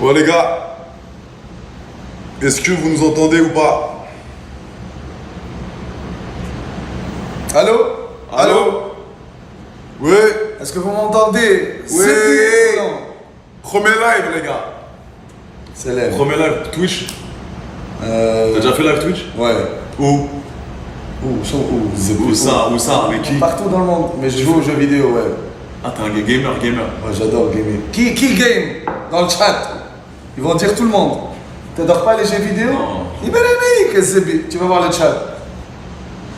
Bon les gars, est-ce que vous nous entendez ou pas? Allô? Allô? Oui. Est-ce que vous m'entendez? Oui. C'est non. Premier live les gars. C'est l'air. Premier live Twitch. T'as déjà fait live Twitch? Ouais. Où? Où? Où ça? Avec qui? Partout dans le monde. Mais je joue aux jeux vidéo, ouais. Ah t'es un gamer. Ouais, j'adore gamer. Qui game? Dans le chat. Ils vont dire tout le monde. T'adores pas les jeux vidéo? Non. Tu vas voir le chat.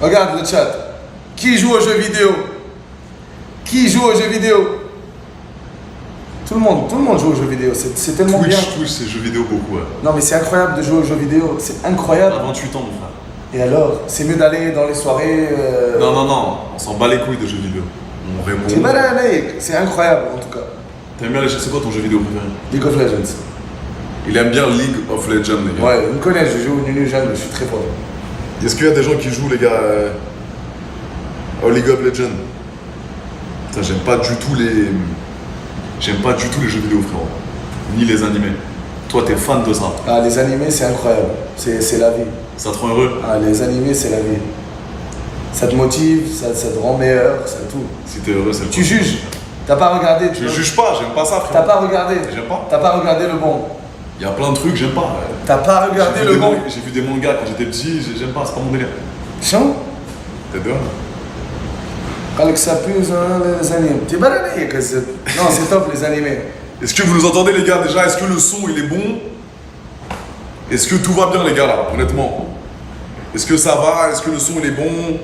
Regarde le chat. Qui joue aux jeux vidéo? Qui joue aux jeux vidéo? Tout le monde joue aux jeux vidéo. C'est tellement bien. Twitch c'est jeux vidéo beaucoup ouais. Non mais c'est incroyable de jouer aux jeux vidéo. C'est incroyable. T'as 28 ans mon frère. Et alors, c'est mieux d'aller dans les soirées. Non, on s'en bat les couilles de jeux vidéo. On répond. C'est incroyable en tout cas. T'aimes bien c'est quoi ton jeu vidéo préféré? League of Legends. Il aime bien League of Legends les gars. Ouais, vous me connaissez, je joue au Nunu jeune, je suis très fort. Est-ce qu'il y a des gens qui jouent les gars au League of Legends? Putain, j'aime pas du tout les jeux vidéo frérot. Ni les animés. Toi t'es fan de ça. Ah, les animés, c'est incroyable. C'est la vie. Ça te rend heureux? Ah, les animés, c'est la vie. Ça te motive, ça te rend meilleur, c'est tout. Si t'es heureux, c'est le Tu juges. T'as pas regardé. Je juge pas, j'aime pas ça frérot. T'as pas regardé. J'aime pas. T'as pas regardé le bon. Il y a plein de trucs, j'aime pas. T'as pas regardé le bon. J'ai vu des mangas quand j'étais petit, j'aime pas, c'est pas mon délire. Chant. T'es dehors? Quand ça pue, les animés. T'es balané, non, c'est top les animés. Est-ce que vous nous entendez les gars déjà? Est-ce que le son il est bon? Est-ce que tout va bien les gars là, honnêtement? Est-ce que ça va? Est-ce que le son il est bon?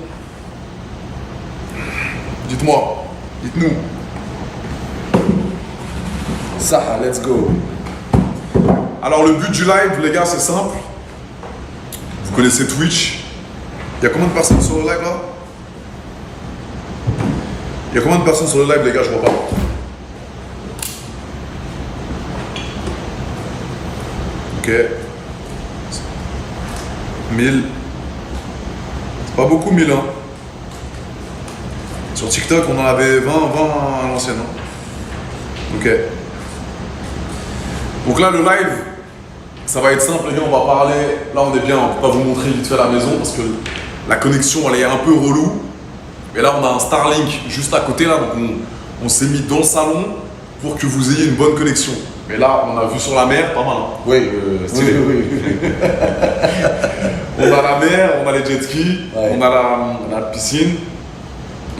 Dites-moi, dites-nous. Ça, let's go. Alors le but du live les gars c'est simple. Vous connaissez Twitch. Il y a combien de personnes sur le live là? Il y a combien de personnes sur le live les gars? Je vois pas. Ok. 1000. C'est pas beaucoup 1000 hein. Sur TikTok on en avait 20 à l'ancienne. Hein. Ok. Donc là le live, ça va être simple les gars, on va parler. Là on est bien, on peut pas vous montrer vite fait à la maison parce que la connexion elle est un peu relou. Et là on a un Starlink juste à côté là, donc on s'est mis dans le salon pour que vous ayez une bonne connexion. Mais là on a vu sur la mer, pas mal. Hein. Oui, stylé. oui. On a la mer, on a les jet skis, Ouais. on a la piscine,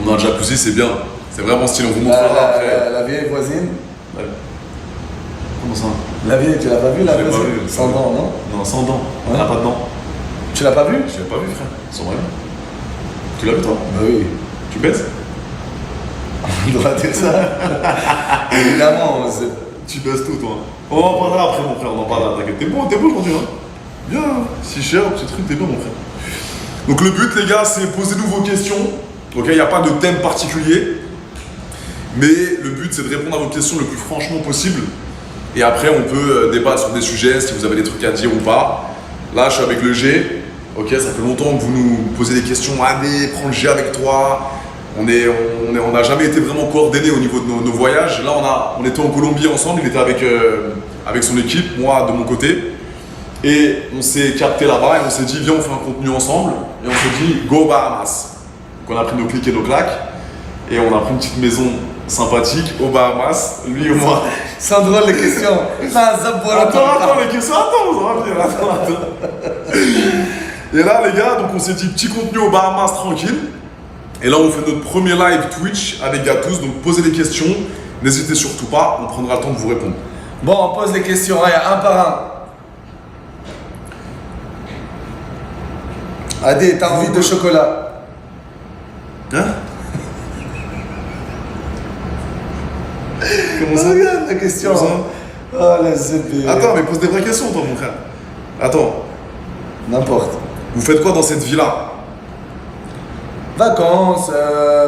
on a un jacuzzi, c'est bien. C'est vraiment stylé, on vous montrera après. La vieille voisine. Comment ça? La vieille, tu l'as pas vue la Je l'ai pas voisine? vue. Sans dents, non? Non, sans dents. Ouais. Elle a pas de dents. Tu l'as pas vue? Je l'ai pas vu frère. Sans rien. Tu l'as vu toi? Bah oui. Tu baises? On doit dire ça. Évidemment, Tu baisses tout toi. On en parlera après mon frère, on en parlera, t'inquiète. T'es beau aujourd'hui hein. Bien, hein. Si cher, petit truc, t'es bien mon frère. Donc le but les gars, c'est posez-nous vos questions. Ok, il n'y a pas de thème particulier. Mais le but c'est de répondre à vos questions le plus franchement possible. Et après on peut débattre sur des sujets, si vous avez des trucs à dire ou pas. Là je suis avec le G. Ok, ça fait longtemps que vous nous posez des questions. Allez, prends le G avec toi. On n'a jamais été vraiment coordonnés au niveau de nos voyages. Là, on était en Colombie ensemble. Il était avec son équipe, moi de mon côté. Et on s'est capté là-bas et on s'est dit, viens, on fait un contenu ensemble. Et on s'est dit, go Bahamas. Donc on a pris nos clics et nos claques. Et on a pris une petite maison sympathique aux Bahamas, lui et moi. sans drôle les questions. Attends, les questions, attends, ça va venir, attends. Et là, les gars, donc on s'est dit petit contenu aux Bahamas tranquille. Et là, on fait notre premier live Twitch avec Gatous. Donc posez des questions, n'hésitez surtout pas, on prendra le temps de vous répondre. Bon, on pose les questions, un par un. Adé, t'as envie de chocolat? Hein? Comment ça? Regarde la question. Comment ça? Oh la zébé. Attends, mais pose des vraies questions, toi, mon frère. Attends, N'importe. vous faites quoi dans cette vie-là? Vacances,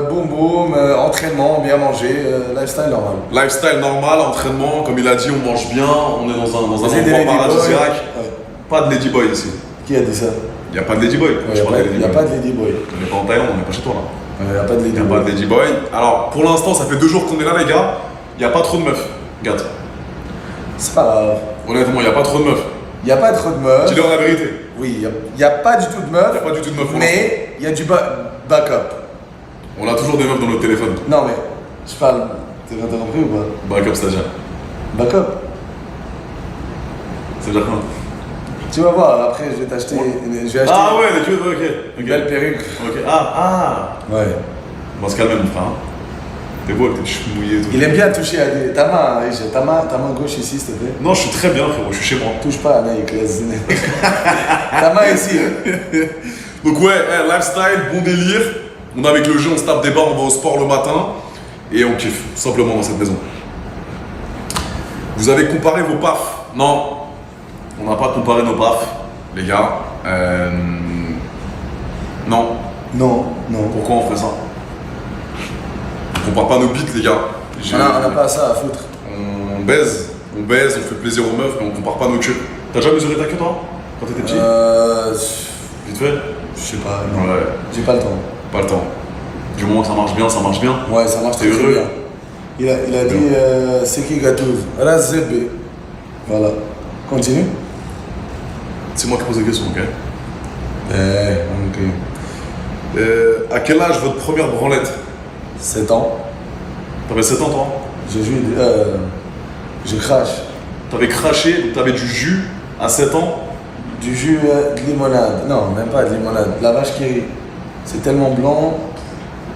boum boum, entraînement, bien manger, lifestyle normal. Lifestyle normal, entraînement, comme il a dit, on mange bien, on est dans un Vous êtes des endroit ladyboys. paradisiaque. Ouais. Pas de ladyboy ici. Qui a dit ça? Il n'y a pas de ladyboy. Il n'y a pas de ladyboy. On n'est pas en Thaïlande, on n'est pas chez toi là. Il n'y a pas de Il n'y a ladyboy. pas de ladyboy. Alors, pour l'instant, ça fait 2 jours qu'on est là, les gars. Il n'y a pas trop de meufs. Regarde. C'est pas grave. Honnêtement, il n'y a pas trop de meufs. Il n'y a pas trop de meufs. Dis-leur la vérité. Oui, il n'y a pas du tout de meufs. Il n'y a pas du tout de meufs. Mais il y a du backup. On a toujours des meufs dans notre téléphone. Non, mais je parle. T'es compris ou pas? Backup stagiaire. Backup. C'est déjà quoi? Tu vas voir, après je vais t'acheter. Je vais acheter Ah ouais, les queues, ok. une belle perruque. Ok. Ah. Ouais. On va se calmer, mon frère. Hein. T'es beau avec tes cheveux mouillés et tout. Il aime bien toucher à des. Ta main, Aïcha, ta main gauche ici, s'il te plaît. Non, je suis très bien, frérot, je suis chez moi. Touche pas à Naïk, laisse. Ta main ici. Donc ouais, lifestyle, bon délire. On est avec le jeu, on se tape des barres, on va au sport le matin. Et on kiffe, tout simplement dans cette maison. Vous avez comparé vos pafs? Non, on n'a pas comparé nos pafs, les gars. Non. Non. Pourquoi on ferait ça? On compare pas nos bites, les gars. On n'a pas ça à foutre. On baise, on fait plaisir aux meufs, mais on compare pas nos queues. T'as déjà mesuré ta queue, toi? Quand t'étais petit? Vite fait? Je sais pas, non. Ouais, J'ai pas le temps. pas le temps. Du moment que ça marche bien, ça marche bien. Ouais, ça marche T'es très heureux? bien. Il a dit c'est qui gâteuse? Razebe. Voilà. Continue. C'est moi qui pose des questions, ok? Ok. À quel âge votre première branlette? 7 ans. T'avais 7 ans, toi? J'ai joué. Je crache. T'avais craché, donc t'avais du jus à 7 ans? Du jus de limonade. Non, même pas de limonade. De la vache qui rit. C'est tellement blanc.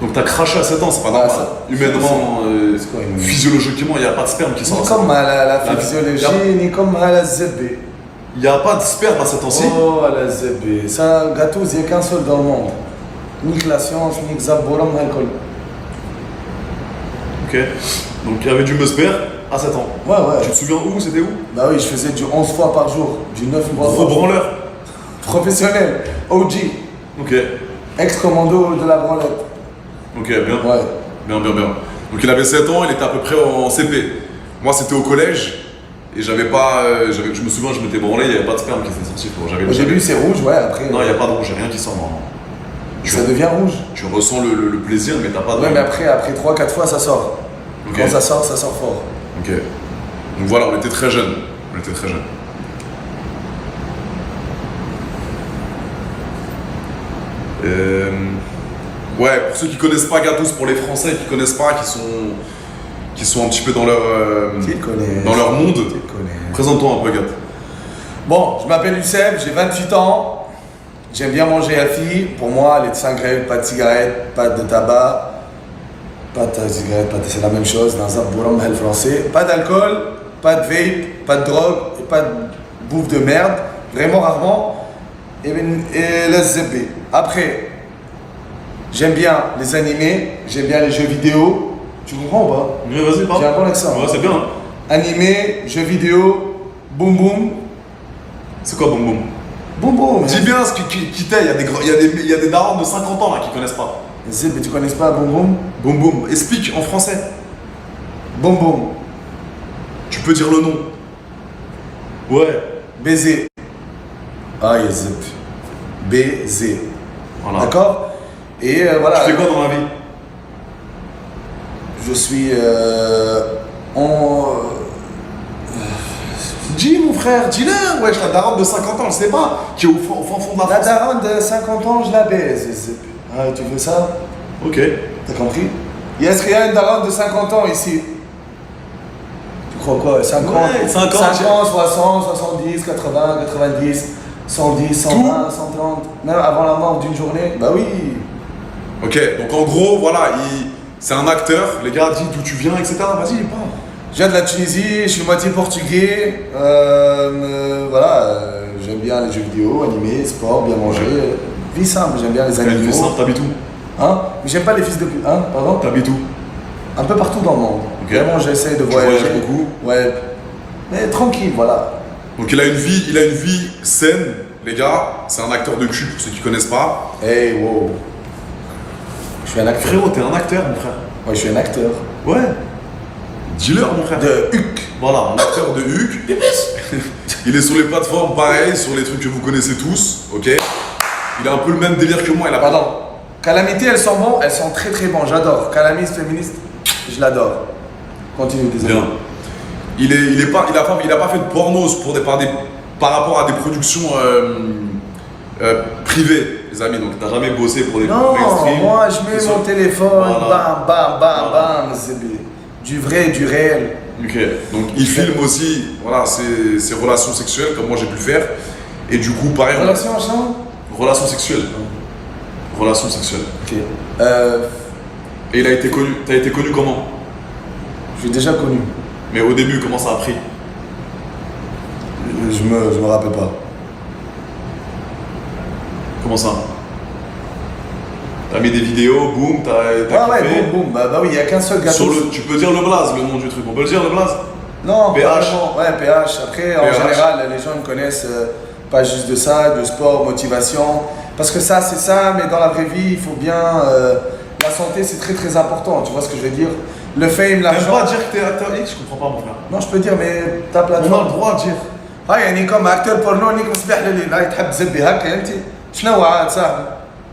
Donc t'as craché à 7 ans, c'est pas Ah, normal. ça- Humainement, c'est quoi, humainement? physiologiquement, il n'y a pas de sperme qui sort. Ni à 7 ans. comme à la physiologie, ni comme à la ZB. Il n'y a pas de sperme à 7 ans, si? Oh, à la ZB. Ça, gâteuse, il n'y a qu'un seul dans le monde. Ni que la science, ni que Zaboram, alcool. Ok. Donc il y avait du musper à 7 ans. Ouais, ouais. Tu te souviens où? C'était où? Bah oui, je faisais du 11 fois par jour, du 9 fois Gros par jour. branleur. Professionnel, OG, Ok. ex-commando de la branlette. Ok, bien. Ouais. Bien. Donc il avait 7 ans, il était à peu près en CP. Moi c'était au collège et j'avais pas. Je me souviens, je m'étais branlé, il n'y avait pas de sperme qui était sorti. Au début c'est rouge, ouais, après. Non, il n'y a pas de rouge, il n'y a rien qui sort normalement. Ça devient rouge. Tu ressens le plaisir, mais t'as pas de. Ouais, mais après 3-4 fois ça sort. Ok. Quand ça sort fort. Ok. Donc voilà, on était très jeunes. Ouais, pour ceux qui connaissent pas Gâteau, pour les Français qui connaissent pas, qui sont un petit peu dans leur dans leur monde. Présente-toi un peu, Gâteau. Bon, je m'appelle Youssef, j'ai 28 ans. J'aime bien manger healthy. Pour moi, les 5 graines, pas de cigarette, pas de tabac. Pas de cigarette, c'est la même chose dans un bourram le français. Pas d'alcool, pas de vape, pas de drogue, et pas de bouffe de merde. Vraiment rarement. Et le ZB. Après, j'aime bien les animés, j'aime bien les jeux vidéo. Tu comprends ou pas? Mais vas-y, parle. J'ai un bon accent. Ouais, c'est bien. Hein. Animé, jeux vidéo, boum boum. C'est quoi, Boum Boum? Boum boum. Dis bien ce qui t'est, il y a des darons de 50 ans là qui connaissent pas. ZB, tu connais pas boum boum? Boum Boum, explique en français. Boum boum. Tu peux dire le nom. Ouais. Baiser. Ah, ZB. Baiser. Voilà. D'accord? Et voilà. Tu fais quoi dans la vie? Je suis Dis mon frère, dis-le, wesh, la daronne de 50 ans, je sais pas, qui est au fond de la la France. daronne de 50 ans, je la baise. ZB. Ah, tu veux ça? Ok. T'as compris? Est-ce qu'il y a une daronne de 50 ans ici? Tu crois quoi? 50, Ouais, 50, 60, 70, 80, 90, 110, 120, 130, même avant la mort d'une journée? Bah oui. Ok, donc en gros, voilà, c'est un acteur, les gars, dis d'où tu viens, etc. Vas-y, parle. Je viens de la Tunisie, je suis moitié portugais. Voilà, j'aime bien les jeux vidéo, animés, sport, bien manger. Vie simple, j'aime bien les Une vie animaux. simple, t'habites où? Hein? Mais j'aime pas les fils de pute. Hein? Pardon? T'habites où? Un peu partout dans le monde. Ok. Vraiment, j'essaie de Tu voyager. voyages beaucoup? Ouais. Mais tranquille, voilà. Donc il a une vie saine, les gars, c'est un acteur de cul pour ceux qui connaissent pas. Hey, wow. Je suis un acteur. Frérot, t'es un acteur, mon frère. Ouais, je suis un acteur. Ouais. Dis-leur, mon frère. De Huc. Voilà, un acteur de Huc. Il est sur les plateformes, pareil, sur les trucs que vous connaissez tous, ok. Il a un peu le même délire que moi, il a Pardon. Calamité, elles sont bonnes, elles sont très très bonnes, j'adore. Calamiste, féministe, je l'adore. Continue, désolé. Bien. Il a pas fait de pornos par rapport à des productions privées, les amis. Donc, t'as jamais bossé pour des Non, mainstream. moi je mets mon téléphone, Voilà. bam, Voilà. c'est du vrai, du réel. Ok. Donc, il filme aussi, voilà, ses relations sexuelles, comme moi j'ai pu le faire. Et du coup, pareil. Relation ensemble? Relations sexuelles. Relations sexuelles. Ok. Et t'as été connu comment? Je suis déjà connu. Mais au début, comment ça a pris? Je me rappelle pas. Comment ça? T'as mis des vidéos, boum, t'as Ah ouais, kiffé. boum, boum. Bah oui, il n'y a qu'un seul gâteau. Tu peux dire le blaze, le nom du truc. On peut le dire, le blaze? Non, PH. pas vraiment. Ouais, PH. Après, en PH. général, les gens me connaissent pas juste de ça, de sport, motivation. Parce que ça, c'est ça, mais dans la vraie vie, il faut bien. La santé, c'est très très important. Tu vois ce que je veux dire? Le fame, T'aimes l'argent. pas dire que t'es acteur X? Je comprends pas, mon frère. Non, je peux dire, mais ta On a plateforme. le droit de dire. هاي يعني كم اكتر بورنو انك مصبح لي لا تحب تزبي هكا انت شنو عاد صاحبي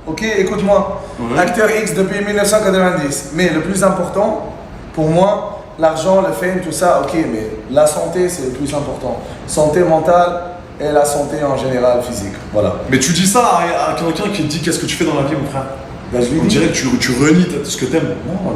اوكي écoute-moi Ouais. acteur X depuis 1990 mais le plus important pour moi l'argent le fame tout ça ok mais la santé c'est le plus important santé mentale et la santé en général physique voilà Mais tu dis ça à quelqu'un qui te dit qu'est-ce que tu fais dans la vie, mon frère? ben, je lui On dis dirait que tu renies ce que t'aimes. non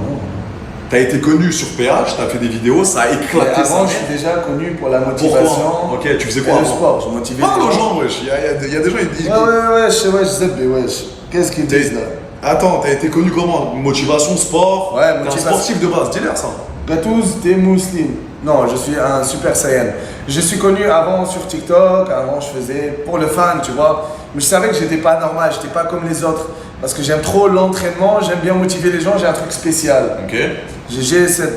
T'as été connu sur PH, t'as fait des vidéos, ça a mais éclaté ça. avant je suis déjà connu pour la motivation Pourquoi? Ok, tu faisais et quoi le avant? sport je motivais Parle les aux gens. gens, wesh. Il y a des gens, ils disent. ouais je zebbi wesh qu'est-ce qu'ils disent là. Attends, t'as été connu comment? Motivation, sport? Ouais, T'es un motivation. sportif de base, dis-leur ça. Gatouz, t'es musulman. Non, je suis un super saiyan. Je suis connu avant sur TikTok, avant je faisais pour le fan, tu vois. Mais je savais que j'étais pas normal, j'étais pas comme les autres. Parce que j'aime trop l'entraînement, j'aime bien motiver les gens, j'ai un truc spécial. Ok. J'ai cette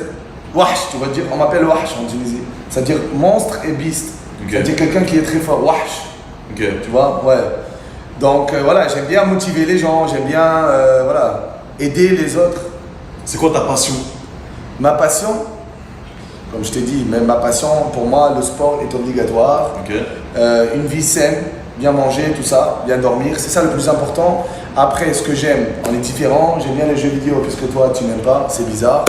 wahsh, tu vas dire, on m'appelle wahsh en Tunisie. C'est-à-dire monstre et beast. Ok. C'est-à-dire quelqu'un qui est très fort, wahsh. Ok. Tu vois, ouais. Donc voilà, j'aime bien motiver les gens, j'aime bien voilà, aider les autres. C'est quoi ta passion? Ma passion, comme je t'ai dit, même ma passion, pour moi, le sport est obligatoire. Ok. Une vie saine, bien manger, tout ça, bien dormir, c'est ça le plus important. Après, ce que j'aime, on est différent. J'aime bien les jeux vidéo, puisque toi, tu n'aimes pas, c'est bizarre.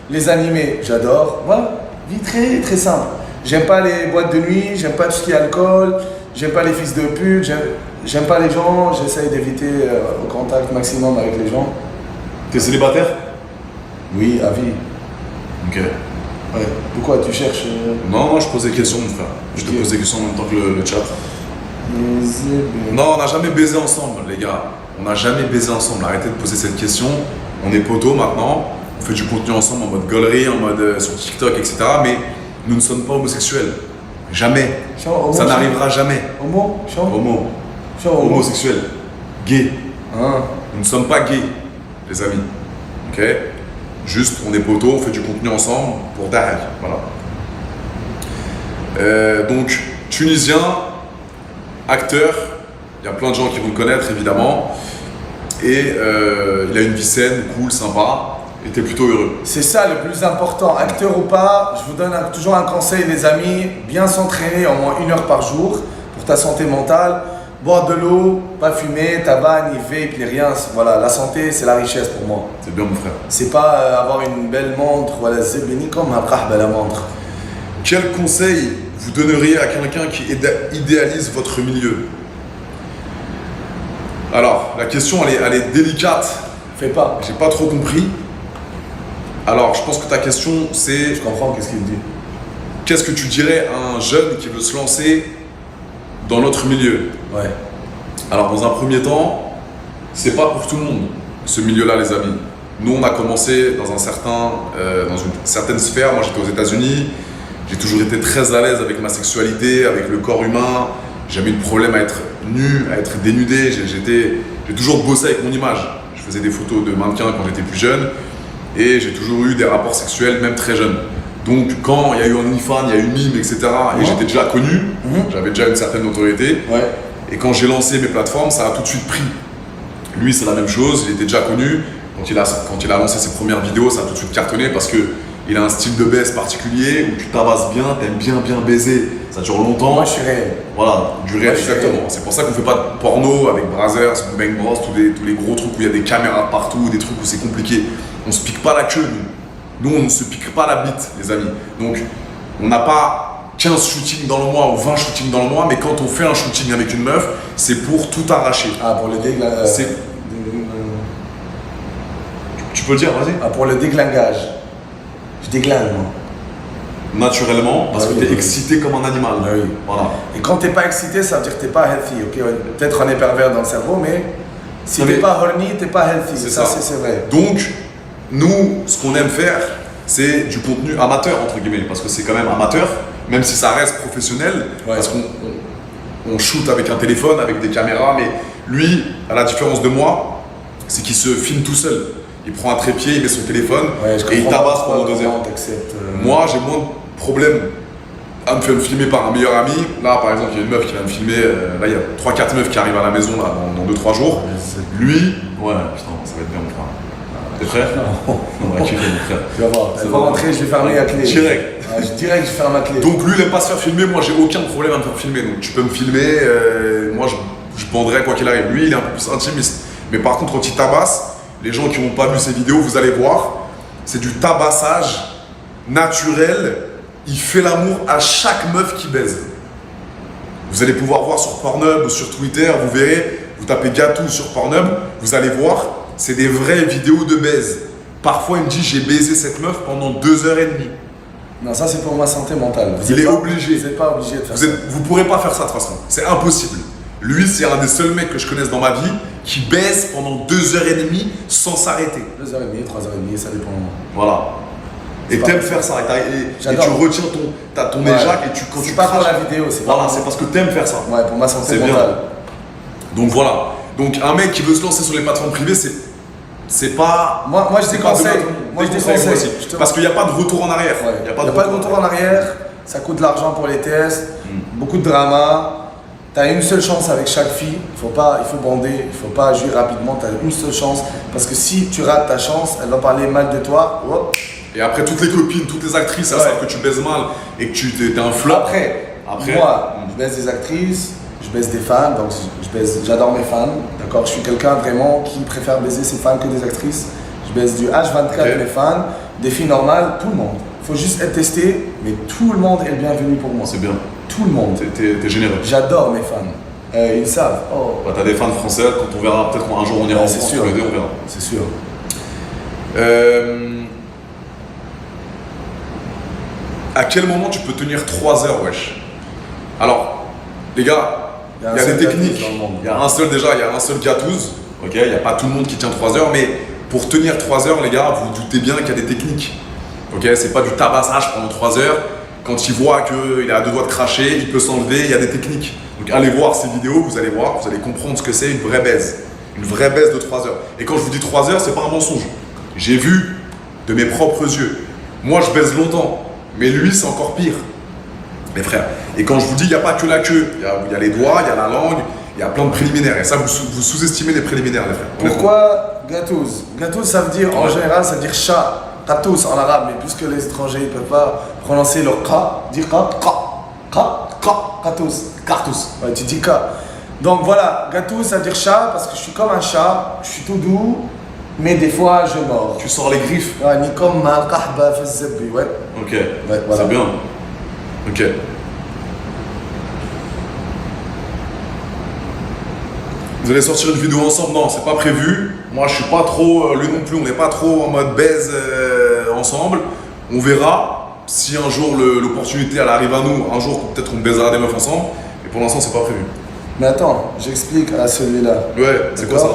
Les animés, j'adore. Voilà, vie très très simple. J'aime pas les boîtes de nuit, j'aime pas tout ce qui est alcool, j'aime pas les fils de pute, j'aime pas les gens, j'essaye d'éviter le contact maximum avec les gens. T'es célibataire? Oui, à vie. Ok. Ouais. Pourquoi tu cherches Non, je pose des questions, mon frère. Je te Ok. pose des questions en même temps que le chat. les- Non, on n'a jamais baisé ensemble, les gars. On n'a jamais baisé ensemble. Arrêtez de poser cette question. On est potos maintenant. On fait du contenu ensemble en mode gaulerie, en mode sur TikTok, etc. Mais nous ne sommes pas homosexuels. Jamais. Homo, Ça n'arrivera jamais. Homo, Homo. homo. Homosexuel. Gay. Hein. Nous ne sommes pas gays, les amis. Ok? Juste, on est potos, on fait du contenu ensemble pour Dahaj. Voilà. Donc, Tunisien, acteur. Il y a plein de gens qui vont le connaître, évidemment. Et il a une vie saine, cool, sympa. Et t'es plutôt heureux. C'est ça le plus important, acteur ou pas, je vous donne toujours un conseil les amis, bien s'entraîner au moins 1 heure par jour pour ta santé mentale, boire de l'eau, pas fumer, tabac, ni vape, ni rien, voilà, la santé c'est la richesse pour moi. C'est bien, mon frère. C'est pas avoir une belle montre, voilà, zebini comme un brahba la montre. Quel conseil vous donneriez à quelqu'un qui idéalise votre milieu? Alors, la question, elle est délicate. Fais pas, J'ai pas trop compris. Alors, je pense que ta question, c'est je comprends qu'est-ce qu'il dit. qu'est-ce que tu dirais à un jeune qui veut se lancer dans notre milieu? Ouais. Alors, dans un premier temps, c'est pas pour tout le monde, ce milieu-là, les amis. Nous, on a commencé dans dans une certaine sphère. Moi, j'étais aux États-Unis. J'ai toujours été très à l'aise avec ma sexualité, avec le corps humain. J'ai jamais eu de problème à être nu, à être dénudé. J'ai toujours bossé avec mon image. Je faisais des photos de mannequins quand j'étais plus jeune. Et j'ai toujours eu des rapports sexuels, même très jeune. Donc, quand il y a eu OnlyFans, il y a eu Mime, etc., et j'étais déjà connu, j'avais déjà une certaine notoriété. Ouais. Et quand j'ai lancé mes plateformes, ça a tout de suite pris. Lui, c'est la même chose, il était déjà connu. Quand il a lancé ses premières vidéos, ça a tout de suite cartonné parce que il a un style de baisse particulier où tu tabasses bien, t'aimes bien baiser, ça dure longtemps. Moi je suis réel. Voilà, du réel, Moi, je suis exactement. réel. C'est pour ça qu'on fait pas de porno avec Brazzers, Bang Bros, tous les gros trucs où il y a des caméras partout, des trucs où c'est compliqué. On se pique pas la queue, nous. Nous, on ne se pique pas la bite, les amis. Donc, on n'a pas 15 shootings dans le mois ou 20 shootings dans le mois, mais quand on fait un shooting avec une meuf, c'est pour tout arracher. Ah, pour le déglinguage. Tu peux le dire, vas-y. Ah, pour le déglingage. Je déglingue, moi. Naturellement, parce Ah que oui, tu es oui. excité comme un animal. Ah oui. Voilà. Et quand t'es pas excité, ça veut dire que t'es pas healthy. Ok, ouais. Peut-être on est pervers dans le cerveau, mais si Non, t'es mais- pas horny, t'es pas healthy. C'est Ça, ça. c'est vrai. Donc, nous, ce qu'on aime faire, c'est du contenu amateur, entre guillemets, parce que c'est quand même amateur, même si ça reste professionnel, Ouais. parce qu'on shoot avec un téléphone, avec des caméras, mais lui, à la différence de moi, c'est qu'il se filme tout seul. Il prend un trépied, il met son téléphone Ouais, je et il comprends tabasse pas pendant 2 comment heures. t'acceptes, Moi, j'ai moins de problèmes à me faire filmer par un meilleur ami. Là, par exemple, il y a une meuf qui va me filmer. Là, il y a 3-4 meufs qui arrivent à la maison là, dans 2-3 jours. Lui, ouais, putain, ça va être bien, mon frère. T'es prêt? On va kiffer, mon frère. Tu vas voir. Elle va rentrer, je vais fermer la clé. Direct. Direct, je ferme la clé. Donc lui, il aime pas se faire filmer. Moi, j'ai aucun problème à me faire filmer. Donc tu peux me filmer. Moi, je banderai quoi qu'il arrive. Lui, il est un peu plus intimiste. Mais par contre, quand il tabasse, les gens qui n'ont pas vu ses vidéos, vous allez voir, c'est du tabassage naturel. Il fait l'amour à chaque meuf qui baise. Vous allez pouvoir voir sur Pornhub ou sur Twitter, vous verrez, vous tapez Gatou sur Pornhub, vous allez voir, c'est des vraies vidéos de baise. Parfois, il me dit, j'ai baisé cette meuf pendant 2h30. Non, ça c'est pour ma santé mentale. Il est obligé. Vous n'êtes pas obligé de faire ça. Vous pourrez pas faire ça de toute façon. C'est impossible. Lui, c'est un des seuls mecs que je connaisse dans ma vie qui baise pendant 2h30 sans s'arrêter. 2h30, 3h30, ça dépend. Voilà. Et C'est pas- t'aimes faire ça. Et J'adore. tu retiens ton Ouais. éjac et quand tu C'est pas pour craches- la vidéo, c'est Voilà, pas- c'est parce que t'aimes faire ça. Ouais, pour ma santé C'est bien. mentale. Donc voilà. Donc un mec qui veut se lancer sur les plateformes privées, c'est pas. Moi je c'est pas déconseille. donné à tout le monde. Moi je déconseille, déconseille. moi aussi. Je te- Parce qu'il n'y a pas de retour en arrière. Ouais. Il Il n'y a pas de retour en arrière, ça coûte de l'argent pour les tests, beaucoup de drama. Tu as une seule chance avec chaque fille, il faut bander, il ne faut pas agir rapidement, tu as une seule chance. Parce que si tu rates ta chance, elle va parler mal de toi. Hop. Et après, toutes les copines, toutes les actrices, elles Ouais. savent que tu baises mal et que tu t'es un flop. Après, moi, je baisse des actrices, je baisse des fans, donc j'adore mes fans. D'accord, je suis quelqu'un vraiment qui préfère baiser ses fans que des actrices. Je baisse du H24 Ok. mes fans, des filles normales, tout le monde. Il faut juste être testé, mais tout le monde est le bienvenu pour moi. C'est bien. Tout le monde. T'es généreux. J'adore mes fans. Ils savent. Oh, Bah, t'as des fans français, quand on verra, peut-être un jour on ira Ouais, en c'est France, sûr. tous les deux, on verra. c'est sûr. À quel moment tu peux tenir 3 heures, wesh? Alors, les gars, Il y a un il y a seul des Gatouze techniques. dans le monde. Il y a un seul déjà, il y a un seul Gatouze. Ok, il n'y a pas tout le monde qui tient 3 heures, mais pour tenir 3 heures, les gars, vous vous doutez bien qu'il y a des techniques. Ok, c'est pas du tabassage pendant 3 heures. Quand il voit qu'il est à 2 doigts de cracher, il peut s'enlever, il y a des techniques. Donc allez voir ces vidéos, vous allez voir, vous allez comprendre ce que c'est une vraie baise. Une vraie baise de 3 heures. Et quand je vous dis 3 heures, c'est pas un mensonge. J'ai vu de mes propres yeux. Moi, je baise longtemps, mais lui, c'est encore pire. Les frères. Et quand je vous dis, il n'y a pas que la queue, il y a les doigts, il y a la langue, il y a plein de préliminaires. Et ça, vous sous-estimez les préliminaires, les frères. Honnêtement. Pourquoi Gatouze? Gatouze, ça veut dire, en général, ça veut dire chat. Gatouze en arabe, mais puisque les étrangers ne peuvent pas prononcer leur ka, dire Gatouze. Cartouze. Ouais, tu dis ka. Donc voilà, Gatouze, ça veut dire chat, parce que je suis comme un chat, je suis tout doux, mais des fois, je mords. Tu sors les griffes. Ouais, ni comme ma kahba fi zebbi, ouais. Ok. Ouais, voilà. C'est bien. Ok. Vous allez sortir une vidéo ensemble? Non, c'est pas prévu. Moi, je suis pas trop, lui non plus, on n'est pas trop en mode baise ensemble. On verra si un jour l'opportunité elle arrive à nous. Un jour, peut-être on baisera des meufs ensemble. Et pour l'instant, c'est pas prévu. Mais attends, j'explique à celui-là. Ouais, c'est quoi ça?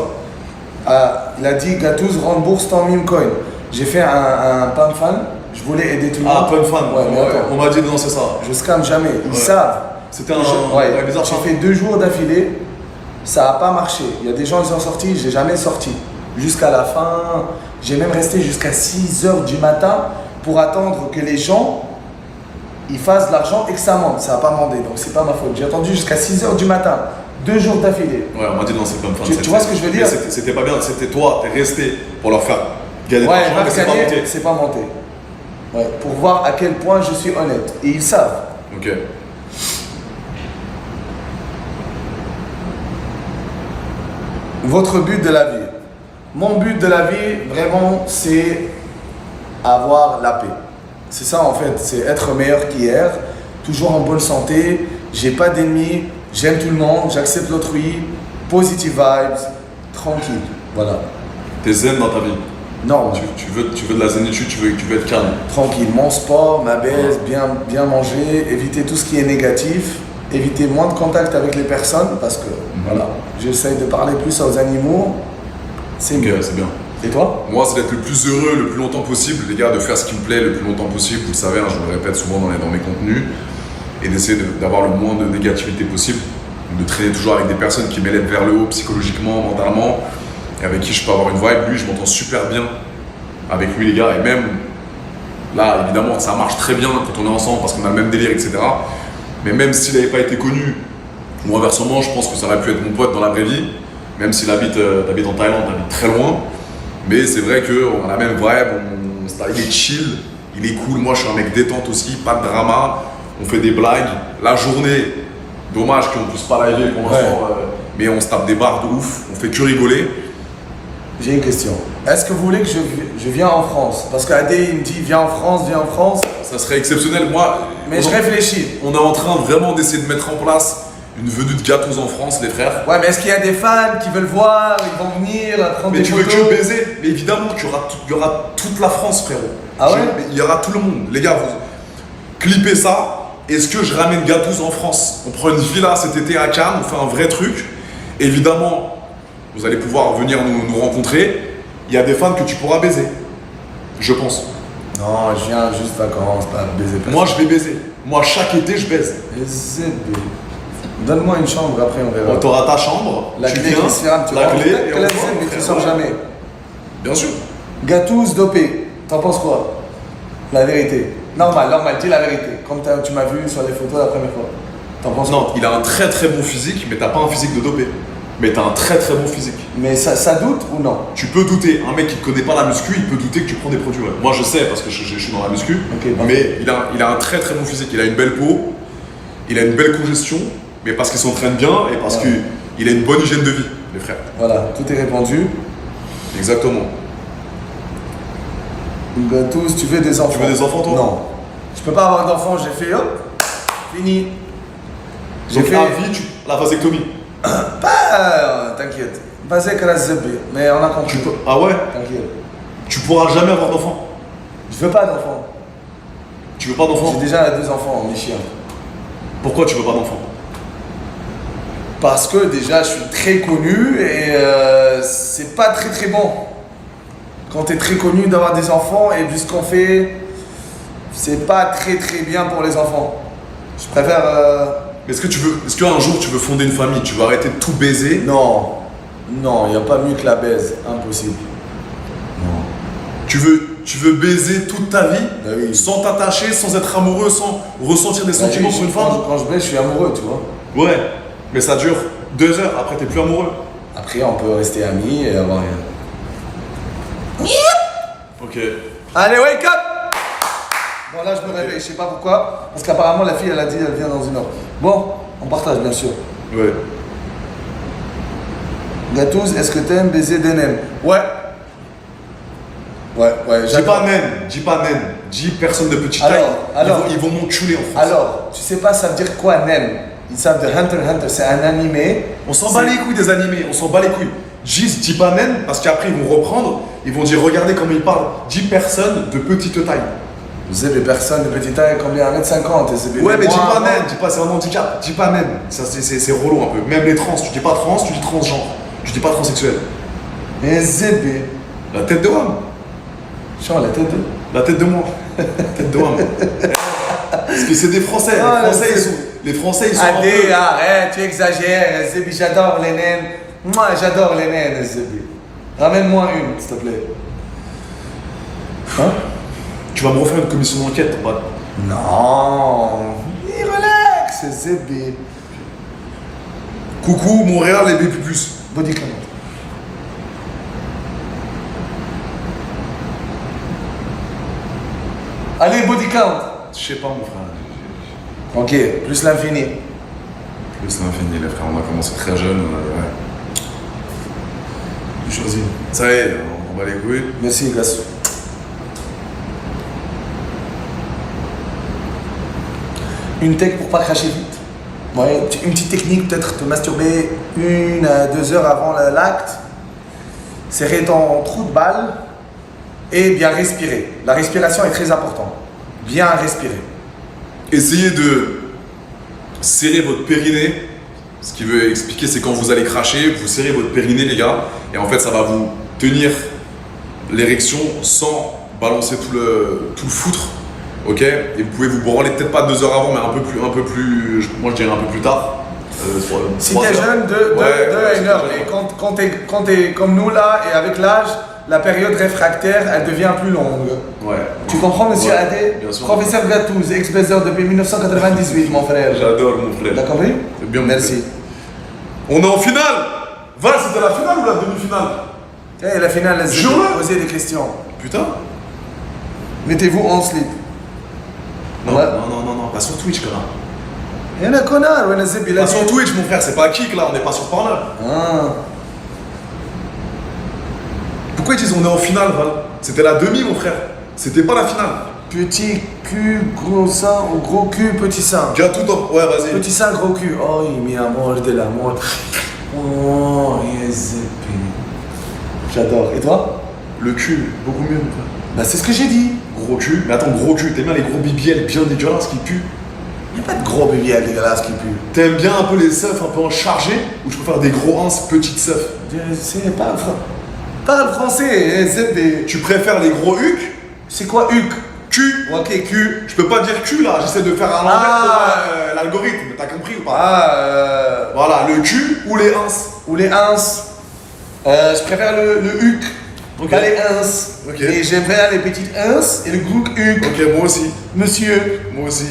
D'accord. Il a dit Gatouze rembourse ton meme coin. J'ai fait un pump fan, je voulais aider tout le monde. Ah, plein de fans. Ouais, mais attends, On m'a dit non, c'est ça. je scam jamais. Ils Ouais. savent. C'était un Ouais, bizarre. j'ai fait 2 jours d'affilée, ça n'a pas marché. Il y a des gens qui sont sortis, j'ai jamais sorti. Jusqu'à la fin, j'ai même resté jusqu'à 6h du matin pour attendre que les gens ils fassent de l'argent et que ça monte. Ça n'a pas mandé, donc c'est pas ma faute. J'ai attendu jusqu'à 6h du matin, 2 jours d'affilée. Ouais, on m'a dit non, c'est plein de fans. Tu vois ce que je veux dire? C'était pas bien, c'était toi, t'es resté pour leur faire gagner de Ouais, l'argent, mais c'est pas gagner, monté. c'est pas monté. Ouais, pour voir à quel point je suis honnête. Et ils savent. Ok. Votre but de la vie. Mon but de la vie, vraiment, c'est avoir la paix. C'est ça en fait, c'est être meilleur qu'hier, toujours en bonne santé, j'ai pas d'ennemis, j'aime tout le monde, j'accepte l'autrui, positive vibes, tranquille, voilà. T'es zen dans ta vie. Non, Tu veux de la zénitude, tu veux être calme. tranquille, mon sport, ma baisse, bien manger, éviter tout ce qui est négatif, éviter moins de contact avec les personnes parce que voilà, j'essaye de parler plus aux animaux, c'est Ok, mieux. c'est bien. Et toi? Moi, c'est d'être le plus heureux le plus longtemps possible, les gars, de faire ce qui me plaît le plus longtemps possible. Vous le savez, hein, je le répète souvent dans mes contenus, et d'essayer d'avoir le moins de négativité possible, de traîner toujours avec des personnes qui m'élèvent vers le haut psychologiquement, mentalement, et avec qui je peux avoir une vibe. Lui, je m'entends super bien avec lui, les gars, et même là, évidemment, ça marche très bien quand on est ensemble parce qu'on a le même délire, etc. Mais même s'il n'avait pas été connu, ou inversement, je pense que ça aurait pu être mon pote dans la vraie vie, même s'il habite en Thaïlande, il habite très loin. Mais c'est vrai qu'on a la même vibe, il est chill, il est cool. Moi, je suis un mec détente aussi, pas de drama. On fait des blagues. La journée, dommage qu'on ne puisse pas live pour l'instant, mais on se tape des barres de ouf. On fait que rigoler. J'ai une question. Est-ce que vous voulez que je vienne en France? Parce qu'Adé, il me dit viens en France. Ça serait exceptionnel. Moi, Mais je réfléchis. On est en train vraiment d'essayer de mettre en place une venue de gâteaux en France, les frères. Ouais, mais est-ce qu'il y a des fans qui veulent voir, ils vont venir, prendre Mais des tu veux photos? que baiser? Mais évidemment qu'il y aura toute la France, frérot. Ah ouais? Mais il y aura tout le monde. Les gars, vous clippez ça. Est-ce que je ramène Gâteaux en France? On prend une villa cet été à Cannes, on fait un vrai truc. Évidemment, vous allez pouvoir venir nous rencontrer. Il y a des fans que tu pourras baiser. Je pense. Non, je viens juste vacances, pas baiser personne. Moi, je vais baiser. Moi, chaque été, je baise. Donne-moi une chambre, après on verra. Tu auras ta chambre, La tu clé viens, qui se ferme, tu la rentres, clé, tac, et on la voit, scène, mais tu frère, sors voilà. jamais. Bien sûr. Gâtous dopé, t'en penses quoi? La vérité. Normal, dis la vérité. Comme tu m'as vu sur les photos la première fois. T'en penses quoi? Non, il a un très très bon physique, mais t'as pas un physique de dopé. Mais t'as un très très bon physique. Mais ça doute ou non? Tu peux douter. Un mec qui ne connaît pas la muscu, il peut douter que tu prends des produits. Ouais. Moi, je sais parce que je suis dans la muscu. Ok, mais il a un très très bon physique. Il a une belle peau, il a une belle congestion, mais parce qu'il s'entraîne bien et parce qu'il a une bonne hygiène de vie, les frères. Voilà, tout est répondu. Exactement. Gâtous, tu veux des enfants? Tu veux des enfants, toi? Non. Je peux pas avoir d'enfants, j'ai fait hop, fini. Donc à vie, la vasectomie. T'inquiète. Vas-y, mais on a compris. Ah ouais? T'inquiète. Tu pourras jamais avoir d'enfants. Je veux pas d'enfants. Tu veux pas d'enfants? J'ai déjà 2 enfants, mes chiens. Pourquoi tu veux pas d'enfants? Parce que déjà, je suis très connu et c'est pas très très bon. Quand tu es très connu d'avoir des enfants et vu ce qu'on fait, c'est pas très très bien pour les enfants. Je préfère. Mais est-ce qu'un jour tu veux fonder une famille? Tu veux arrêter de tout baiser? Non, il n'y a pas mieux que la baise, impossible. Non. Tu veux baiser toute ta vie, Bah oui. sans t'attacher, sans être amoureux, sans ressentir des sentiments pour une femme? Quand je baise, je suis amoureux, tu vois. Ouais, mais ça dure 2 heures, après t'es plus amoureux. Après, on peut rester amis et avoir rien. Ok. Allez, wake up! Bon, là, je me réveille, je sais pas pourquoi. Parce qu'apparemment, la fille, elle a dit, elle vient dans une heure. Bon, on partage, bien sûr. Ouais. Gâteuse, est-ce que t'aimes baiser des nems? Ouais. Ouais, j'adore. Dis pas naine, dis personne de petite taille. Alors. Ils vont m'enculer en France. Alors, tu sais pas, ça veut dire quoi, nem? Ils savent de Hunter x Hunter, c'est un animé. On s'en bat les couilles des animés, on s'en bat les couilles. Dis pas naine, parce qu'après ils vont reprendre, ils vont dire regardez comment ils parlent. Dis personne de petite taille. Vous savez, des personnes de petite taille, combien? 1m50 et c'est Ouais, mais dis pas moi, naine, dis pas c'est un handicap, dis pas naine. Ça c'est relou un peu. Même les trans, tu dis pas trans, tu dis transgenre. Tu dis pas transsexuel. Et zébé. La tête de homme. Chant, la tête de. La tête de moi. Tête de homme. Parce que c'est des Français. Les Français, ils sont. un Adé, peu- arrête, tu exagères. Zébi, j'adore les naines. Moi, j'adore les naines, Zébi. Ramène-moi une, s'il te plaît. Hein? Tu vas me refaire une commission d'enquête, ton pote. Non. Il relax, Zébi. Coucou, Montréal et BP+. Body count. Allez, body count. Je sais pas, mon frère. Ok, plus l'infini. C'est infini, les frères. On a commencé très jeune. Ouais. J'ai choisi. Ça y est, on va les couilles. Merci, Gassou. Une tech pour pas cracher vite. Ouais, une petite technique, peut-être te masturber 1 à 2 heures avant l'acte, serrer ton trou de balle et bien respirer. La respiration est très importante. Bien respirer. Essayez de serrer votre périnée. Ce qui veut expliquer, c'est quand vous allez cracher, vous serrez votre périnée, les gars, et en fait, ça va vous tenir l'érection sans balancer tout le foutre. Ok, et vous pouvez vous branler peut-être pas 2 heures avant, mais un peu plus, moi je dirais un peu plus tard. Si t'es jeune, 2 à 1 heure. Et quand t'es comme nous là, et avec l'âge, la période réfractaire, elle devient plus longue. Ouais. Tu comprends, monsieur Adé? Bien sûr. Professeur Gatouze, ex-baiser depuis 1998, mon frère. J'adore mon frère. T'as compris? C'est bien. Merci. On est en finale. Val, c'était la finale ou la demi-finale? Et la finale, laisse poser des questions. Putain. Mettez-vous en slip. Non, Ouais. non, pas sur Twitch, connard. Il y en a connard, ouais, Nazib, il a Pas dit. sur Twitch, mon frère, c'est pas kick là, on n'est pas sur Pornhub. Ah. Pourquoi ils disent on est en finale, Val? C'était la demi, mon frère. C'était pas la finale. Petit cul, gros sein, ou gros cul, petit sein. Gars, tout top. Ouais, vas-y. Petit sein, gros cul. Oh, il m'a mordé la mort. Oh, yes. J'adore. Et toi? Le cul, beaucoup mieux, mon frère. Bah, c'est ce que j'ai dit. Gros cul. Mais attends, gros cul, t'aimes bien les gros BBL bien dégueulasses qui puent? Il n'y a pas de gros bébé dégueulasse qui pue. T'aimes bien un peu les seufs un peu en chargé? Ou je peux faire des gros ins petites seufs? C'est pas parle français, ZB. Tu préfères les gros hucs? C'est quoi Huc? Cul. Ok, cul. Je peux pas dire cul là, j'essaie de faire un l'envers pour l'algorithme, t'as compris ou pas? Voilà, le cul ou les ins? Ou les ins. Je préfère le huc. Ok. Pas les ins. Ok. Et j'aime bien les petites ins et le gros huc. Ok, moi aussi. Monsieur. Moi aussi.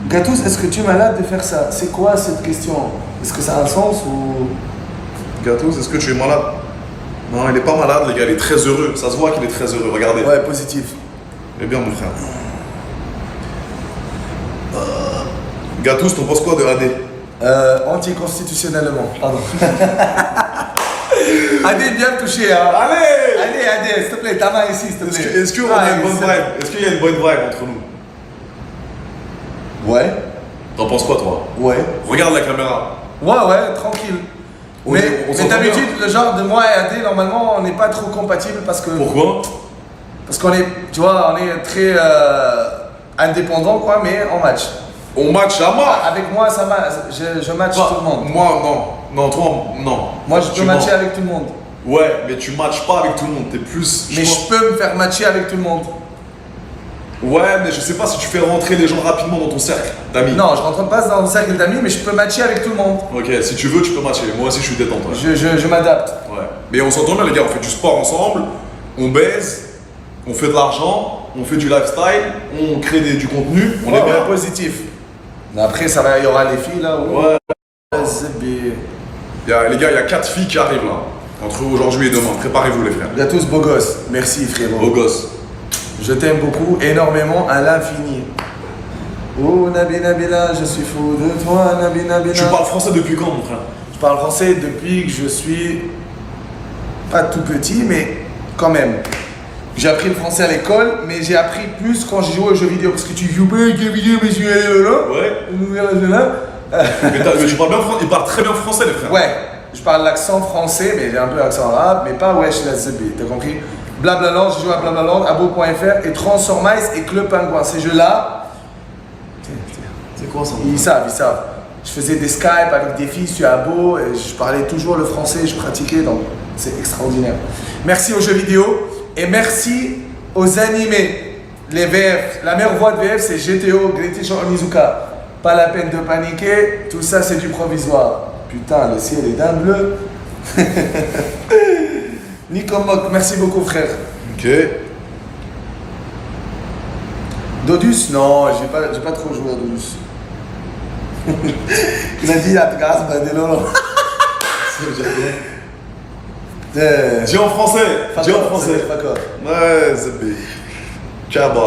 Gatous, est-ce que tu es malade de faire ça? C'est quoi cette question? Est-ce que ça a un sens ou... Gâteau, est-ce que tu es malade? Non, il est pas malade, les gars, il est très heureux. Ça se voit qu'il est très heureux, regardez. Ouais, positif. Il est bien, mon frère. Gâteau, t'en penses quoi de AD? Anticonstitutionnellement. Pardon. Adé, bien touché, hein. Allez! Allez, Adé, s'il te plaît, ta main ici, s'il te plaît. Est-ce qu'on a une bonne vibe? Est-ce qu'il y a une bonne vibe entre nous? Ouais. T'en penses quoi, toi? Ouais. Regarde la caméra. Ouais, tranquille. On Mais s'entend d'habitude, bien. le genre de moi et Adé, normalement, on n'est pas trop compatibles parce que... Pourquoi? Parce qu'on est, tu vois, on est très indépendants, quoi, mais en match. On match à mort. Avec moi, ça va, je match Toi, tout le monde. Moi, non. Non, toi, non. Moi, je Tu peux matcher mens. avec tout le monde. Ouais, mais tu matches pas avec tout le monde. T'es plus. Mais je peux me faire matcher avec tout le monde. Ouais, mais je sais pas si tu fais rentrer les gens rapidement dans ton cercle d'amis. Non, je rentre pas dans le cercle d'amis, mais je peux matcher avec tout le monde. Ok, si tu veux, tu peux matcher. Moi aussi, je suis détente. Ouais. Je m'adapte. Ouais. Mais on s'entend bien, les gars. On fait du sport ensemble. On baise. On fait de l'argent. On fait du lifestyle. On crée du contenu. On est bien. Positif. Mais après, ça va, il y aura les filles là. Ouais. Zébé. Les gars, il y a 4 filles qui arrivent là. Entre aujourd'hui et demain. Préparez-vous, les frères. Il y a tous beaux gosses. Merci frérot. Beaux gosses. Je t'aime beaucoup, énormément, à l'infini. Oh Nabi Nabila, je suis fou de toi, Nabi Nabila. Tu parles français depuis quand, mon frère? Je parle français depuis que je suis pas tout petit, mais quand même. J'ai appris le français à l'école, mais j'ai appris plus quand j'ai joué aux jeux vidéo. Parce que tu joues pas avec les vidéos, mais tu es là. Ouais. Là. Mais tu parles bien français. Ils parlent très bien français, les frères. Ouais, je parle l'accent français, mais j'ai un peu l'accent arabe, mais pas wesh la zébi, t'as compris? Blablaland, j'ai joué à Blablaland, abo.fr et Transformice et Club Penguin. Ces jeux-là, C'est quoi ça? ils savent. Je faisais des Skype avec des filles sur Abo et je parlais toujours le français, je pratiquais, donc c'est extraordinaire. Merci aux jeux vidéo et merci aux animés, les VF. La meilleure voix de VF, c'est GTO, Greatest Onizuka. Pas la peine de paniquer, tout ça c'est du provisoire. Putain, le ciel est d'un bleu. Nico Mock, merci beaucoup frère. Ok. Dodus, non, j'ai pas trop joué à Dodus. Il a dit à grâce, bah de lolo. Dis en français. Dis en français. D'accord. Ouais, c'est bien. Kaba.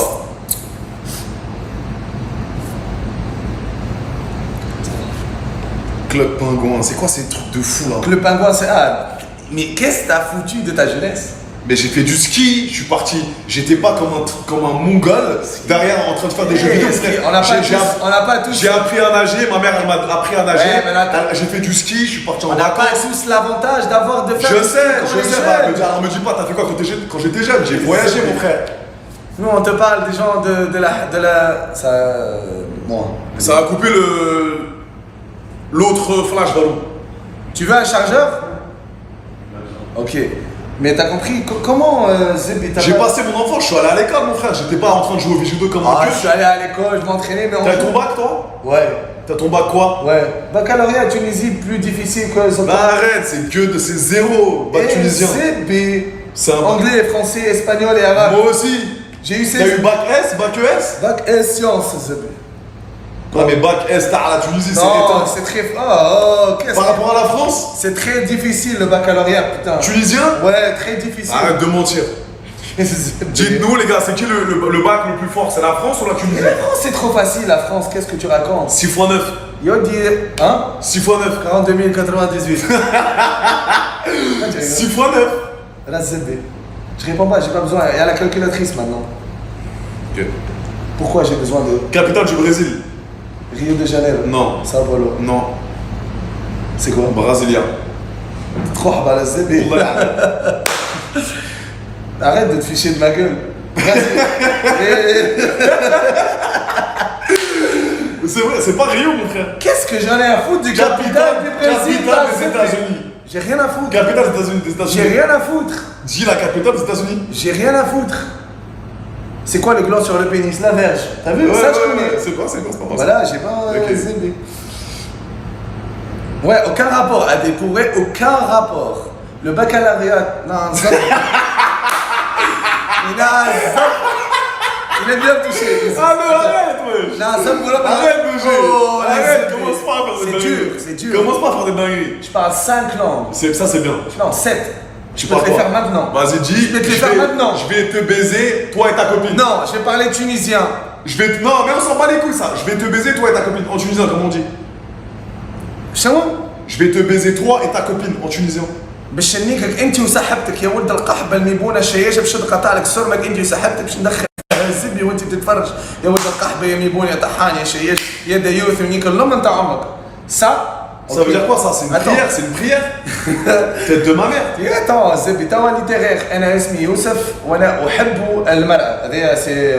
Club Pingouin, c'est quoi ces trucs de fou là? Le pingouin, c'est. Ah, mais qu'est-ce que t'as foutu de ta jeunesse? Mais j'ai fait du ski, je suis parti. J'étais pas comme un mongol derrière en train de faire des jeux vidéo. frère. On n'a pas tous. J'ai appris à nager, ma mère elle m'a appris à nager. Ouais, mais là, j'ai fait du ski, je suis parti en On n'a pas vacances. tous l'avantage d'avoir de faire. Je sais, comme les jeunes. alors me dis pas, t'as fait quoi quand j'étais jeune? J'ai voyagé mon frère. Nous, on te parle des gens de la. Ça. Bon. Ça a coupé l'autre flash ballon. Tu veux un chargeur? Ok. Mais t'as compris comment Zébi J'ai passé mon enfance, je suis allé à l'école mon frère, j'étais pas en train de jouer au judo comme un Ah, dieu. je suis allé à l'école, je m'entraînais, mais on. T'as ton bac toi? Ouais. T'as ton bac quoi? Ouais. Baccalauréat Tunisie plus difficile que les autres. Bah arrête, c'est zéro bac tunisien. Zébi. C'est un bac. Anglais, français, espagnol et arabe. Moi aussi. J'ai eu T'as eu bac S, bac ES? Bac S sciences, Zébi. Ouais mais bac S, t'as à la Tunisie, c'est Non, éteint. c'est très. Oh, qu'est-ce Par que. rapport à la France? C'est très difficile le baccalauréat, putain. Tunisien? Ouais, très difficile. Arrête de mentir. Dites-nous les gars, c'est qui le bac le plus fort? C'est la France ou la Tunisie? La France, c'est trop facile, la France, qu'est-ce que tu racontes? 6 x 9. Yo dis. Hein? 6 x 9. 42 098. 6 x 9. La ZB. Je réponds pas, j'ai pas besoin. Il y a la calculatrice maintenant. Ok. Pourquoi j'ai besoin de Capitale du Brésil? Rio de Janeiro? Non. Sao Paulo. Non. C'est quoi? Brasilia. Trop bah la ZB. Wallah. Arrête de te ficher de ma gueule. C'est vrai, c'est pas Rio mon frère. Qu'est-ce que j'en ai à foutre du capital du Brésil? Capitale des États-Unis. J'ai rien à foutre. Capitale des J'ai États-Unis. rien à foutre. Dis la capitale des États-Unis. J'ai rien à foutre. C'est quoi le gland sur le pénis? La verge. T'as vu? Ouais, Ça, je ouais, connais. ouais. C'est quoi, c'est pas ça. Voilà, j'ai pas Ok. ZB. Ouais, aucun rapport. À des pourrais, aucun rapport. Le baccalauréat. Non, ça. Il aime bien me toucher. Ah non, arrête, wesh. Non, ça me roule pas. Arrête de jouer. Oh, Arrête, les commence pas à faire des C'est dingueries. dur, c'est dur. Commence pas à faire des dingueries. Je parle 5 langues. Ça, c'est bien. Non, 7. Je Tu peux te parles les quoi? faire maintenant. Vas-y, dis. Je vais te les faire maintenant. Je vais te baiser, toi et ta copine. Non, je vais parler tunisien. Non, mais on s'en bat les couilles, ça. Je vais te baiser, toi et ta copine. En tunisien, comment on dit? شنو؟ Je vais te baiser, toi et ta copine. En tunisien. باش نيكك انت وصاحبتك يا ولد القحبه الميبونه الشياشه باش نقطع لك سرمك انت وصاحبتك باش ندخل الزبي وانت بتتفرج يا ولد القحبه يا ميبون يا طحان يا شياش يا ديوث ونيك اللم انت عمرك ça Ça veut dire quoi, ça? C'est une Attends. prière, c'est une prière. Tête de ma mère. attends الزبي توا ليتيرير انا اسمي يوسف وانا احب المراه هذه سي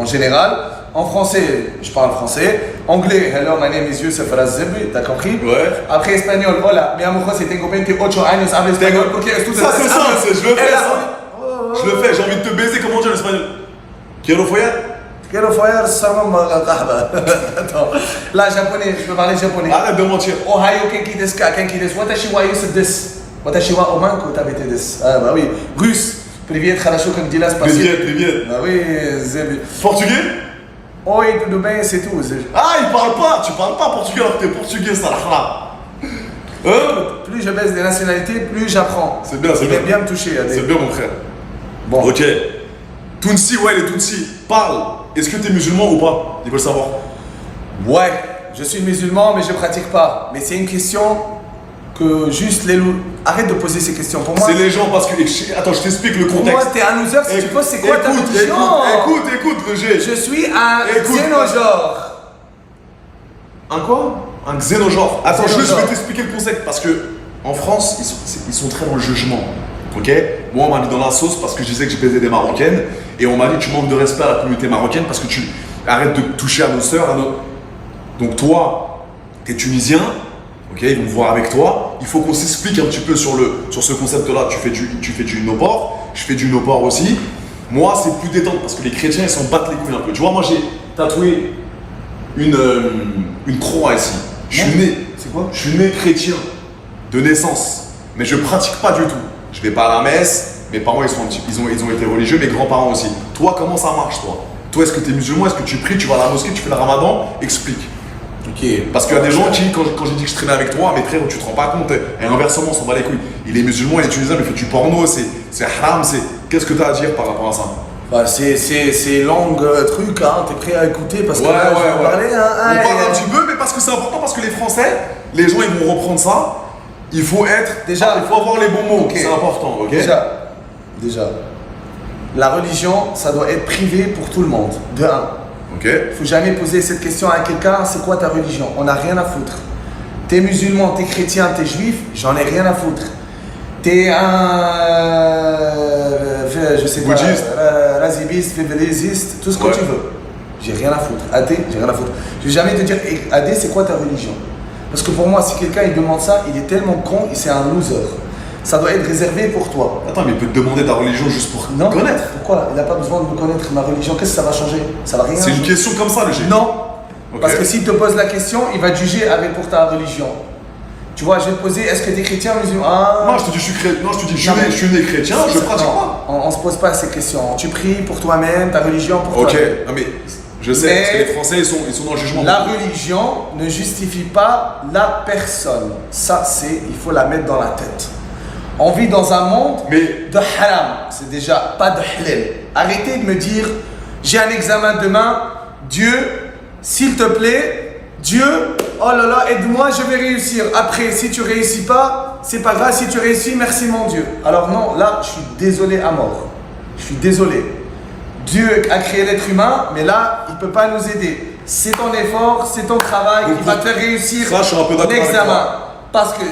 en général en français je parle français anglais hello my name is Youssef Razzebi t'as compris Ouais. après espagnol hola mi amo José tengo 28 años hablo español porque estudio Ça, c'est ça, je le fais, Elle a- ça. Je le fais, j'ai envie de te baiser, comment on dit en espagnol? Quiero follar? Quiero follar seulement ma kahba. Attends. Là, japonais, je peux parler japonais. Arrête de mentir. Ohayo kenki desu ka, kenki desu. Watashi wa Yusuf desu. Watashi wa Omanko tabete desu. Ah bah oui. Russe. Привет, хорошо, как дела, спасибо. Привет. Bah oui, Zébi. Portugais? Oi, tudo bem, c'est tout. Ah, il parle pas, tu parles pas portugais alors que t'es portugais, ça là. Hein? Plus je baisse des nationalités, plus j'apprends. C'est bien, c'est Il bien. aime bien me toucher, Adé. C'est bien, mon frère. Bon. Ok. Tounsi, ouais, les Tounsi, parle. Est-ce que t'es musulman ou pas? Ils veulent savoir. Ouais, je suis musulman, mais je pratique pas. Mais c'est une question que juste les loups. Arrête de poser ces questions. Pour moi, C'est les gens parce que. Attends, je t'explique le pour moi, contexte. t'es un loser si tu poses c'est quoi ta religion. Écoute, Roger. Je suis un Écoute. xénogenre. Un quoi? Un xénogenre. Attends, juste, je Xénogenre. vais t'expliquer le concept parce que en France, ils sont très dans le jugement. Ok? Moi, on m'a mis dans la sauce parce que je disais que j'ai baisé des Marocaines et on m'a dit tu manques de respect à la communauté marocaine parce que tu arrêtes de toucher à nos sœurs, à nos. Donc toi, t'es tunisien. Ok, ils vont me voir avec toi. Il faut qu'on s'explique un petit peu sur ce concept-là. Tu fais du no-port, je fais du no-port aussi. Moi, c'est plus détente parce que les chrétiens, ils s'en battent les couilles un peu. Tu vois, moi, j'ai tatoué une croix ici. Je suis né. C'est quoi? Je suis né chrétien de naissance, mais je pratique pas du tout. Je vais pas à la messe. Mes parents, ils ont été religieux. Mes grands-parents aussi. Toi, comment ça marche, toi? Toi, est-ce que tu es musulman? Est-ce que tu pries? Tu vas à la mosquée? Tu fais le ramadan? Explique. Ok. Parce qu'il y a des gens qui, quand j'ai dit que je traînais avec toi, mais frère, tu te rends pas compte. Et inversement, on s'en bat les couilles. Il est musulman, il est tunisien, il fait du porno, c'est haram, c'est. Qu'est-ce que tu as à dire par rapport à ça? Bah, c'est long truc, hein. T'es prêt à écouter parce que là, je vais parler, hein. On parle un petit peu, mais parce que c'est important, parce que les Français, les gens, ils vont reprendre ça. Il faut être. Déjà, il faut avoir les bons mots. ok. C'est important, ok? Déjà, déjà. La religion, ça doit être privé pour tout le monde, de un. Ok. Il ne faut jamais poser cette question à quelqu'un, c'est quoi ta religion? On n'a rien à foutre. T'es musulman, t'es chrétien, t'es juif, j'en ai rien à foutre. T'es je sais pas, bouddhiste, razibiste, févélésiste, tout ce que Ouais. tu veux. J'ai rien à foutre. Athée, j'ai rien à foutre. Je vais jamais te dire, athée, c'est quoi ta religion? Parce que pour moi, si quelqu'un il demande ça, il est tellement con, c'est un loser. Ça doit être réservé pour toi. Attends, mais il peut te demander ta religion juste pour Non, connaître. pourquoi? Il n'a pas besoin de me connaître ma religion. Qu'est-ce que ça va changer? Ça va rien C'est une changer. question comme ça, le G. Non. Ok. Parce que s'il te pose la question, il va te juger avec pour ta religion. Tu vois, je vais te poser, est-ce que tu es chrétien ou musulman? Ah. Non, je te dis, je suis chrétien. Non, je te dis, Non, mais- je suis né chrétien, je pratique Non, pas. on se pose pas ces questions. Tu pries pour toi-même, ta religion pour Ok. toi-même. Non, mais je sais, Mais- parce que les Français, ils sont dans le jugement. La religion ne justifie pas la personne. Ça, il faut la mettre dans la tête. On vit dans un monde Mais de haram. C'est déjà pas de halal. Arrêtez de me dire, j'ai un examen demain. Dieu, s'il te plaît, Dieu, oh là là, aide-moi, je vais réussir. Après, si tu réussis pas, c'est pas grave. Si tu réussis, merci mon Dieu. Alors non, là, je suis désolé à mort. Je suis désolé. Dieu a créé l'être humain, mais là, il ne peut pas nous aider. C'est ton effort, c'est ton travail Donc, qui va te faire réussir ça, je suis un peu d'accord avec l'examen. toi. Parce que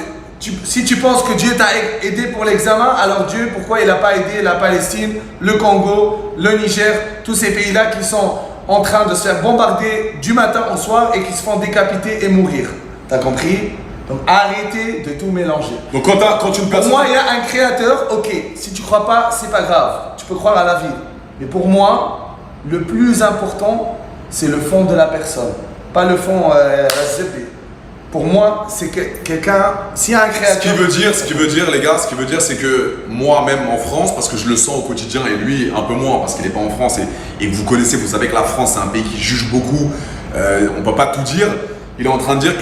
si tu penses que Dieu t'a aidé pour l'examen, alors Dieu, pourquoi il n'a pas aidé la Palestine, le Congo, le Niger, tous ces pays-là qui sont en train de se faire bombarder du matin au soir et qui se font décapiter et mourir? T'as compris? Donc arrêtez de tout mélanger. donc quand une Pour personne. moi, il y a un créateur, ok. Si tu crois pas, c'est pas grave. Tu peux croire à la vie. Mais pour moi, le plus important, c'est le fond de la personne. Pas le fond ZP. Pour moi, c'est que quelqu'un, s'il y a un Ce créateur. qui veut dire, les gars, c'est que moi, même en France, parce que je le sens au quotidien, et lui, un peu moins, parce qu'il n'est pas en France, et vous connaissez, vous savez que la France, c'est un pays qui juge beaucoup, on ne peut pas tout dire. Il est en train de dire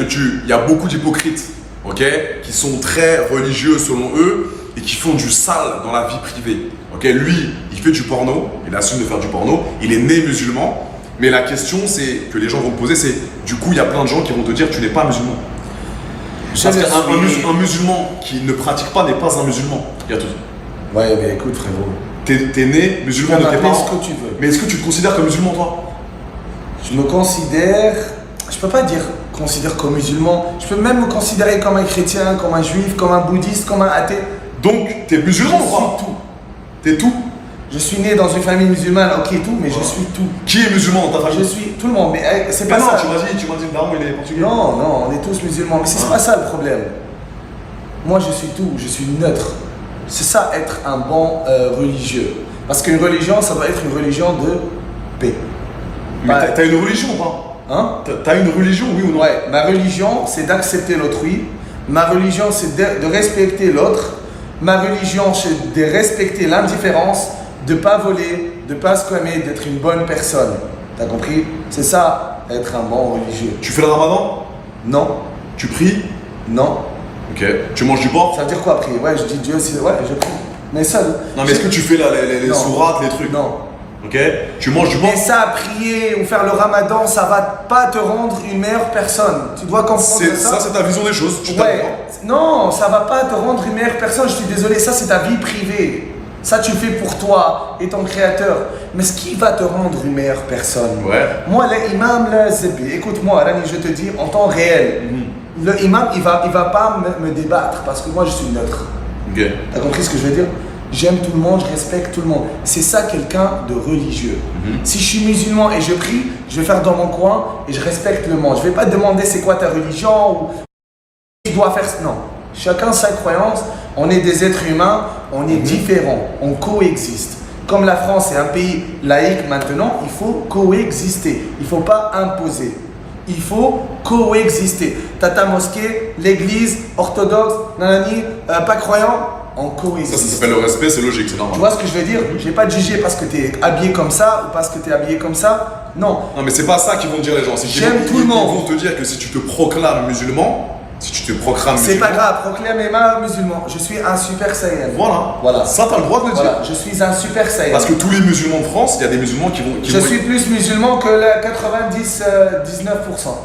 il y a beaucoup d'hypocrites, ok, qui sont très religieux selon eux, et qui font du sale dans la vie privée. Ok, lui, il fait du porno, il assume de faire du porno, il est né musulman, mais la question que les gens vont te poser, c'est, du coup, il y a plein de gens qui vont te dire, tu n'es pas musulman. Parce qu'un musulman qui ne pratique pas n'est pas un musulman. Il y a tout. Ouais, mais écoute, frérot. T'es né Tu musulman peux de tes m'appeler parents. ce que tu veux. Mais est-ce que tu te considères comme musulman, toi? Je me considère. Je peux pas dire considère comme musulman. Je peux même me considérer comme un chrétien, comme un juif, comme un bouddhiste, comme un athée. Donc, t'es Je musulman ou suis pas? tout. T'es tout? Je suis né dans une famille musulmane, ok, tout, mais je suis tout. Qui est musulman dans ta Je famille? suis tout le monde, mais c'est Mais pas non, ça. tu m'as dit, le daron, il est portugais. Non, non, on est tous musulmans, mais c'est pas ça le problème. Moi, je suis tout, je suis neutre. C'est ça être un bon religieux. Parce qu'une religion, ça doit être une religion de paix. Mais Pas- t'as une religion ou pas? Hein? T'as une religion, oui ou non? Ouais, ma religion, c'est d'accepter l'autrui. Ma religion, c'est de respecter l'autre. Ma religion, c'est de respecter l'indifférence, de ne pas voler, de ne pas squamer, d'être une bonne personne. T'as compris? C'est ça, être un bon religieux. Tu fais le ramadan? Non, Tu pries? non. Ok. Tu manges du porc? Ça veut dire quoi prier? Ouais, je dis Dieu, ouais, je prie. Mais seul. Non, mais est-ce que tu fais les Non. sourates, les trucs? Non. Ok. Tu manges du porc? Mais ça, prier ou faire le ramadan, ça va pas te rendre une meilleure personne. Tu dois comprendre Ça, c'est ta vision des choses. Tu Ouais. t'as- Non, ça va pas te rendre une meilleure personne. Je suis désolé, ça c'est ta vie privée. Ça tu fais pour toi et ton créateur. Mais ce qui va te rendre une meilleure personne? Ouais. Moi, l'imam, écoute-moi, Rani, je te dis en temps réel. Le imam, il va pas me débattre parce que moi je suis neutre. Ok. T'as compris ce que je veux dire? J'aime tout le monde, je respecte tout le monde. C'est ça quelqu'un de religieux. Si je suis musulman et je prie, je vais faire dans mon coin et je respecte le monde. Je vais pas demander c'est quoi ta religion ou je dois faire. Non. Chacun sa croyance. On est des êtres humains, on est différents, on coexiste. Comme la France est un pays laïque maintenant, il faut coexister. Il ne faut pas imposer. Il faut coexister. T'as ta mosquée, l'église, orthodoxe, nanani, pas croyant, on Ça coexiste. s'appelle le respect, c'est logique, c'est Tu normal. vois ce que je veux dire? Je vais pas te juger parce que tu es habillé comme ça ou parce que tu es habillé comme ça. Non. Non, mais c'est pas ça qu'ils vont te dire les gens. C'est qu'ils J'aime vont- tout le monde. Ils vont te dire que si tu te proclames musulman, si tu te proclames C'est musulman, pas grave, proclamez-moi musulman. Je suis un super saiyan. voilà. Voilà. Ça, t'as le droit de le dire. Voilà, je suis un super saiyan. Parce que tous les musulmans de France, il y a des musulmans qui vont. Je suis plus musulman que le 99%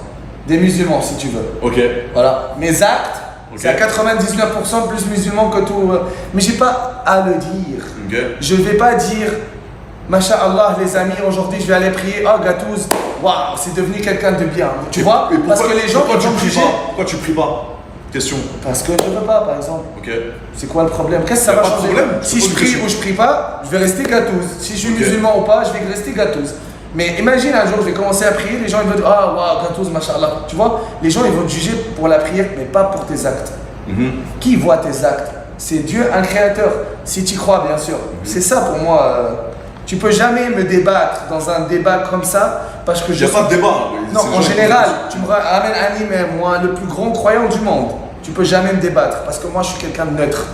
des musulmans, si tu veux. Ok. Voilà. Mes actes Ok. C'est à 99% plus musulman que tout. Mais j'ai pas à le dire. Ok. Je vais pas dire, Masha'Allah, les amis, aujourd'hui je vais aller prier. Oh, Gatouz, waouh, c'est devenu quelqu'un de bien. Tu vois? Et Parce que les gens, pourquoi ils tu vont me pries juger. pas? Pourquoi tu pries pas? Question. Parce que je veux pas, par exemple. Ok. C'est quoi le problème? Qu'est-ce que ça Y a va pas de changer? problème, Si c'est je pas une prie question. ou je prie pas, je vais rester Gatouz. Si je suis Ok. musulman ou pas, je vais rester Gatouz. Mais imagine un jour, je vais commencer à prier, les gens ils vont dire ah waouh, Gatouz, Masha'Allah. Tu vois, les gens ils vont te juger pour la prière, mais pas pour tes actes. Qui voit tes actes? C'est Dieu, un créateur. Si tu crois, bien sûr. C'est ça pour moi. Tu peux jamais me débattre dans un débat comme ça parce que Il n'y a pas de débat. Non, C'est en jamais- général, tu me ramènes Anime, moi, le plus grand croyant du monde. Tu peux jamais me débattre parce que moi, je suis quelqu'un de neutre.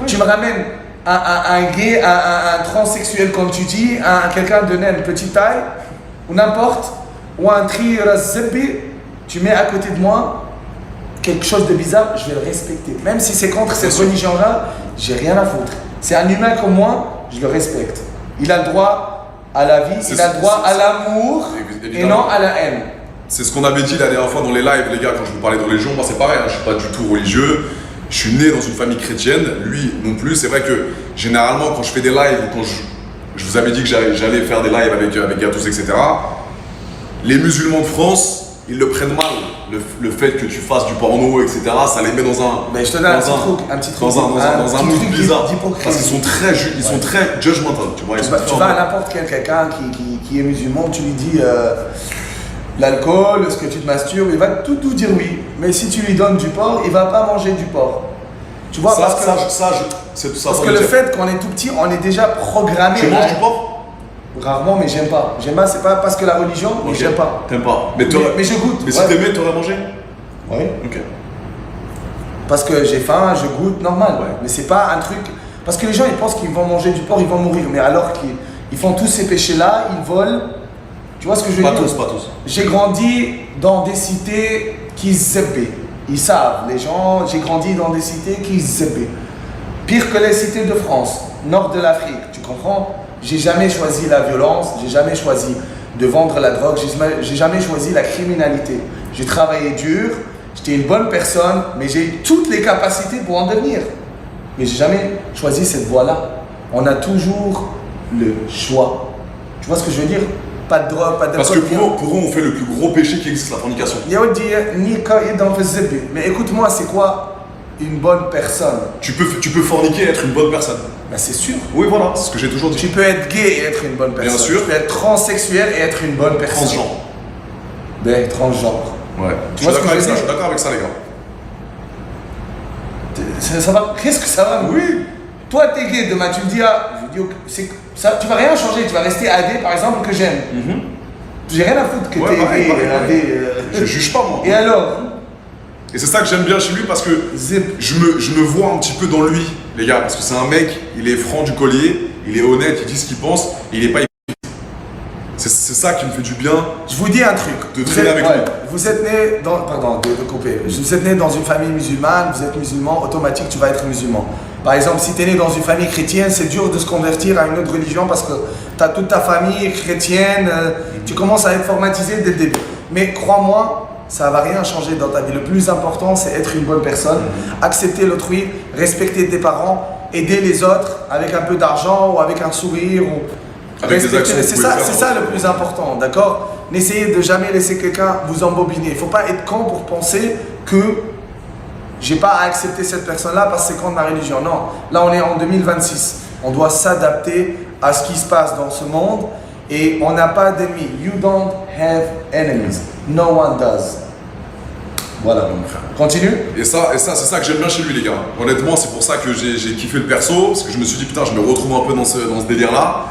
Tu me ramènes un gay, un transsexuel, comme tu dis, quelqu'un de naine, petite taille, ou n'importe, ou un tri razzebi, tu mets à côté de moi quelque chose de bizarre, je vais le respecter. Même si c'est contre cette religion-là, j'ai rien à foutre. C'est un humain comme moi, je le respecte. Il a le droit à la vie, il a le droit à l'amour et Évidemment. non à la haine. C'est ce qu'on avait dit la dernière fois dans les lives, les gars, quand je vous parlais de religion. Moi, c'est pareil, hein, je suis pas du tout religieux. Je suis né dans une famille chrétienne, lui non plus. C'est vrai que généralement, quand je fais des lives ou quand je vous avais dit que j'allais faire des lives avec Gatouz, etc., les musulmans de France, ils le prennent mal. Le fait que tu fasses du porno, etc., ça les met dans un. Mais je te donne un petit truc. Dans un mood bizarre. d'hypocrisie. Parce qu'ils sont très judgmental, tu vois. Ils sont Tu vas à n'importe quel quelqu'un qui est musulman, tu lui dis l'alcool, est-ce que tu te masturbes, il va tout dire oui. Mais si tu lui donnes du porc, il va pas manger du porc. Tu vois, parce que le fait qu'on est tout petit, on est déjà programmé. Tu manges du porc? Rarement, mais j'aime pas. J'aime pas, c'est pas parce que la religion, mais Ok. j'aime pas. T'aimes pas. Mais je goûte. Mais si ouais. t'aimais, t'aurais mangé? Oui. Ok. Parce que j'ai faim, je goûte, normal. Ouais. Mais c'est pas un truc. Parce que les gens, ils pensent qu'ils vont manger du porc, ils vont mourir. Mais alors qu'ils font tous ces péchés-là, ils volent. Tu vois ce que je veux dire? Pas tous. J'ai grandi dans des cités qui zébé. Ils savent, les gens, j'ai grandi dans des cités qui zébé. Pire que les cités de France, nord de l'Afrique, tu comprends? J'ai jamais choisi la violence, j'ai jamais choisi de vendre la drogue, j'ai jamais choisi la criminalité. J'ai travaillé dur, j'étais une bonne personne, mais j'ai eu toutes les capacités pour en devenir. Mais j'ai jamais choisi cette voie-là. On a toujours le choix. Tu vois ce que je veux dire? Pas de drogue, pas de Parce que pour eux, on fait le plus gros péché qui existe, la fornication. Mais écoute-moi, c'est quoi une bonne personne? Tu peux forniquer et être une bonne personne. Ben c'est sûr. Oui, voilà, c'est ce que j'ai toujours dit. Tu peux être gay et être une bonne personne. Bien sûr. Tu peux être transsexuel et être une bonne personne. Transgenre. Ben, transgenre. Ouais. Tu vois ce que je veux dire? Je suis d'accord avec ça, les gars. Ça va. Qu'est-ce que ça va? Oui. Toi, t'es gay, demain tu me dis, je dis, ok, ça, tu vas rien changer, tu vas rester AD par exemple que j'aime. J'ai rien à foutre que Ouais, t'es pareil, gay, pareil. AD. Je juge pas, moi. Et alors? Et c'est ça que j'aime bien chez lui parce que Zip. je me vois un petit peu dans lui, les gars. Parce que c'est un mec, il est franc du collier, il est honnête, il dit ce qu'il pense, et il est pas hypocrite. C'est ça qui me fait du bien. Je vous dis un truc. De traîner avec lui. Vous êtes né dans. Pardon, de couper. Vous êtes né dans une famille musulmane, vous êtes musulman, automatique, tu vas être musulman. Par exemple, si tu es né dans une famille chrétienne, c'est dur de se convertir à une autre religion parce que tu as toute ta famille chrétienne, tu commences à être formatisé dès le début. Mais crois-moi, ça ne va rien changer dans ta vie. Le plus important, c'est être une bonne personne, accepter l'autrui, respecter tes parents, aider les autres avec un peu d'argent ou avec un sourire. Ou Avec des actions. C'est ça le plus important, d'accord? N'essayez de jamais laisser quelqu'un vous embobiner. Il ne faut pas être con pour penser que j'ai pas à accepter cette personne-là parce que c'est contre ma religion. Non, là on est en 2026. On doit s'adapter à ce qui se passe dans ce monde et on n'a pas d'ennemis. You don't have enemies. No one does. Voilà, mon frère. Continue. Et c'est ça que j'aime bien chez lui, les gars. Honnêtement, c'est pour ça que j'ai kiffé le perso, parce que je me suis dit, putain, je me retrouve un peu dans ce délire-là.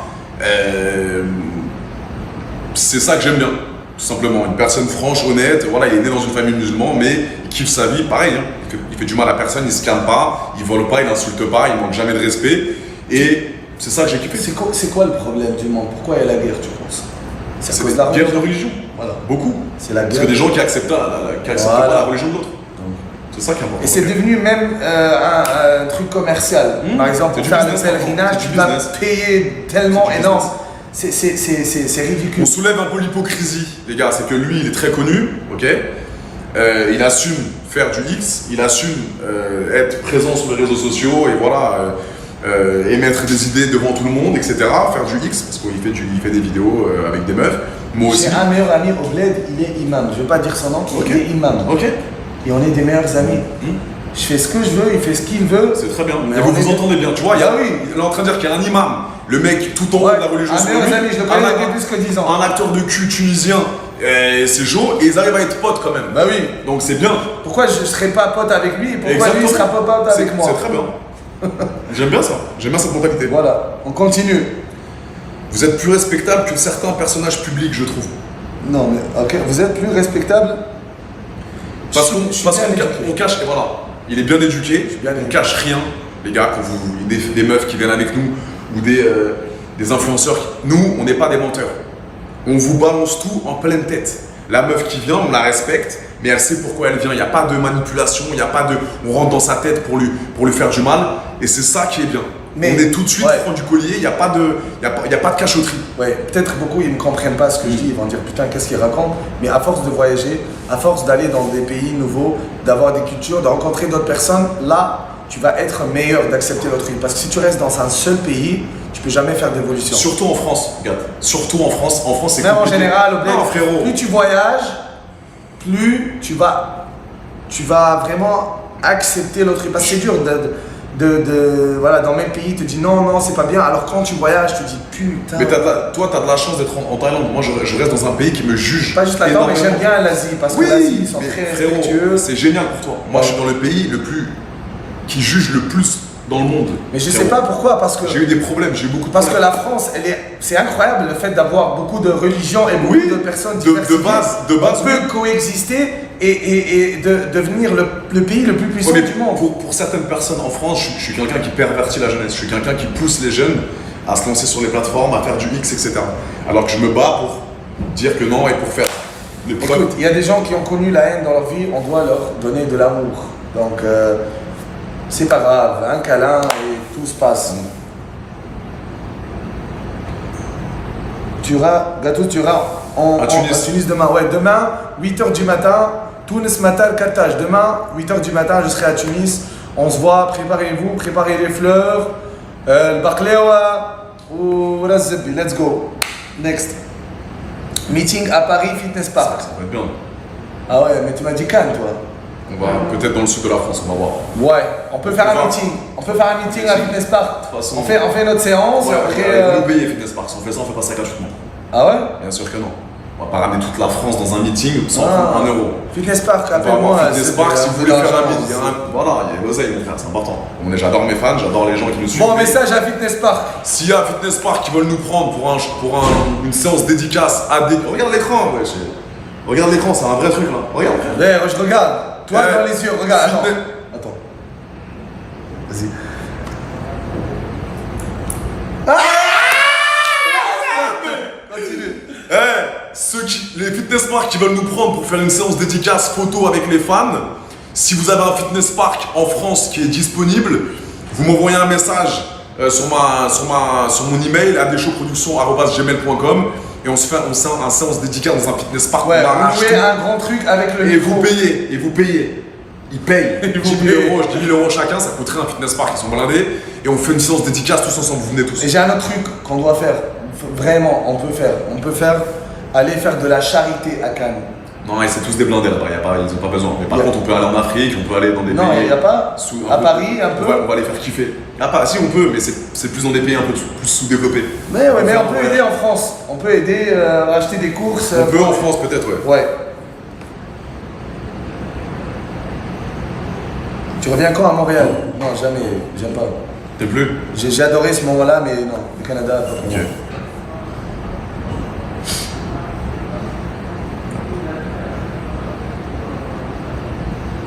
C'est ça que j'aime bien, tout simplement. Une personne franche, honnête. Voilà, il est né dans une famille musulmane, mais il kiffe sa vie, pareil. Hein. Il fait du mal à personne, il se calme pas, il vole pas, il insulte pas, il manque jamais de respect. Et c'est ça que j'ai kiffé. C'est quoi le problème du monde? Pourquoi il y a la guerre, tu penses? C'est une guerre de religion. Voilà. Beaucoup. C'est la guerre. Parce que des gens qui acceptent pas la religion de l'autre. C'est ça qui est important. Et c'est devenu même un truc commercial. Par exemple, pour faire le pèlerinage, tu vas payer tellement énorme. C'est ridicule. On soulève un peu l'hypocrisie, les gars. C'est que lui, il est très connu, ok. Il assume faire du X, il assume être présent sur les réseaux sociaux et voilà, émettre des idées devant tout le monde, etc. Faire du X, parce qu'il fait des vidéos avec des meufs. Moi aussi. J'ai un meilleur ami au bled, il est imam. Je ne vais pas dire son nom, Ok. il est imam. Ok. Et on est des meilleurs amis. Je fais ce que je veux, il fait ce qu'il veut. C'est très bien. Mais Et vous on vous est- entendez bien. Tu vois, Ah oui. il est en train de dire qu'il y a un imam, le mec tout en haut Ouais, de la religion. un c'est meilleur lui. ami, je le connais depuis plus que 10 ans. Un acteur de cul tunisien, c'est chaud, et ils arrivent à être potes quand même. Bah oui. Donc c'est bien. Pourquoi je ne serais pas pote avec lui et pourquoi Exactement. lui ne sera pas pote avec C'est- moi? C'est très bien. J'aime bien ça. J'aime bien cette mentalité. Voilà, on continue. Vous êtes plus respectable que certains personnages publics, je trouve. Non mais ok, vous êtes plus respectable. Parce Je qu'on suis parce bien qu'on ca- éduqué. on cache, et voilà, il est bien éduqué, bien on éduqué. cache rien, les gars, quand vous, des meufs qui viennent avec nous, ou des influenceurs, nous, on n'est pas des menteurs. On vous balance tout en pleine tête. La meuf qui vient, on la respecte, mais elle sait pourquoi elle vient. Il n'y a pas de manipulation, il n'y a pas de... On rentre dans sa tête pour lui faire du mal, et c'est ça qui est bien. Mais- on est tout de suite ouais. franc du collier, il n'y a pas de cachotterie. Ouais, peut-être beaucoup ils ne comprennent pas ce que je dis, ils vont dire putain qu'est-ce qu'il raconte. Mais à force de voyager, à force d'aller dans des pays nouveaux, d'avoir des cultures, de rencontrer d'autres personnes, là tu vas être meilleur d'accepter l'autrui. Parce que si tu restes dans un seul pays, tu peux jamais faire d'évolution. Surtout en France, regarde. Surtout en France. En France, c'est Même en compliqué. général, au bled, Non, frérot. plus tu voyages, plus tu vas vraiment accepter l'autrui. Parce que c'est dur voilà, dans le même pays, te dis non, c'est pas bien. Alors quand tu voyages, tu dis putain. Mais toi, tu as de la chance d'être en Thaïlande. Moi, je reste dans un pays qui me juge. Pas juste là-dedans, mais énormément. j'aime bien l'Asie. Parce Oui, que l'Asie, ils sont mais très frérot, respectueux. c'est génial pour toi. Moi, je suis dans le pays qui juge le plus dans le monde. Mais je frérot. sais pas pourquoi, parce que. J'ai eu des problèmes, j'ai eu beaucoup de Parce que problèmes. la France, c'est incroyable le fait d'avoir beaucoup de religions et beaucoup Oui, de personnes de diversifiées. base, On peut coexister et devenir le pays le plus puissant Ouais, mais du monde. pour certaines personnes en France, je suis quelqu'un qui pervertit la jeunesse. Je suis quelqu'un qui pousse les jeunes à se lancer sur les plateformes, à faire du X, etc. Alors que je me bats pour dire que non et pour faire des preuves. Écoute, il y a des gens qui ont connu la haine dans leur vie, on doit leur donner de l'amour. Donc, c'est pas grave, un câlin et tout se passe. Tu iras À Tunis. à Tunis demain. Ouais, demain, 8h du matin, Tunis Matal Carthage. Demain, 8h du matin, je serai à Tunis. On se voit, préparez-vous, préparez les fleurs, le baklewa ou Razzebi. Let's go. Next. Meeting à Paris Fitness Park. Ça va être bien. Ah ouais, mais tu m'as dit Cannes, toi. On va peut-être dans le sud de la France, on va voir. Ouais, on peut faire On un va. meeting. On peut faire un meeting à Fitness Park. De toute façon, On fait notre séance. Ouais, après, avec nous payer Fitness Park. Si on fait ça, on fait pas ça gratuitement. Ah ouais? Bien sûr que non. On va pas ramener toute la France dans un meeting sans Ah. prendre 1 euro. Fitness Park, On va appelle-moi. avoir Fitness Park si vous voulez faire un meeting. meeting. Voilà, il y a l'oseille, mon frère, c'est important. J'adore mes fans, j'adore les gens qui nous suivent. Bon, message à Fitness Park. S'il y a Fitness Park qui veulent nous prendre pour une séance dédicace à des... Regarde l'écran, ouais. Regarde l'écran, c'est un vrai truc là. Regarde. Ouais, je regarde. Toi, dans les yeux, regarde. Fitness- Attends. Vas-y. Continue. Les Fitness Park qui veulent nous prendre pour faire une séance dédicace photo avec les fans, si vous avez un Fitness Park en France qui est disponible, vous m'envoyez un message sur mon email adeshowproduction@gmail.com et on se fait un séance dédicace dans un Fitness Park. Ouais, qu'on a vous acheté. jouez un grand truc avec le Et micro. vous payez. Ils payent. Ils 10 vous 000 payent. euros, 10 000 euros chacun, ça coûterait un Fitness Park, ils sont blindés. Et on fait une séance dédicace tous ensemble, vous venez tous. Et j'ai un autre truc qu'on doit faire. Vraiment, on peut faire aller faire de la charité à Cannes. Non, et c'est tous des blindés là-bas, ils n'ont pas besoin. Mais par Yeah. contre, on peut aller en Afrique, on peut aller dans des Non, pays. il n'y a pas. sous- À peu- Paris, un peu. On va les faire kiffer. Ah, pas, si on peut, mais c'est plus dans des pays un peu plus sous-développés. Mais ouais, mais on peut Ouais. aider en France. On peut aider à acheter des courses. On peut en France peut-être, ouais. Ouais. Tu reviens quand à Montréal? Non, jamais. J'aime pas. T'es plus J'ai adoré ce moment-là, mais non. Le Canada, pas pour Ok. moi.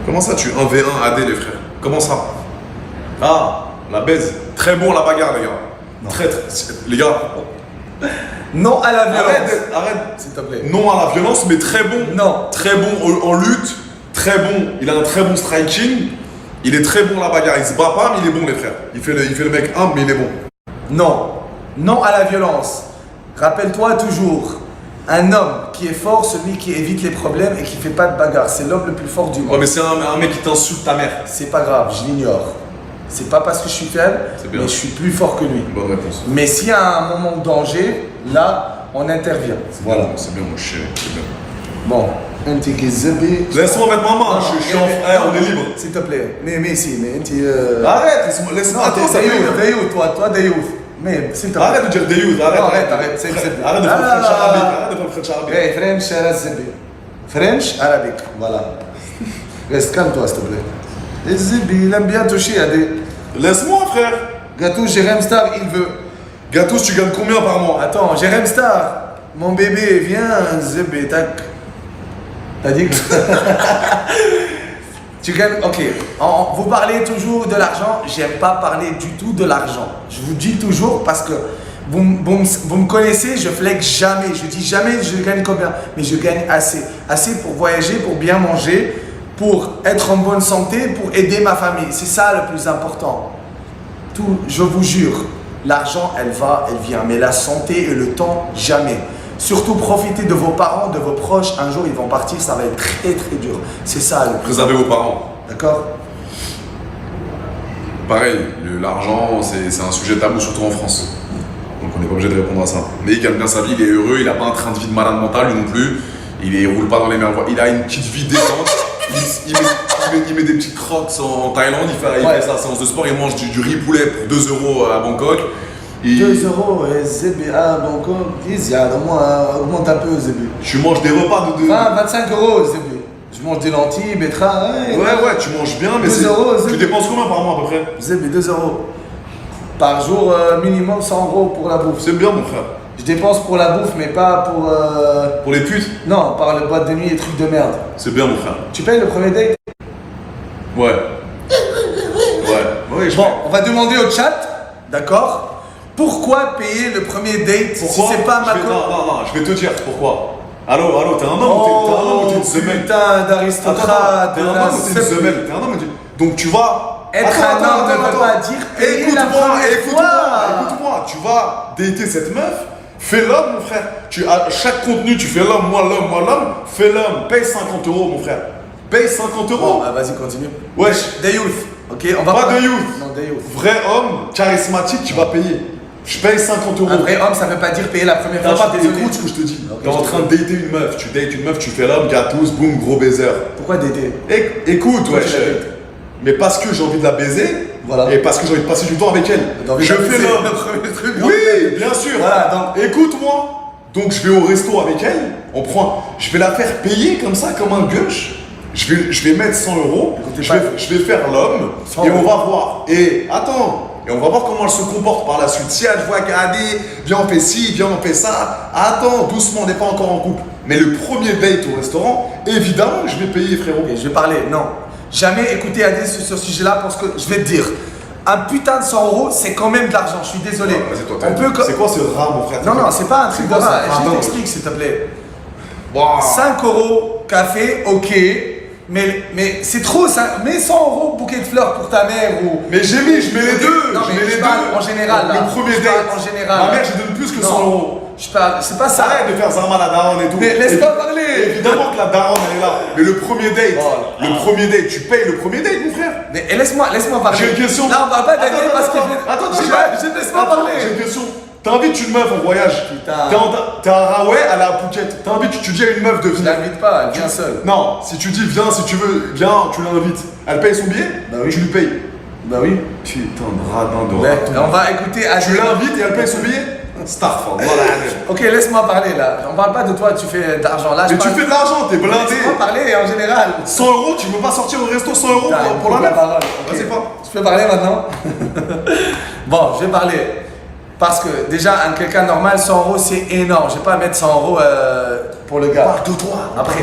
Comment ça, tu 1v1 AD, les frères? Comment ça? Ah, la baise. Très bon la bagarre, les gars. Les gars, Non à la violence. arrête. S'il te plaît. Non à la violence, mais très bon. Non. Très bon en lutte, très bon. Il a un très bon striking. Il est très bon à la bagarre. Il se bat pas, mais il est bon, les frères. Il fait le mec humble, mais il est bon. Non. Non à la violence. Rappelle-toi toujours, Un homme qui est fort, celui qui évite les problèmes et qui fait pas de bagarre. C'est l'homme le plus fort du monde. Ouais, mais c'est un mec qui t'insulte ta mère. C'est pas grave, je l'ignore. C'est pas parce que je suis faible, mais je suis plus fort que lui. Bonne réponse. Mais s'il y a un moment de danger, là, on intervient. Voilà, c'est bien mon chéri, c'est bien. Bon, un petit Zebi. Laisse-moi mettre ma main, je suis en frère, on est libre. S'il te plaît. Mais ici, mais un petit. Arrête, laisse-moi. Attends, ça fait Dayout, toi Dayout. Mais s'il te plaît. Arrête de dire Dayout, arrête. Arrête, c'est Arrête de faire French arabique, arrête de faire French arabique. Hey, French Zebi. French arabique, voilà. Reste calme-toi, s'il te plaît. Et Zebi, il aime bien toucher à des. Laisse-moi, frère. Gâteau, Jérém Star, il veut. Gâteau, tu gagnes combien par mois? Attends, Jérém Star, mon bébé, viens, Zebi, tac. T'as dit que. Tu gagnes. Ok. Vous parlez toujours de l'argent. J'aime pas parler du tout de l'argent. Je vous dis toujours parce que vous me connaissez, je flex jamais. Je dis jamais je gagne combien. Mais je gagne assez. Assez pour voyager, pour bien manger, pour être en bonne santé, pour aider ma famille. C'est ça le plus important. Tout, je vous jure. L'argent, elle va, elle vient. Mais la santé et le temps, jamais. Surtout profitez de vos parents, de vos proches. Un jour, ils vont partir, ça va être très très dur. C'est ça le plus. Préservez vos parents. D'accord? Pareil, l'argent, c'est un sujet tabou, surtout en France. Donc on n'est pas obligé de répondre à ça. Mais il gagne bien sa vie, il est heureux, il n'a pas un train de vie de malade mental, lui non plus. Il roule pas dans les meilleures voies. Il a une petite vie détente. Il met des petits crocs en Thaïlande, il fait sa séance de sport, il mange du riz poulet pour 2 € à Bangkok. 2 €, Zebi, à Bangkok, augmente un peu, Zebi. Tu manges des repas de 25 €, Zebi. Je mange des lentilles, betteraves. Ouais, tu manges bien, mais 2 €, tu dépenses combien par mois à peu près? Zebi, 2 €. Par jour, minimum 100 € pour la bouffe. C'est bien, mon frère. Je dépense pour la bouffe, mais pas pour. Pour les putes? Non, par le boîte de nuit et trucs de merde. C'est bien, mon frère. Tu payes le premier date? Ouais. Ouais, Bon, on va demander au chat, d'accord? Pourquoi payer le premier date Pourquoi? si c'est pas ma Non, je vais te dire pourquoi. Allô, t'es un homme ou t'es une semelle? Putain d'aristocrate, t'es un homme ou t'es une semelle? T'es un homme ou t'es... Donc tu vas... Être un homme ne veut pas dire payer la première fois. Écoute-moi, tu vas dater cette meuf, fais l'homme, mon frère. À chaque contenu, tu fais l'homme, moi l'homme, fais l'homme, paye 50 €, mon frère. Paye 50 €. Bon, vas-y, continue. Wesh. Des youth, ok? On va pas de youth. Non, des youth. Vrai homme, charismatique, tu vas payer. Je paye 50 €. Un vrai homme, ça veut pas dire payer la première fois. Je suis désolé. Écoute ce que je te dis. Okay, t'es en train de dater une meuf. Tu dates une meuf, tu fais l'homme, gâteuse, boum, gros baiser. Pourquoi dater? Écoute, ouais. Mais parce que j'ai envie de la baiser. Voilà. Et parce que j'ai envie de passer du temps avec elle. Je fais l'homme. Le premier truc. Oui, bien sûr. Voilà, donc. Écoute-moi. Donc je vais au resto avec elle. Je vais la faire payer comme ça, comme un gueuche. Je vais mettre 100 €. Je vais faire l'homme. Et on va voir. Et attends. Et on va voir comment elle se comporte par la suite. Si elle voit qu'Adé, viens on fait ci, viens on fait ça. Attends, doucement, on n'est pas encore en couple. Mais le premier date au restaurant, évidemment que je vais payer, frérot. Et je vais parler, non. Jamais écouter Adé sur ce sujet-là parce que je vais te dire. Un putain de 100 €, c'est quand même de l'argent, je suis désolé. C'est quoi ce rat, mon frère? Non, c'est pas un truc de rat. Je t'explique, s'il te plaît. 5 €, café, ok. Mais c'est trop ça. Mets 100 € bouquet de fleurs pour ta mère ou. Mais je mets les deux. Non, mais je parle en général. Le premier date. En général. Ma mère, je donne plus que 100 €. Je parle, c'est pas ça. Arrête de faire Zarma la daronne et tout. Mais laisse pas parler. Évidemment que la daronne elle est là. Mais le premier date, tu payes le premier date, mon frère. Mais laisse-moi parler. J'ai une question. Là, on va pas d'Adé parce qu'il fait. Attends, je te laisse pas parler. J'ai une question. T'invites une meuf en voyage. Putain. T'es à Raway, elle est à Phuket. Tu dis à une meuf de venir. Je l'invite pas, elle vient seule. Non, si tu dis viens, si tu veux, viens, tu l'invites. Elle paye son billet, bah oui. Tu lui payes. Bah oui. Putain de radin de radin. On va écouter Adé. Tu l'invites et elle paye son billet. Starfall. Voilà. Ok, laisse-moi parler là. On parle pas de toi, tu fais d'argent là. Mais tu fais de l'argent, t'es blindé. Laisse-moi parler en général. 100 €, tu veux pas sortir au resto 100 € pour la meuf. Vas-y, pas. Je peux parler maintenant. Bon, je vais parler. Parce que déjà, quelqu'un normal, 100 € c'est énorme. Je vais pas mettre 100 € pour le gars. Parle de toi. Après.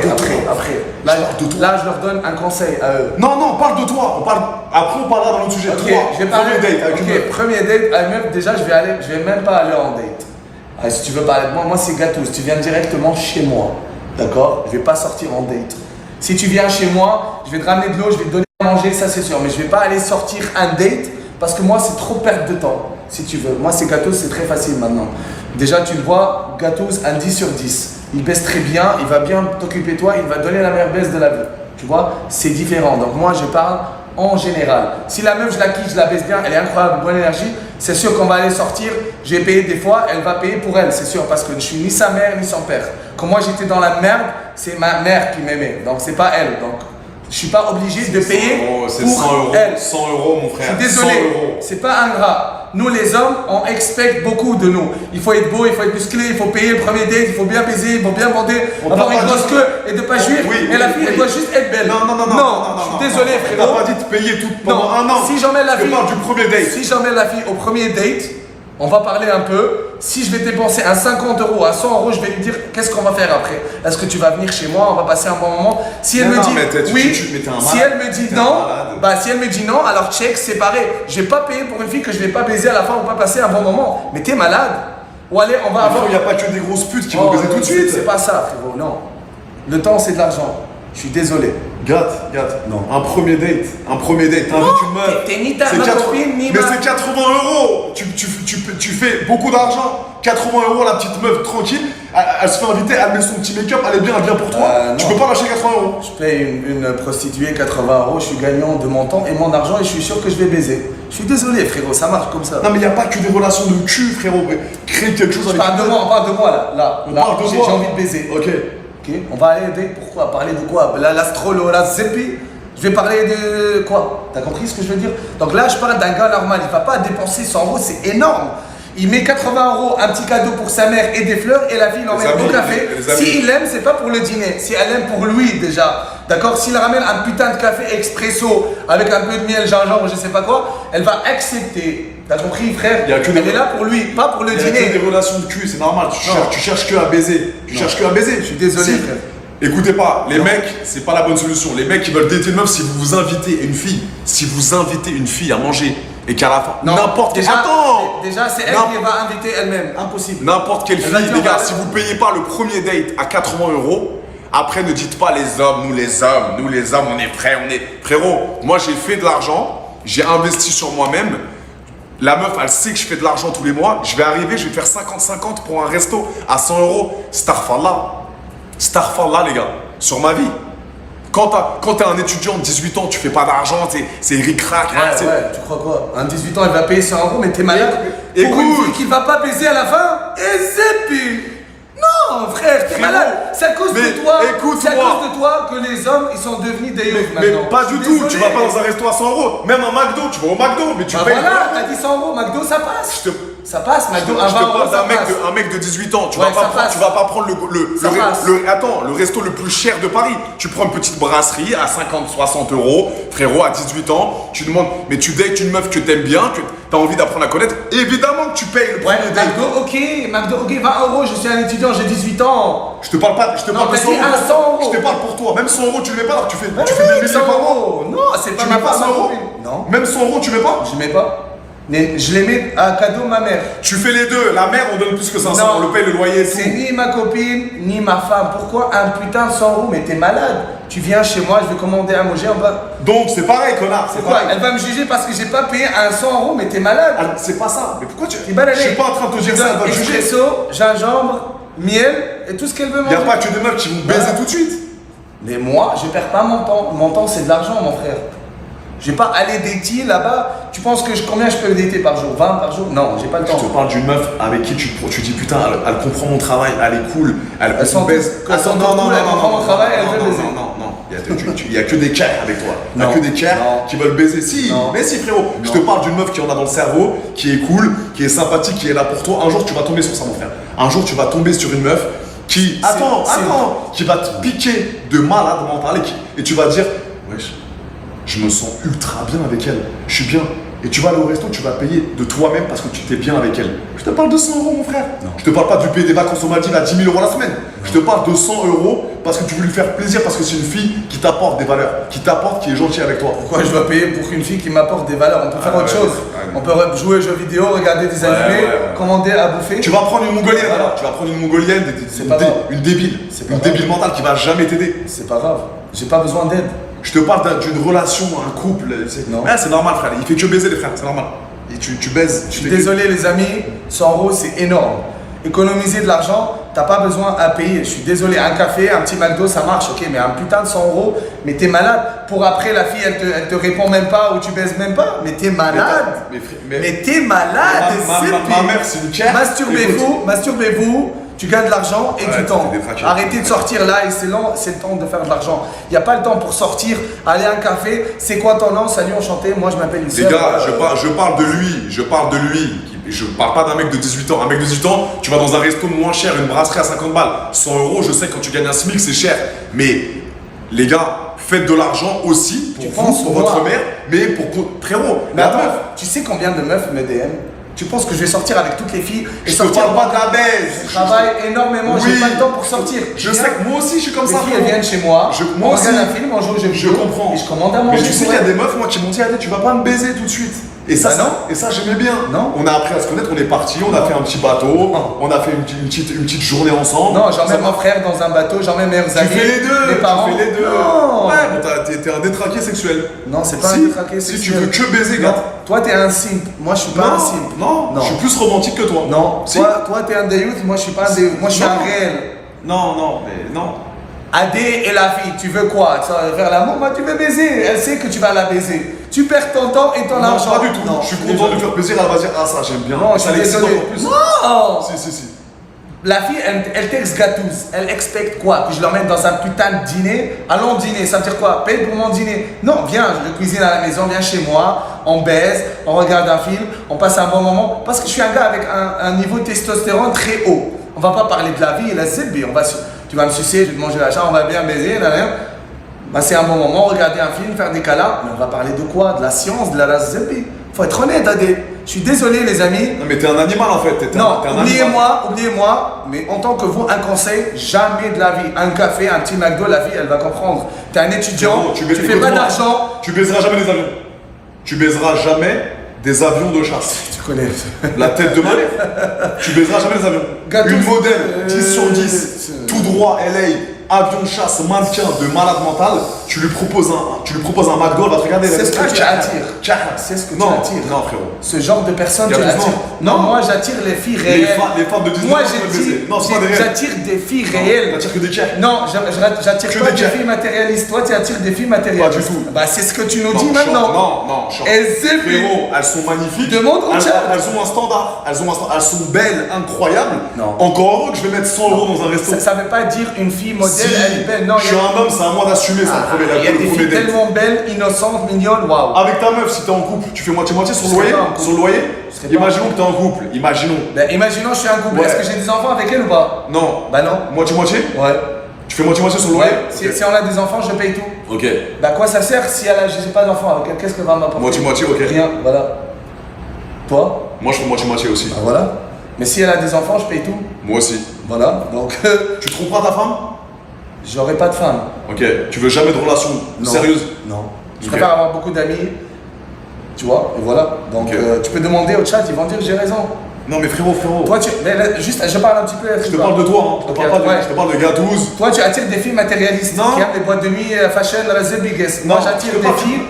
Là, je leur donne un conseil à eux. Non, parle de toi. Après, on parlera dans l'autre sujet. Okay, je vais parler. Premier date avec une meuf. Premier date avec une meuf. Déjà, je vais même pas aller en date. Si tu veux parler de moi, c'est gâteau. Si tu viens directement chez moi, d'accord? Je vais pas sortir en date. Si tu viens chez moi, je vais te ramener de l'eau, je vais te donner à manger, ça c'est sûr. Mais je vais pas aller sortir un date parce que moi, c'est trop perte de temps. Si tu veux. Moi, c'est gâteau, c'est très facile maintenant. Déjà, tu le vois, gâteau, un 10 sur 10. il baisse très bien, il va bien t'occuper de toi, il va donner la meilleure baisse de la vie. Tu vois, c'est différent. Donc moi, je parle en général. Si la meuf, je la kiffe, je la baisse bien, elle est incroyable, bonne énergie, c'est sûr qu'on va aller sortir, je vais payer des fois, elle va payer pour elle, c'est sûr, parce que je suis ni sa mère ni son père. Quand moi j'étais dans la merde, c'est ma mère qui m'aimait, donc c'est pas elle. Donc je suis pas obligé de payer c'est pour 100 euros, elle. 100 euros, mon frère. Je suis désolé, 100 euros. c'est pas ingrat. Nous les hommes, on expecte beaucoup de nous. Il faut être beau, il faut être musclé, il faut payer le premier date, il faut bien baiser, il faut bien bander, avoir une grosse queue et de pas jouir. Et la fille, elle doit juste être belle. Non, je suis désolé, frérot. T'as pas dit de payer tout pendant un an. Si j'emmène la fille, je parle du premier date. Si j'emmène la fille au premier date, on va parler un peu. Si je vais dépenser un 50 euros, à 100 euros, je vais lui dire qu'est-ce qu'on va faire après. Est-ce que tu vas venir chez moi, on va passer un bon moment. Si elle me dit oui, si elle me dit non, si elle me dit non, alors check, séparé. Je vais pas payer pour une fille que je vais pas baiser à la fin ou pas passer un bon moment. Mais t'es malade. Ou allez, on va avoir. Il n'y a pas que des grosses putes qui vont baiser tout de suite. C'est pas ça, frérot, non. Le temps, c'est de l'argent. Je suis désolé. Gâte. Non. Un premier date. T'invites une meuf. T'es ni ta copine, ni mais c'est 80 euros. Tu fais beaucoup d'argent. 80 euros, la petite meuf, tranquille. Elle se fait inviter, elle met son petit make-up, elle vient pour toi. Tu peux pas lâcher 80 euros. Je paye une prostituée 80 euros, je suis gagnant de mon temps et mon argent et je suis sûr que je vais baiser. Je suis désolé, frérot, ça marche comme ça. Non, mais il n'y a pas que des relations de cul, frérot. Crée quelque chose avec on parle de moi là. J'ai envie de baiser. Ok, on va aller aider. Pourquoi? Parler de quoi? L'astrolo, la zépi. Je vais parler de quoi? T'as compris ce que je veux dire? Donc là, je parle d'un gars normal. Il va pas dépenser 100 euros, c'est énorme. Il met 80 euros, un petit cadeau pour sa mère et des fleurs, et la fille l'emmène au café. Si il aime, c'est pas pour le dîner. Si elle aime pour lui déjà. D'accord? S'il ramène un putain de café expresso avec un peu de miel, gingembre, je sais pas quoi, elle va accepter. T'as compris, frère? Elle est là pour lui, pas pour le dîner. Il y a que des relations de cul, c'est normal. Tu cherches que à baiser. Je suis désolé, frère. Écoutez pas, les mecs, c'est pas la bonne solution. Les mecs qui veulent dater une meuf, si vous invitez une fille à manger et qu'à la fin, n'importe quelle Déjà, c'est elle qui va inviter elle-même, impossible. N'importe quelle fille, les gars, si vous payez pas le premier date à 80 euros, après ne dites pas les hommes, on est prêts, Frérot, moi j'ai fait de l'argent, j'ai investi sur moi-même. La meuf, elle sait que je fais de l'argent tous les mois. Je vais arriver, je vais faire 50-50 pour un resto à 100 euros. Starfallah, les gars, sur ma vie. Quand t'es un étudiant de 18 ans, tu fais pas d'argent, c'est ric-rac. Tu crois quoi? Un 18 ans, elle va payer 100 euros, mais t'es malade. Pour une fille qui va pas baiser à la fin? Et c'est pire. Non, frère, t'es malade. C'est à cause de toi. C'est à cause de toi que les hommes, ils sont devenus des yeux maintenant. Mais pas du tout. Tu vas pas dans un resto à 100 euros. Même un McDo, tu vas au McDo, mais tu payes. Voilà, t'as dit 100 euros, McDo, ça passe. Ça passe, McDo, je te parle d'un mec de 18 ans. Tu vas pas prendre le resto le plus cher de Paris. Tu prends une petite brasserie à 50-60 euros. Frérot, à 18 ans, tu demandes, mais tu dates une meuf que t'aimes bien, que t'as envie d'apprendre à connaître. Évidemment que tu payes le premier date. McDo, ok, 20 euros, je suis un étudiant, j'ai 18 ans. Je te parle pas, je te parle de 100 euros. Je te parle pour toi. Même 100 euros, tu le mets pas alors que tu fais des milliers par mois. Non, c'est pas ma part. 100 euros. Non. Même 100 euros, tu mets pas? Je mets pas. Mais je les mets à cadeau ma mère. Tu fais les deux. La mère, on donne plus que 500. On le paye le loyer et tout. C'est ni ma copine, ni ma femme. Pourquoi un putain de 100 euros? Mais t'es malade. Tu viens chez moi, je vais commander à manger en bas. Donc c'est pareil, connard. C'est quoi? Elle va me juger parce que j'ai pas payé un 100 euros, mais t'es malade. C'est pas ça. Mais pourquoi tu. Je suis pas en train de te dire ça. Elle va me juger. Expresso, gingembre, miel et tout ce qu'elle veut manger. Y a pas que des meufs qui vont baiser tout de suite. Mais moi, je perds pas mon temps. Mon temps, c'est de l'argent, mon frère. Je vais pas aller dater là-bas. Tu penses que combien je peux le dater par jour? 20 par jour? Non, j'ai pas le temps. Je te parle d'une meuf avec qui tu dis putain, elle comprend mon travail, elle est cool, elle baise. Attends, non, elle comprend mon travail, elle veut baiser. Non. Il y a que des cœurs avec toi. Il y a que des cœurs qui veulent baiser. Si, mais si frérot. Je te parle d'une meuf qui en a dans le cerveau, qui est cool, qui est sympathique, qui est là pour toi. Un jour tu vas tomber sur ça, mon frère. Un jour tu vas tomber sur une meuf qui qui va te piquer de malade mental et tu vas dire wesh, je me sens ultra bien avec elle, je suis bien. Et tu vas aller au resto, tu vas payer de toi-même parce que tu t'es bien avec elle. Je te parle de 100 euros, mon frère. Non. Je te parle pas du payer des vacances aux Maldives à 10 000 euros la semaine. Non. Je te parle de 100 euros parce que tu veux lui faire plaisir, parce que c'est une fille qui t'apporte des valeurs, qui est gentille avec toi. Pourquoi je dois payer pour une fille qui m'apporte des valeurs? On peut faire autre chose. On peut jouer aux jeux vidéo, regarder des animés, commander à bouffer. Tu vas prendre une mongolienne alors. Tu vas prendre une mongolienne, une débile. Une débile mentale qui va jamais t'aider. C'est pas grave. J'ai pas besoin d'aide. Je te parle d'une relation, un couple. C'est normal, frère. Il fait que baiser, les frères. C'est normal. Et tu baises. Je suis désolé, les amis. 100 euros, c'est énorme. Économiser de l'argent, t'as pas besoin à payer. Je suis désolé, un café, un petit McDo, ça marche, ok, mais un putain de 100 euros, mais t'es malade. Pour après, la fille, elle te répond même pas ou tu baises même pas, mais t'es malade. Mais t'es malade. Ma mère, c'est une chair. Masturbez-vous. Tu gagnes de l'argent et du temps. Arrêtez de sortir là et c'est le temps de faire de l'argent. Il n'y a pas le temps pour sortir, aller à un café. C'est quoi ton nom? Salut, enchanté. Moi, je m'appelle Youssef. Les gars, je parle de lui. Je parle pas d'un mec de 18 ans. Un mec de 18 ans, tu vas dans un resto moins cher, une brasserie à 50 balles. 100 euros, je sais, quand tu gagnes un SMIC, c'est cher. Mais les gars, faites de l'argent aussi pour vous, pour votre mère, mais pour frérot. Mais attends, tu sais combien de meufs me DM? Tu penses que je vais sortir avec toutes les filles et je te sortir parle pas de la baise. Je travaille énormément, j'ai pas le temps pour sortir. Je sais que moi aussi je suis comme ça. Les filles elles viennent chez moi, moi on aussi. regarde un film, on joue aux jeux vidéo. Je comprends. Et je commande à manger. Mais tu sais qu'il y a des meufs moi qui m'ont dit allez, tu vas pas me baiser tout de suite. Et ça, j'aimais bien. Non. On a appris à se connaître, on est parti, on a fait un petit bateau, on a fait une petite journée ensemble. Non, j'emmène mon frère dans un bateau, j'emmène mes amis. Tu fais les deux. Mes parents. Tu fais les deux. Non. Ouais, bon, t'es un détraqué sexuel. Non, c'est pas un détraqué sexuel. Si tu veux que baiser, gars. Toi, t'es un simp. Moi, je suis pas un simp. Non, je suis plus romantique que toi. Non. Si. Toi, t'es un déyout, moi, je suis pas un déyout. Moi, je suis un réel. Non, mais non. Adé et la fille, tu veux quoi? Tu vas faire l'amour? Moi, tu veux baiser. Elle sait que tu vas la baiser. Tu perds ton temps et ton argent. Pas du tout. Non, je suis content de lui faire plaisir. Elle va dire ah ça j'aime bien. Non, je suis désolé. Non. Si. La fille, elle texte gâteuse. Elle expecte quoi? Que je l'emmène dans un putain de dîner. Allons dîner. Ça veut dire quoi? Paye pour mon dîner. Non, viens, je cuisine à la maison. Viens chez moi. On baise. On regarde un film. On passe un bon moment. Parce que je suis un gars avec un niveau de testostérone très haut. On va pas parler de la vie et la zébi. Tu vas me sucer, je vais te manger la chambre, on va bien baiser, c'est un bon moment, regarder un film, faire des câlins. Mais on va parler de quoi? De la science, de la zébi. Faut être honnête, Adé. Je suis désolé, les amis. Non, mais t'es un animal en fait. Oubliez-moi, mais en tant que vous, un conseil, jamais de la vie. Un café, un petit McDo, la vie, elle va comprendre. T'es un étudiant, tu fais pas d'argent. Tu baiseras jamais des avions. Tu baiseras jamais des avions de chasse. Tu connais. La tête de ma mère. Tu baiseras jamais des avions. Une modèle 10 sur 10, tout droit, LA. Avion de chasse, mannequin de malade mental, tu lui proposes un McDo, elle va te regarder. C'est ce que tu attires. C'est ce que tu attires. Non, frérot. Ce genre de personnes, tu attires. Non, moi j'attire les filles réelles. Les femmes de 19 ans, moi j'attire des filles réelles. T'attires que des tchèques. Non, j'attire pas des filles matérialistes. Toi, tu attires des filles matérialistes. Pas du tout. Bah, c'est ce que tu nous dis maintenant. Non. Frérot, elles sont magnifiques. Demande au chat. Elles ont un standard. Elles sont belles, incroyables. Non. Encore heureux que je vais mettre 100 euros dans un resto. Ça veut pas dire une fille modèle. Elle est belle. Non, je suis un homme, c'est à moi d'assumer ça. Il y a des filles tellement belles, innocentes, mignonnes, waouh. Avec ta meuf, si t'es en couple, tu fais moitié-moitié sur le loyer. Sur le loyer. Imaginons que t'es en couple. Imaginons je suis en couple. Est-ce que j'ai des enfants avec elle ou pas? Non. Bah non. Moitié-moitié? Ouais. Tu fais moitié-moitié sur le loyer? Si on a des enfants, je paye tout. Ok. Bah quoi ça sert si j'ai pas d'enfants avec elle? Qu'est-ce que va m'apporter? Moitié-moitié, ok. Rien, voilà. Toi? Moi je fais moitié-moitié aussi. Bah voilà. Mais si elle a des enfants, je paye tout. Moi aussi. Voilà, donc... Tu tromperas ta femme? J'aurai pas de femme. Ok. Tu veux jamais de relation sérieuse? Non. Je préfère avoir beaucoup d'amis. Tu vois, et voilà. Donc tu peux demander au chat, ils vont dire j'ai raison. Non mais frérot. Toi je parle un petit peu. Je te parle de toi, je te parle de gâteuse. Toi tu attires des filles matérialistes qui aiment les boîtes de nuit, fashion, la The Biggest. Moi j'attire des filles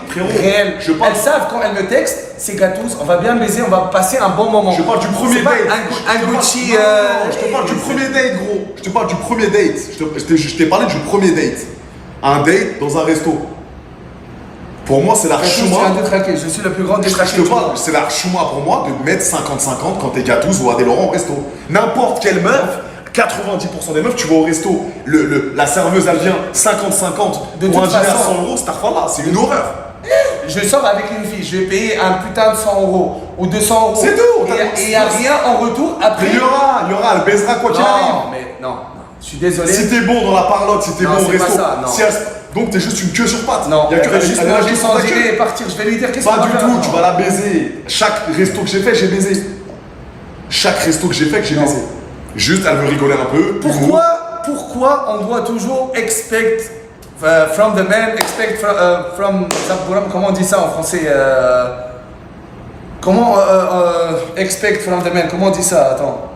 réelles. Elles savent quand elles me textent, c'est gâteuse, on va bien baiser, on va passer un bon moment. Je parle du premier date. Un Gucci. Je te parle du premier date, gros. Je te parle du premier date. Je t'ai parlé du premier date. Un date dans un resto. Pour moi, c'est la chouma. Je suis le plus grand détraqué. Je te parle, c'est la chouma pour moi de mettre 50-50 quand t'es gâteuse ou à des Laurent au resto. N'importe quelle meuf, 90% des meufs, tu vas au resto, la serveuse elle vient 50-50 pour un dîner à 100 euros, c'est une horreur. Je sors avec une fille, je vais payer un putain de 100 euros ou 200 euros. C'est tout. Et il n'y a rien en retour après. Il y aura, elle baisera quoi qu'il arrive. Non, je suis désolé. Si t'es bon dans la parlotte, si t'es bon au resto, donc t'es juste une queue sur pattes. Non, elle va juste manger sans dîner et partir. Je vais lui dire qu'est-ce qu'on va faire. Pas du tout, tu vas la baiser. Chaque resto que j'ai fait, j'ai baisé. Chaque resto que j'ai fait, j'ai baisé. Juste, elle veut rigoler un peu. Pourquoi on doit toujours expect from the man, expect from comment on dit ça en français? Comment expect from the man? Comment on dit ça? Attends.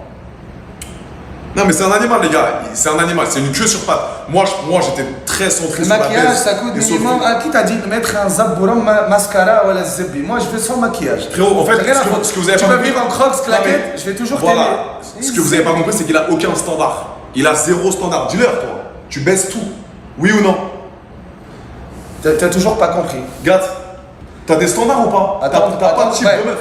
Non, mais c'est un animal, les gars. C'est un animal. C'est une queue sur pattes. Moi, j'étais très centré Le sur la maquillage, baisse. ça coûte Et minimum. sauf- À qui t'a dit de mettre un zabouram mascara ou la zebbi? Moi, je veux sans maquillage. Frérot, en fait, J'ai rien à foutre. ce que vous avez tu pas peux compris. vivre en crocs, Non, claquettes, mais je vais toujours voilà. t'aimer. Ce que vous avez pas compris, c'est qu'il a aucun standard. Il a zéro standard. Dis-leur, toi. Tu baisses tout. Oui ou non? T'as toujours pas compris. Gâte, t'as des standards ou pas? T'as pas de type ouais. de meuf.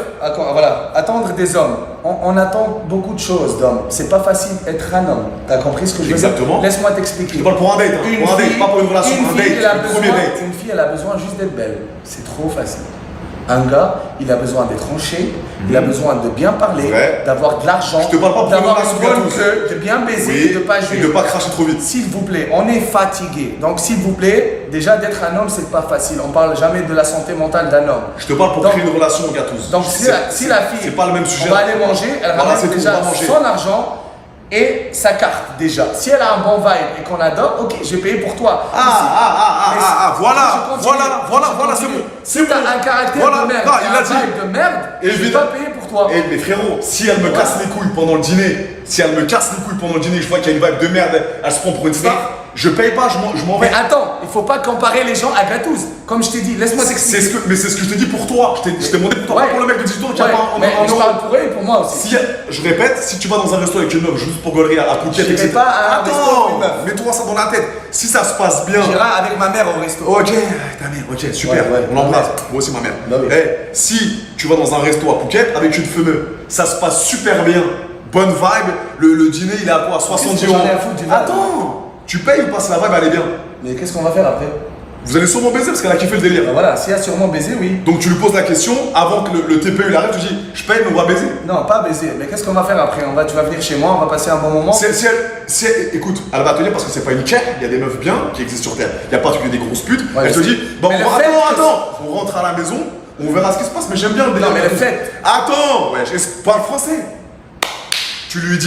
Voilà, attendre des hommes. On attend beaucoup de choses d'hommes. C'est pas facile d'être un homme. T'as compris ce que je veux Exactement. dire? Laisse-moi t'expliquer. Je parle pour un date, hein. Pour un date, pas pour une relation. Un date, elle a le besoin, premier date. une fille, elle a besoin juste d'être belle. C'est trop facile. Un gars, il a besoin d'être hanché, il a besoin de bien parler, Vrai. d'avoir de l'argent, Je te parle pas pour d'avoir une une relation bonne gâteuse. queue, de bien baiser, de pas et jouer. de pas cracher trop vite. S'il vous plaît, on est fatigué. Donc s'il vous plaît, déjà d'être un homme, c'est pas facile. On parle jamais de la santé mentale d'un homme. Je te parle pour Donc- créer une relation gâteuse. Donc si la fille, c'est pas le même sujet. on va aller manger, elle Voilà, ramène c'est tout, déjà on va manger. son argent et sa carte déjà. Si elle a un bon vibe et qu'on adore, ok, je vais payer pour toi. Voilà, Je continue, voilà, je c'est continue. bon. Si t'as un caractère Voilà. de merde, Non, et il un a dit. vibe de merde, je vais Évidemment. pas payer pour toi. Eh mais frérot, si elle me casse les couilles pendant le dîner, si elle me casse les couilles pendant le dîner, je vois qu'il y a une vibe de merde, elle se prend pour une star, je paye pas, je m'en vais. Mais attends, il faut pas comparer les gens à Gatouz. Comme je t'ai dit, laisse-moi t'expliquer. Mais c'est ce que je te dis pour toi. Je t'ai demandé pour toi, Ouais. pas pour le mec de 18 ans qui a Ouais, pas un mais je euro. parle pour eux et pour moi aussi. Si, je répète, si tu vas dans un resto avec une meuf juste pour gaulerie à Phuket, J'irai etc. pas à un resto avec une meuf. Mets-toi ça dans la tête. Si ça se passe bien. J'irai avec ma mère au resto. Ok, ta mère, ok, super, Ouais, ouais, on l'embrasse. ouais. Moi aussi ma mère. Bah oui. Eh, si tu vas dans un resto à Phuket avec une fumeux, ça se passe super bien, bonne vibe, le dîner il est à quoi 70 Qu'est-ce que euros. j'en ai à foutre du vibe? Attends, tu payes ou pas si la vibe elle est bien? Mais qu'est-ce qu'on va faire après? Vous allez sûrement baiser parce qu'elle a kiffé le délire. Ben voilà, si elle a sûrement baisé, oui. Donc tu lui poses la question avant que le TPE il arrive, tu dis je paye mais on va baiser. Non, pas baiser. Mais qu'est-ce qu'on va faire après? Tu vas venir chez moi, on va passer un bon moment. Écoute, elle va te dire parce que c'est pas une quête, il y a des meufs bien qui existent sur Terre. Il n'y a pas que des grosses putes. Ouais, Elle te je sais. dit, bon, Mais le fait attends, on rentre à la maison, on verra ce qui se passe, mais j'aime bien le délire. Non, mais le fait. Attends, ouais, je parle français. Tu lui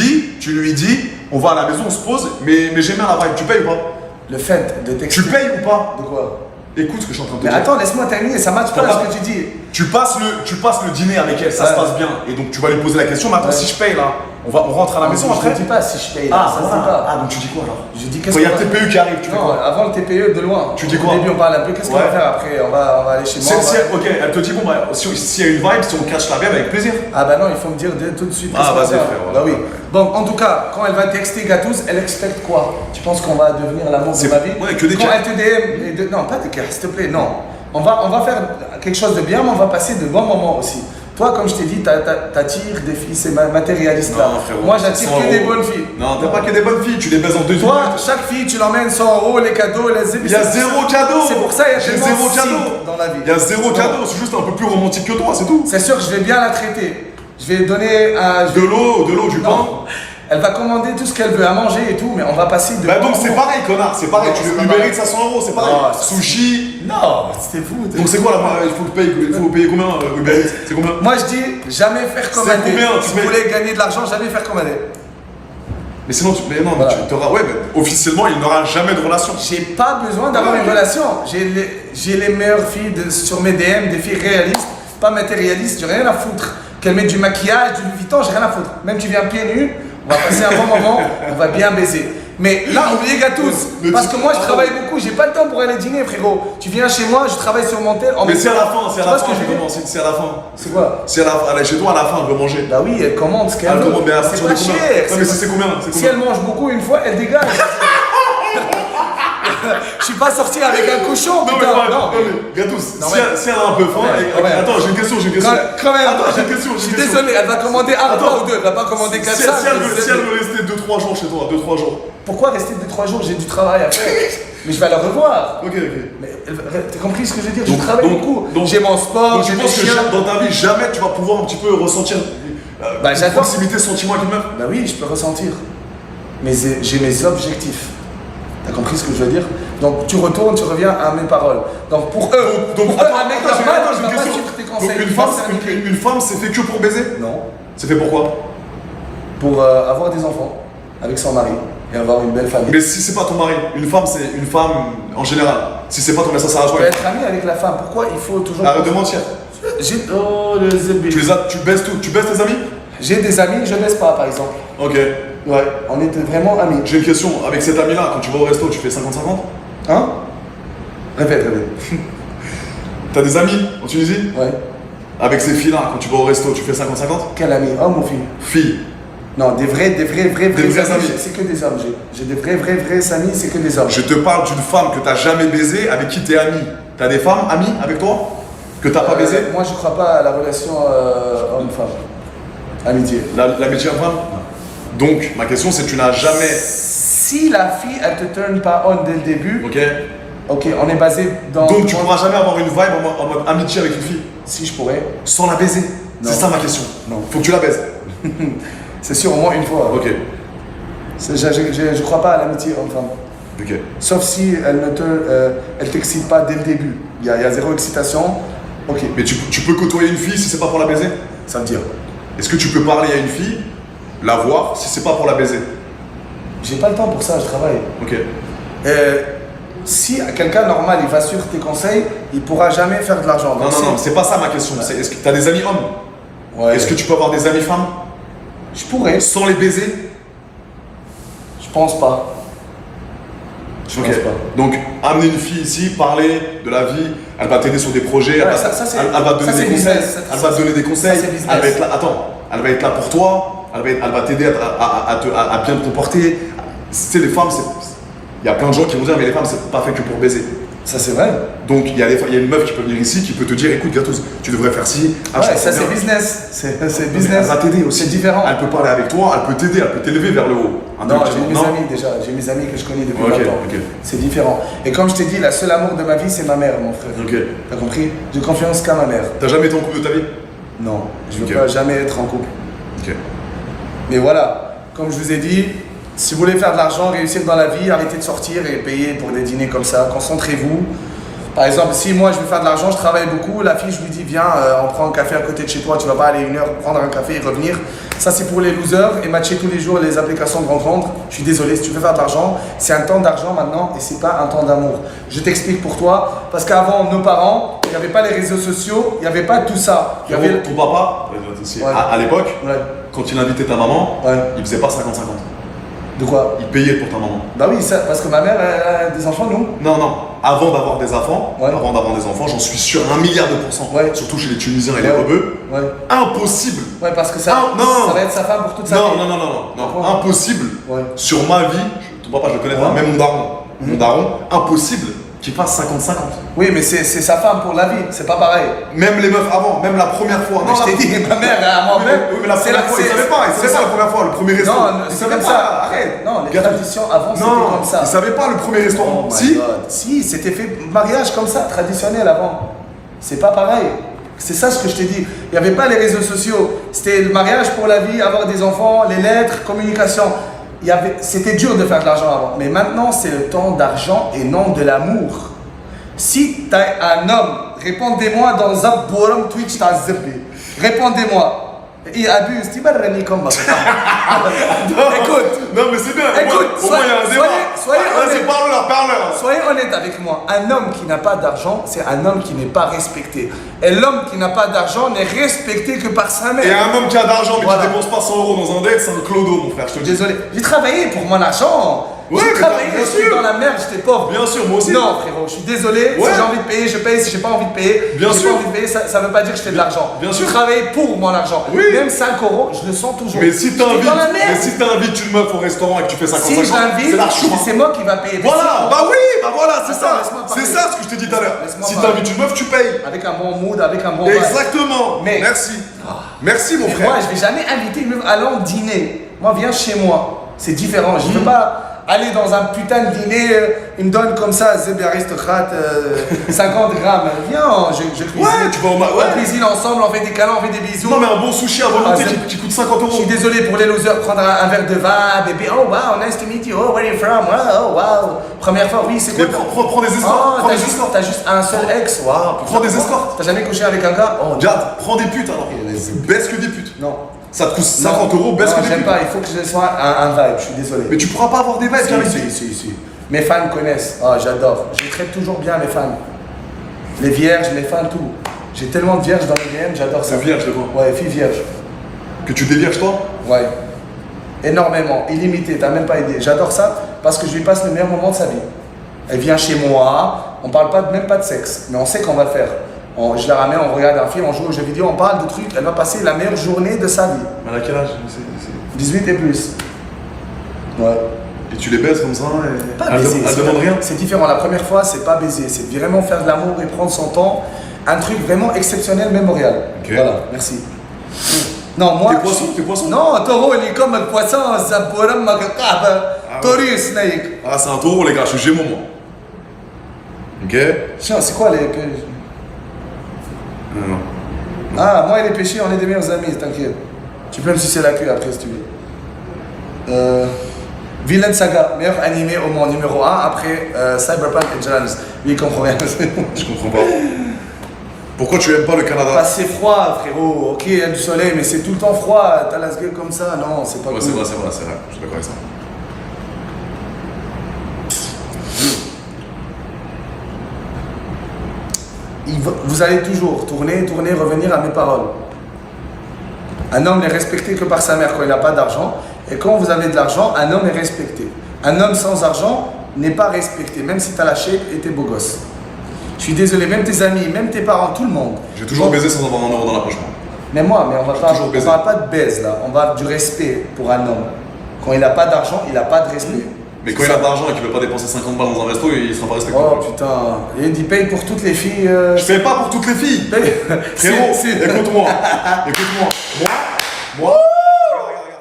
dis, on va à la maison, on se pose, mais j'aime bien la vibe, tu payes ou pas? Le fait de Tu t'expliquer. payes ou pas? De quoi? Écoute ce que je suis en train de te Mais dire. attends, laisse-moi terminer, ça matche pas T'as ce pas- que tu dis. Tu passes le dîner avec elle, ça Ouais. se passe bien. Et donc tu vas lui poser la question, mais attends, Ouais. si je paye là, on rentre à la maison je après. te dis pas si je paye là, ça se dit pas. Ah, donc tu dis quoi alors? Je dis Quand qu'est-ce il y a qu'on le va TPE qui arrive, tu fais Non, quoi? avant le TPE de loin. Tu dis quoi? Au début, on parle un peu, qu'est-ce qu'on Ouais. va faire après? On va aller chez moi. on va- Ok, elle te dit, bon, bah, s'il y a une vibe, si on cache la vibe, avec plaisir. Ah bah non, il faut me dire tout de suite. Ah, qu'est-ce qu'on va vas-y, faire. frère, Bah voilà. oui. Bon, en tout cas, quand elle va texter Gatouz, elle expecte quoi? Tu penses qu'on va devenir l'amour de C'est- ma vie? ouais, que des Quand cas. elle te DM, non, pas des cas, s'il te plaît, non. On va faire quelque chose de bien, mais on va passer de bons moments aussi. Toi, comme je t'ai dit, t'attires des filles, c'est matérialiste là. Non, frérot. Moi, j'attire 100 que des euros. bonnes filles. Non, t'as pas que des bonnes filles, tu les baises en 2 Toi, minutes. chaque fille, tu l'emmènes 100 euros, les cadeaux, les Il y a zéro cadeau. C'est pour ça qu'il y a J'ai tellement zéro de cadeau signes dans la vie. Il y a zéro Non. cadeau, c'est juste un peu plus romantique que toi, c'est tout. C'est sûr que je vais bien la traiter. Je vais donner un. De l'eau, du pain. Non. Elle va commander tout ce qu'elle veut à manger et tout, mais on va passer de. Bah donc bons c'est moments. pareil, connard, c'est pareil. Non, Tu c'est le pas Uber pareil. Eats à 100 euros, c'est pareil. Non, c'est- Sushi. Non, c'était fou. Donc c'est quoi là? Il faut payer combien Uber Eats? C'est combien? Moi je dis jamais faire comme C'est un dé. combien, tu Si vous payes voulez gagner de l'argent, jamais faire comme un dé. Mais sinon, mais non, Voilà. mais tu auras. Ouais, mais officiellement, il n'aura jamais de relation. J'ai pas besoin d'avoir Ouais, une ok. relation. J'ai les meilleures filles sur mes DM, des filles réalistes, pas matérialistes. J'ai rien à foutre. Qu'elles mettent du maquillage, du Louis Vuitton, j'ai rien à foutre. Même tu viens pieds nus, on va passer un bon moment, on va bien baiser. Mais là, oubliez Gatouz. Mais Parce tu- que moi, je ah, travaille beaucoup, j'ai pas le temps pour aller dîner, frérot. Tu viens chez moi, je travaille sur mon tel. Mais c'est à la fin, c'est Tu à vois la ce fin, que je veux dire? c'est à la fin. C'est quoi? C'est à la fin, chez toi à la fin, je veux manger. Bah oui, elle commande ce qu'elle Elle veut. commande, mais à C'est partir pas de combien? cher. Non, mais c'est combien? C'est Si combien? elle mange beaucoup une fois, elle dégage. Je suis pas sorti avec un cochon, Non, mais putain. pas, Non. non, mais Gatous, Non, si mais- elle a un peu faim, Ouais, ouais. attends, j'ai une question. Quand même, Attends, j'ai une question. je suis désolé, elle va commander un repas ou deux, elle va pas commander 4 Si elle veut rester 2-3 jours chez toi, 2-3 jours. Pourquoi rester 2-3 jours? J'ai du travail à faire. Mais je vais la revoir. Ok. Mais t'as compris ce que je veux dire? Je Donc- travaille donc- beaucoup. donc- J'ai mon sport, Donc tu j'ai mes penses que chiens. dans ta vie, jamais tu vas pouvoir un petit peu ressentir Bah, une j'adore. proximité, sentiment avec une meuf? Bah oui, je peux ressentir. Mais j'ai mes objectifs. T'as compris ce que je veux dire? Donc tu retournes, tu reviens à mes paroles. Donc pour eux, Donc, pour eux, un mec attends, normal, j'ai il une va pas question. suivre tes Donc conseils. une femme, c'est fait que pour baiser? Non. C'est fait pourquoi? Pour avoir des enfants avec son mari et avoir une belle famille. Mais si c'est pas ton mari, une femme, c'est une femme en général. Si c'est pas ton mari, ça sert à Tu peux quoi? être ami avec la femme. Pourquoi il faut toujours. Arrête de mentir. Oh le zébé. Tu baisses tout. Tu baisses tes amis? J'ai des amis, je baisse pas par exemple. Ok. Ouais, on était vraiment amis. J'ai une question. Avec cet ami-là, quand tu vas au resto, tu fais 50-50? Hein? Répète. T'as des amis en Tunisie? Ouais. Avec ces filles-là, quand tu vas au resto, tu fais 50-50? Quel ami? Homme ou fille? Filles. Non, des vrais vrais amis. C'est que des hommes. J'ai des vrais amis, c'est que des hommes. Je te parle d'une femme que t'as jamais baisée, avec qui t'es ami. T'as des femmes amies avec toi? Que t'as pas baisé? Moi, je crois pas à la relation homme-femme. Amitié. L'amitié homme-femme? Donc, ma question, c'est tu n'as jamais. Si la fille, elle te turn pas on dès le début, Ok? ok, on est basé dans. Donc, tu pourras jamais avoir une vibe en mode amitié avec une fille? Si je pourrais. Sans la baiser? Non. C'est ça ma question. Non. Faut que tu la baises. C'est sûr, au moins une fois. Ok. Je crois pas à l'amitié homme-femme. Ok. Sauf si elle t'excite pas dès le début. Il y a zéro excitation. Ok, Mais tu peux côtoyer une fille si c'est pas pour la baiser? ça veut dire. Est-ce que tu peux parler à une fille, la voir, si c'est pas pour la baiser? J'ai pas le temps pour ça, je travaille. Ok. Si quelqu'un normal, il va suivre tes conseils, il pourra jamais faire de l'argent. Non, non, non, c'est pas ça ma question. C'est est-ce que tu as des amis hommes? Ouais. Est-ce que tu peux avoir des amis femmes Je pourrais. sans les baiser? Je pense pas. Je Ok. pense pas. Donc, amener une fille ici, parler de la vie, elle va t'aider sur des projets, elle, Ouais, va, ça, c'est- elle va te ça, donner c'est des conseils. business. Ça, Elle va te donner des conseils. c'est business. Elle va être là, attends, elle va être là pour toi, elle va t'aider à bien te comporter. Tu sais, les femmes, il y a plein de gens qui vont dire, mais les femmes, c'est pas fait que pour baiser. Ça, c'est vrai. Donc, il y a une meuf qui peut venir ici, qui peut te dire, écoute, Gatouz, tu devrais faire ci. Ah, je Ouais, te ça, sens c'est bien. business. C'est Elle business. va t'aider aussi. C'est différent. Elle peut parler avec toi, elle peut t'aider, elle peut t'élever vers le haut. Non, j'ai mes Non. amis déjà. J'ai mes amis que je connais depuis Ok, longtemps. ok. C'est différent. Et comme je t'ai dit, la seule amour de ma vie, c'est ma mère, mon frère. Ok. T'as compris? J'ai confiance qu'à ma mère. T'as jamais été en couple de ta vie? Non, je ne veux Ok. pas jamais être en couple. Ok. Mais voilà, comme je vous ai dit, si vous voulez faire de l'argent, réussir dans la vie, arrêtez de sortir et payer pour des dîners comme ça. Concentrez-vous. Par exemple, si moi je veux faire de l'argent, je travaille beaucoup, la fille je lui dis viens, on prend un café à côté de chez toi, tu vas pas aller 1 heure prendre un café et revenir. Ça c'est pour les losers et matcher tous les jours les applications de rencontres. Je suis désolé, si tu veux faire de l'argent, c'est un temps d'argent maintenant et c'est pas un temps d'amour. Je t'explique pour toi, parce qu'avant nos parents, il n'y avait pas les réseaux sociaux, il n'y avait pas tout ça. Il y avait... Ton papa, Ouais. à l'époque, Ouais. quand il invitait ta maman, Ouais. il faisait pas 50-50. De quoi? Il payait pour ta maman. Bah oui, ça, parce que ma mère elle a des enfants, nous. Non, non. Avant d'avoir des enfants, Ouais. j'en suis sûr 1 milliard de pourcents. Ouais. Surtout chez les Tunisiens et les Ouais. Rebeux. Ouais. Impossible. Ouais, parce que ça, Ah, non. ça va être sa femme pour toute sa Non, vie. non, non, non, non, non. Pourquoi? Impossible. Ouais. Sur ma vie, ton papa, je le connais pas, Ouais. même mon daron. Mhm. Mon daron, impossible qu'il fasse 50-50. Oui, mais c'est sa femme pour la vie, c'est pas pareil. Même les meufs avant, même la première fois. Mais je t'ai dit, ma mère, à moi-même. Oui, mais la première fois, ils savaient pas. Ils savaient pas la première fois, le premier Non, restaurant. non, Ils c'est savaient comme pas. ça. Arrête. Non, les Gâteau. traditions avant, c'était Non, comme ça. ils savaient pas le premier restaurant. Oh my Si. God. Si, c'était fait mariage comme ça, traditionnel avant. C'est pas pareil. C'est ça ce que je t'ai dit. Il n'y avait pas les réseaux sociaux. C'était le mariage pour la vie, avoir des enfants, les lettres, communication. C'était dur de faire de l'argent avant. Mais maintenant, c'est le temps d'argent et non de l'amour. Si tu as un homme, répondez-moi dans Zabborum Twitch Tazirbi. Répondez-moi. Il abuse, tu vas le comme ça. Écoute. Non, mais c'est bien. Écoute, au moins, il y a un débat. soyez Vas-y, honnête. parle-leur. Soyez honnête avec moi, un homme qui n'a pas d'argent, c'est un homme qui n'est pas respecté. Et l'homme qui n'a pas d'argent n'est respecté que par sa mère. Et un homme qui a d'argent mais Voilà. qui dépense pas 100 € dans un date, c'est un clodo, mon frère, je te le dis. Désolé, j'ai travaillé pour mon argent. Ouais, J'ai mais travaillé, bien je suis sûr. dans la merde, j'étais pauvre. Bien sûr, moi aussi. Non, frérot, je suis désolé. Ouais. Si j'ai envie de payer, je paye. Si j'ai pas envie de payer, Bien j'ai sûr. pas envie de payer. Ça veut pas dire que je fais de l'argent. Bien Je sûr. travaille pour mon argent. Oui. Même 5 €, je le sens toujours. Mais si J'étais dans la merde. t'invites une meuf au restaurant et que tu fais 50-50, Si je l'invite, c'est l'argent. c'est moi qui va payer. Mais Voilà, si- bah oui, bah voilà, c'est Attends, ça. laisse-moi parler. C'est ça ce que je t'ai dit tout à l'heure. Laisse-moi Si parler. t'invites une meuf, tu payes. Avec un bon mood, avec un bon vibe. Exactement. Mais- Merci. Merci, mon Mais frère. moi, je vais jamais inviter une meuf allons dîner. Moi, viens chez moi. C'est différent. Je ne veux pas aller dans un putain de dîner. Il me donne comme ça, Zeb aristocrate, 50 grammes. Viens, je cuisine. Ouais, tu vas au On ouais. cuisine ensemble, on fait des câlins, on fait des bisous. Non, mais un bon sushi à volonté Ah, qui coûte 50 Je suis €. désolé pour les losers, prendre un verre de vin, bébé. Oh wow, nice to meet you. Oh, where are you from? Oh wow. Première fois, oui, c'est Mais quoi? prends des escortes. Oh, Prends t'as des juste, escortes. t'as juste un seul ex. Wow. Prends des escortes. T'as jamais couché avec un gars? Oh, Regarde, prends des putes alors. Baisse que des putes. non. Ça te coûte 50 €, baisse Non, que des j'aime putes. pas, il faut que je sois un vibe, je suis désolé. Mais tu pourras pas avoir des vibes avec Si. Mes fans connaissent, ah j'adore. Je traite toujours bien mes fans. Les vierges, mes fans, tout. J'ai tellement de vierges dans les DM, j'adore ça. C'est vierge de quoi? Ouais, fille vierge. Que tu dévierges toi? Ouais. énormément, illimité, t'as même pas idée. J'adore ça parce que je lui passe le meilleur moment de sa vie. Elle vient chez moi, on parle même pas de sexe, mais on sait qu'on va le faire. Je la ramène, on regarde un film, on joue aux jeux vidéo, on parle de trucs, elle va passer la meilleure journée de sa vie. Mais à quel âge 18 et plus. Ouais. Et tu les baises comme ça et... Pas Elle baiser, demande rien. c'est différent. La première fois, c'est pas baiser, c'est vraiment faire de l'amour et prendre son temps. Un truc vraiment exceptionnel, mémorial. Ok. Voilà, merci. Non, moi. T'es poisson Non, taureau, il est comme le poisson, ça pourrait me Taurus, snake. Ah, c'est un taureau, les gars, je suis Gémeaux, moi. Ok. Tiens, c'est quoi les. Non. Ah, moi et les péchés, on est des meilleurs amis, t'inquiète. Tu peux me sucer la queue après si tu veux. Villain Saga, meilleur animé au monde, numéro 1 après Cyberpunk et Jones. Lui, il comprend rien. Je comprends pas. Pourquoi tu aimes pas le Canada? Parce que c'est froid, frérot. Ok, il y a du soleil, mais c'est tout le temps froid. T'as la gueule comme ça, non, c'est pas Ouais, cool. c'est vrai. Je suis d'accord avec ça. Vous allez toujours tourner, revenir à mes paroles. Un homme n'est respecté que par sa mère quand il n'a pas d'argent. Et quand vous avez de l'argent, un homme est respecté. Un homme sans argent n'est pas respecté, même si tu as la shape et t'es beau gosse. Je suis désolé, même tes amis, même tes parents, tout le monde. J'ai toujours baisé sans avoir un euro dans la poche, moi. Mais moi, on va pas, toujours on baisé. parle pas de baise là, on parle du respect pour un homme. Quand il n'a pas d'argent, il n'a pas de respect. Mais quand il a de l'argent et qu'il veut pas dépenser 50 balles dans un resto, il sera pas respecté. Oh putain, il paye pour toutes les filles. Je fais pas pour toutes les filles. Frérot, écoute-moi. Moi.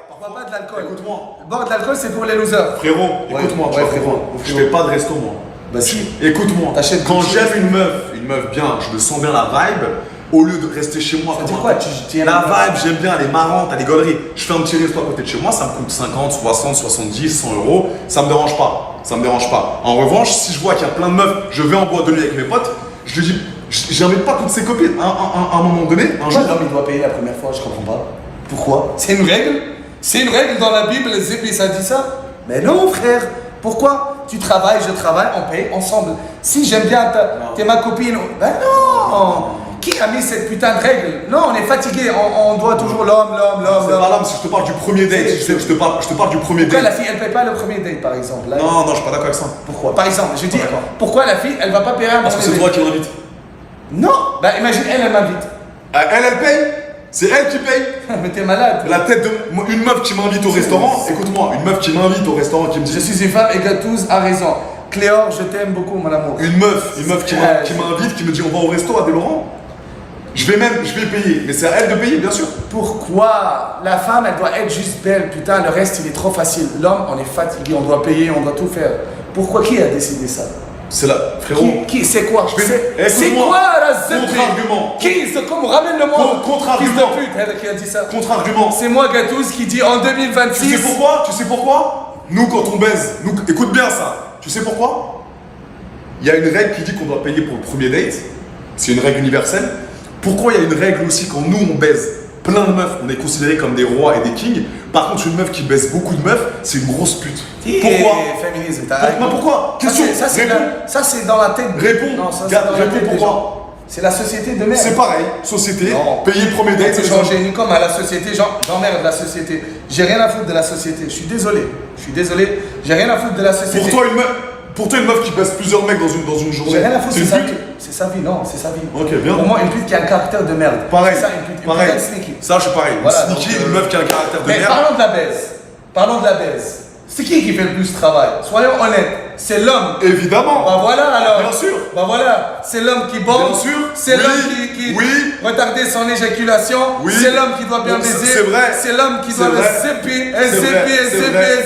On boit pas de l'alcool. Écoute-moi. Boire de l'alcool, c'est pour les losers. Frérot, écoute-moi. ouais, tu vas frérot. comprendre. Je fais pas de resto, moi. Bah si. Écoute-moi. T'achètes Quand Gucci. j'aime une meuf bien, je me sens bien la vibe. Au lieu de rester chez moi, Ça veut comme dire un- quoi tu aimes La la vibe, j'aime bien, elle est marrante, elle est gaulerie. Je fais un petit resto à côté de chez moi, ça me coûte 50, 60, 70, 100 euros. Ça me dérange pas. Ça me dérange pas. En revanche, si je vois qu'il y a plein de meufs, je vais en boîte de nuit avec mes potes, je lui dis, j'invite pas toutes ses copines. À un moment donné, un jour. Pourquoi l'homme il doit payer la première fois? Je comprends pas. Pourquoi? C'est une règle? C'est une règle dans la Bible, Zébi, ça dit ça? Mais non, frère. Pourquoi? Tu travailles, je travaille, on paye ensemble. Si j'aime bien t'es ma copine. Ben non! Qui a mis cette putain de règle? Non, on est fatigué, on doit toujours l'homme. C'est pas l'homme, si je te parle du premier date, je te parle du premier Pourquoi la date. fille elle paye pas le premier date par exemple? Là, Non, je suis pas d'accord avec ça. pourquoi? Par exemple, je dis, d'accord. pourquoi la fille elle va pas payer un Parce que premier c'est date? toi qui l'invite. Non! Bah imagine elle m'invite. Elle paye. C'est elle qui paye. Mais t'es malade. La tête de. Une meuf qui m'invite au restaurant, écoute-moi, une meuf qui m'invite au restaurant qui me Je dit. suis une femme et Gatouz a raison. Cléor, je t'aime beaucoup mon amour. Une meuf qui m'invite, qui me dit on va au resto à Déloran. Je vais payer. Mais c'est à elle de payer, bien sûr. Pourquoi? La femme elle doit être juste belle, putain le reste il est trop facile. L'homme on est fatigué, on doit payer, on doit tout faire. Pourquoi? Qui a décidé ça? C'est là, frérot. Qui c'est quoi? C'est Écoute-moi. quoi la zébrée? Contre-argument. Qui? C'est comme ramène-le-moi. Contre-argument. Fils de pute, elle qui a dit ça. Contre-argument. C'est moi Gatouz qui dit en 2026. Tu sais pourquoi? Nous, quand on baise, écoute bien ça. Tu sais pourquoi? Il y a une règle qui dit qu'on doit payer pour le premier date. C'est une règle universelle. Pourquoi il y a une règle aussi quand nous, on baise plein de meufs, on est considérés comme des rois et des kings. Par contre, une meuf qui baise beaucoup de meufs, c'est une grosse pute. Pourquoi? Féminisme. Pourquoi? Question. Ça c'est dans la tête. Réponds. Non, ça c'est Gars, dans la réponds tête des pourquoi. gens. C'est la société de merde. C'est pareil. Société. Non. Payer premier date, C'est c'est changer une comme à la société, j'emmerde la société. J'ai rien à foutre de la société. Je suis désolé. J'ai rien à foutre de la société. Pour toi, une meuf qui baise plusieurs mecs dans une journée. J'ai rien à foutre, c'est c'est une sa pute. vie. C'est sa vie, non, c'est sa vie. Ok, bien. Pour moi, une pute qui a un caractère de merde. Pareil. C'est ça, une pute. Pareil. Une sneaky. Ça, je suis pareil. Voilà, Une sneaky, donc, une meuf qui a un caractère de Mais merde. parlons de la baise. C'est qui fait le plus de travail? Soyons honnêtes. C'est l'homme. Évidemment. Bah voilà alors. Bien sûr. Bah voilà. C'est l'homme qui bombe. Bien sûr. C'est Oui. l'homme qui Oui. retardait son éjaculation. Oui. C'est l'homme qui doit bien Donc, baiser. c'est vrai. C'est l'homme qui doit C'est le vrai. zipper. C'est vrai.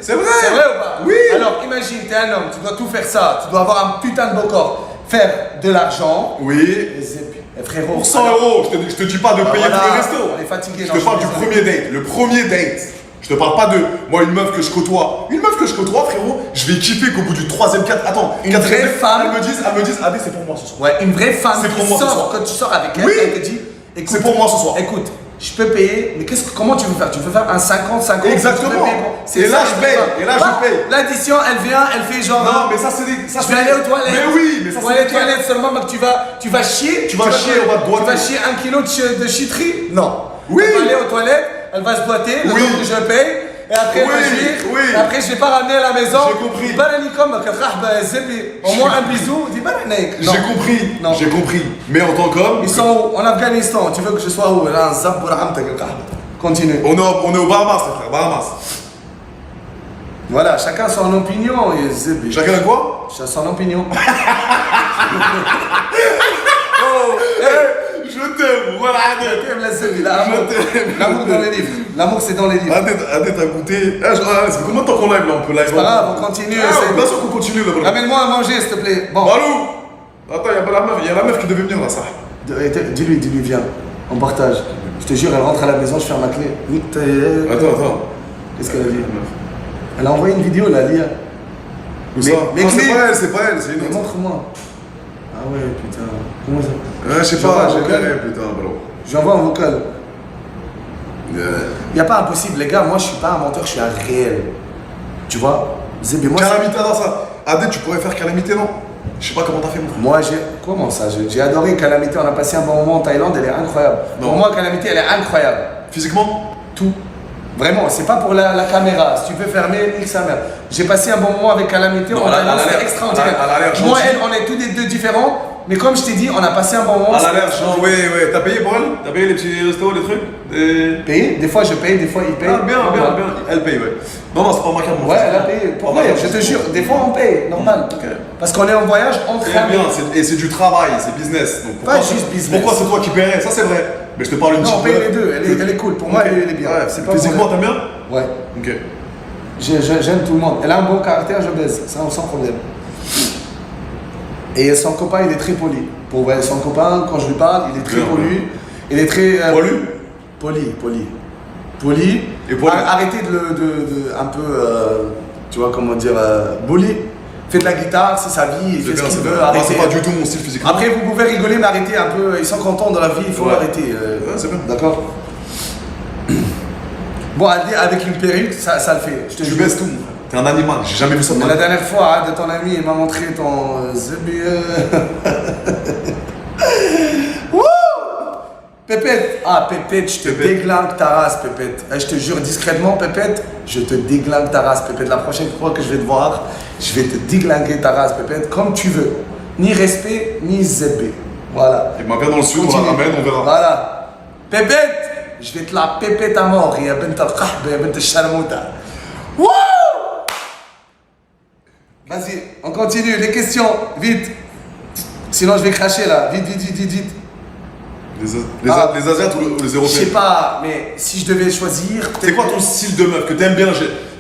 C'est vrai. C'est vrai ou pas? Oui. Alors imagine, t'es un homme, tu dois tout faire ça. Tu dois avoir un putain de beau corps. Faire de l'argent. Oui. Et zipper. Et frérot. Pour 100 euros, je te dis pas de payer voilà. pour le resto. On est fatigué. Je te parle du premier date. Le premier date. Je te parle pas de moi, une meuf que je côtoie. Une meuf que je côtoie, frérot, je vais kiffer qu'au bout du troisième, Une quatrième vraie date, femme. elle me dise, Adé, c'est pour moi ce soir. Ouais, une vraie femme C'est qui pour moi ce sort, soir. quand tu sors avec elle, Oui. elle te dit écoute, C'est pour moi ce soir. Écoute, je peux payer, mais comment tu veux faire? Tu veux faire un 50-50? Exactement. Tu veux payer pour- Et là, ça, je veux paye. faire. Et là, je Bah, paye. L'addition, elle vient, elle fait genre. Non, mais ça, c'est des. Ça, Je vais aller aux toilettes. Mais oui, mais ça, tu vas aller aux toilettes seulement, mais tu vas chier. Tu vas chier, on va te Tu doiter. vas chier 1 kilo de chiterie? Non. Oui. Elle va aller aux toilettes, elle va se boiter, le Oui. temps que je paye. Et après, Oui, oui. et après, je vais pas ramener à la maison. J'ai compris. Au moins un bisou. Dis pas J'ai compris. Non. J'ai compris. Mais en tant qu'homme, Ils sont où? En Afghanistan. Tu veux que je sois où? Là, continue. on est au Bahamas, les frères, Bahamas. Voilà, chacun son opinion. Et Zébi. Chacun a quoi? Son opinion. Oh, hey, je t'aime, voilà, L'amour dans les livres. L'amour, c'est dans les livres. Adé, t'as goûté. C'est combien de temps qu'on live là? On peut live. C'est pas grave, on continue. Bien sûr qu'on continue là. Ramène-moi à manger, s'il te plaît. Bon. Balou! Attends, il y a la meuf qui devait venir là, ça. Dis-lui, viens. On partage. Je te jure, elle rentre à la maison, je ferme ma clé. Attends. Qu'est-ce qu'elle a dit? Elle a envoyé une vidéo là, Lia. Où ça? Mais Non, c'est pas elle, c'est une Mais autre. montre-moi. Ah ouais, putain. Comment ça? Je sais J'envoie pas, un j'ai vocal. carré, putain, bro. J'envoie un vocal. Y a pas impossible, les gars. Moi, je suis pas un menteur, je suis un réel. Tu vois? Zébé, moi. Calamité, non, ça. Adé, tu pourrais faire calamité, non? Je sais pas comment t'as fait, mon frère. Moi, comment ça? J'ai adoré Calamité. On a passé un bon moment en Thaïlande. Elle est incroyable. Non. Pour moi, Calamité, elle est incroyable. Physiquement? Tout. Vraiment, c'est pas pour la caméra. Si tu peux fermer, nique sa mère. J'ai passé un bon moment avec Calamité. Non, en elle a Thaïlande, l'air- c'était extraordinaire. elle a l'air Moi, gentille. elle, on est tous les deux différents. Mais comme je t'ai dit, on a passé un bon moment. Elle a l'air genre, ouais. T'as payé pour elle? T'as payé les petits restos, les trucs? Payé. Des fois, je paye, des fois, il paye. Ah, bien. Elle paye, ouais. Non, c'est pas ma carte, mon Ouais, frère. elle a payé. Pour Pas moi, ma carte, je te c'est jure, bon. des fois, on paye, normal. Ok. Parce qu'on est en voyage entre Très amis. bien, et c'est du travail, c'est business. Donc, Pas juste business. Pourquoi c'est toi qui paierais? Ça, c'est vrai. Mais je te parle une Non, petite on paye meuf. les deux. Elle est cool. Pour moi, elle est bien. Ouais, C'est pas physiquement, mon- t'aimes bien? Ouais. Ok. J'aime tout le monde. Elle a un bon caractère, je baise, sans problème. Et son copain, il est très poli. Pour vrai, son copain, quand je lui parle, il est très Bien, poli. Il est très. Poli? Poli. Et poli. Arrêtez de un peu, tu vois, comment dire, bully. Fait de la guitare, c'est sa vie, il fait ce qu'il veut. Moi, Arrêtez. c'est pas du tout mon style physiquement. Après, vous pouvez rigoler, mais arrêtez un peu. Ils sont contents dans la vie, il faut Ouais. arrêter. Ouais, c'est bien. D'accord. Bon, avec une perruque, ça le fait. Je te Tu jure. baisses tout, mon frère. T'es un animal, j'ai jamais vu ça de Mais ma la vie. dernière fois, de ton ami, il m'a montré ton Zébi. Wouh! Pépette! Ah, Pépette, je te Pépette. déglingue ta race, Pépette. Je te jure discrètement, Pépette, je te déglingue ta race, Pépette. La prochaine fois que je vais te voir, je vais te déglinguer ta race, Pépette, comme tu veux. Ni respect, ni Zébé. Voilà. Il m'appelle dans le sud, on la ramène, on verra. Voilà. Pépette, je vais te la pépette à mort. Ya bint al-qahb, ya bint al-sharmouta. Wouh! Vas-y, on continue. Les questions, vite. Sinon, je vais cracher là. Vite. Les Asiates ou les Européens? Je sais pas, mais si je devais choisir. C'est quoi ton style de meuf que t'aimes bien?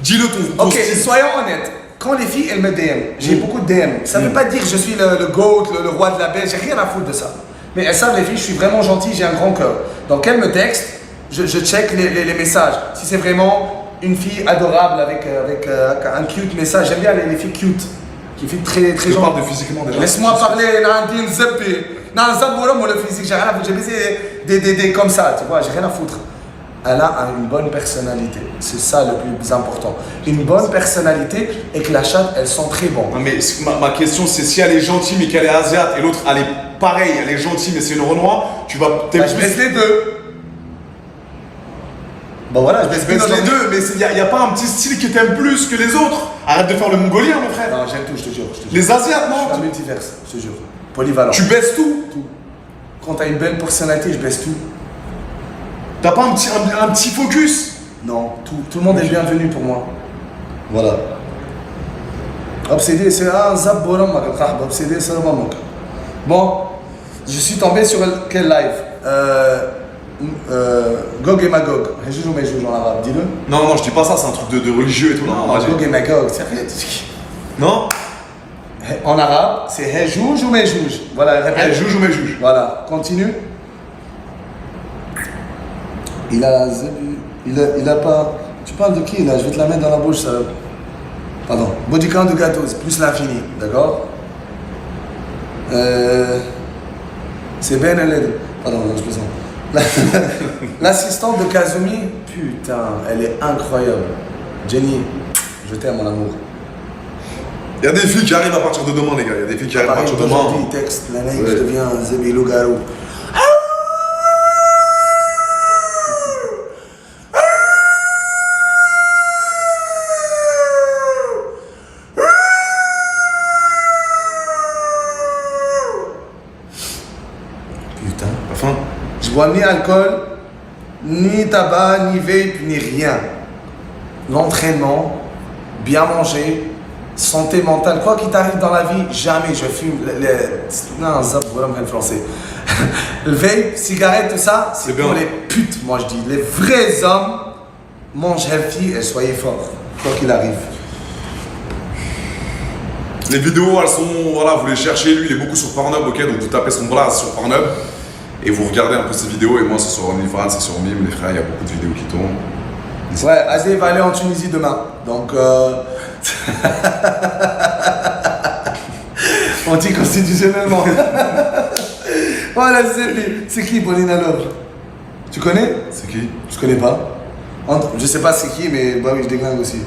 Dis-le ton Ok, style. soyons honnêtes. Quand les filles, elles me DM, j'ai beaucoup de DM. Ça veut pas dire que je suis le GOAT, le roi de la belle, j'ai rien à foutre de ça. Mais elles savent, les filles, je suis vraiment gentil, j'ai un grand cœur. Donc, elles me textent, je check les messages. Si c'est vraiment une fille adorable avec un cute message, j'aime bien les filles cute, qui filles très Je gentilles. parle de physiquement déjà. Laisse-moi parler, Nandine Zeppi. Non, Zaboura, moi le physique, j'ai rien à foutre. J'ai baisé des comme ça, tu vois, j'ai rien à foutre. Elle a une bonne personnalité. C'est ça le plus important. Une bonne personnalité et que la chatte, elles sont très bonnes. Non, mais ma question, c'est si elle est gentille mais qu'elle est asiate et l'autre, elle est pareille, elle est gentille mais c'est une Renoir, tu vas Bah, t'aimer je baisse les deux. Bon voilà, je baisse plus les deux, mais il n'y a pas un petit style que t'aimes plus que les autres. Arrête de faire le mongolien, mon frère. Non, j'aime tout, je te jure. Les Asiates, Je suis un non? multiverse, je te jure. Polyvalent. Tu baisses tout. Tout. Quand t'as une belle personnalité, je baisse tout. T'as pas un petit focus? Non, tout le monde est bienvenu pour moi. Voilà. Obsédé, c'est un zab boram, obsédé, c'est le moment. Bon, je suis tombé sur quel live Gog et Magog. Je joue mes jeux en arabe, dis-le. Non, je dis pas ça, c'est un truc de religieux et tout. Non, vas-y. Gog et Magog, c'est rien. Non? En arabe, c'est Hejouj ou Mejouj. Voilà, Elle répète. juge ou mais juge? Voilà, continue. Il a pas. Tu parles de qui là? Je vais te la mettre dans la bouche, ça. Pardon. Bodycount de gâteaux, plus l'infini, d'accord? C'est Ben El. Pardon, non, je plaisante. L'assistante de Kazumi, putain, elle est incroyable. Jenny, je t'aime mon amour. Il y a des filles qui arrivent à partir de demain, les gars. Il y a des filles qui arrivent à Pareil, partir de demain. aujourd'hui, texte, la neige, Ouais. je deviens Zébi Loup-Garou. Je bois ni alcool, ni tabac, ni vape, ni rien. L'entraînement, bien manger, santé mentale, quoi qu'il t'arrive dans la vie, jamais je fume. Non, ça, voilà, même français. Le vape, cigarette, tout ça, c'est pour les putes, moi je dis. Les vrais hommes mangent healthy et soyez forts, quoi qu'il arrive. Les vidéos, elles sont, voilà, vous les cherchez, lui il est beaucoup sur Pornhub, ok, donc vous tapez son blaze sur Pornhub et vous regardez un peu ses vidéos, et moi c'est sur OnlyFans, c'est sur Mime, les frères, il y a beaucoup de vidéos qui tournent. Ouais, Azé va aller en Tunisie demain, donc anticonstitutionnellement. Voilà, c'est qui Paulina Love? Tu connais? C'est qui? Je connais pas. Je sais pas c'est qui, mais bah oui, je déglingue aussi.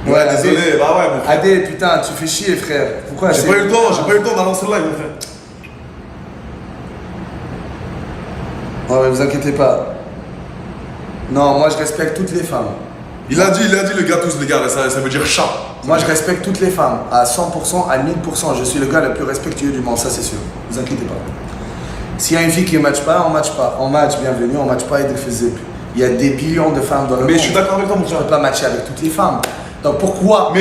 Ouais, désolé, bah ouais, mon frère. Adé, putain, tu fais chier, frère. Pourquoi? J'ai pas eu le temps d'annoncer le live, mon frère. Ouais, vous inquiétez pas. Non, moi je respecte toutes les femmes. Il a dit le gars tous, les gars, ça veut dire chat. Moi je respecte toutes les femmes, à 100%, à 1000%. Je suis le gars le plus respectueux du monde, ça c'est sûr. Vous inquiétez pas. S'il y a une fille qui ne match pas, on match pas. On match, bienvenue, on match pas et il y a des billions de femmes dans le monde. Mais je suis d'accord avec toi, mon frère. Je ne peux pas matcher avec toutes les femmes. Donc pourquoi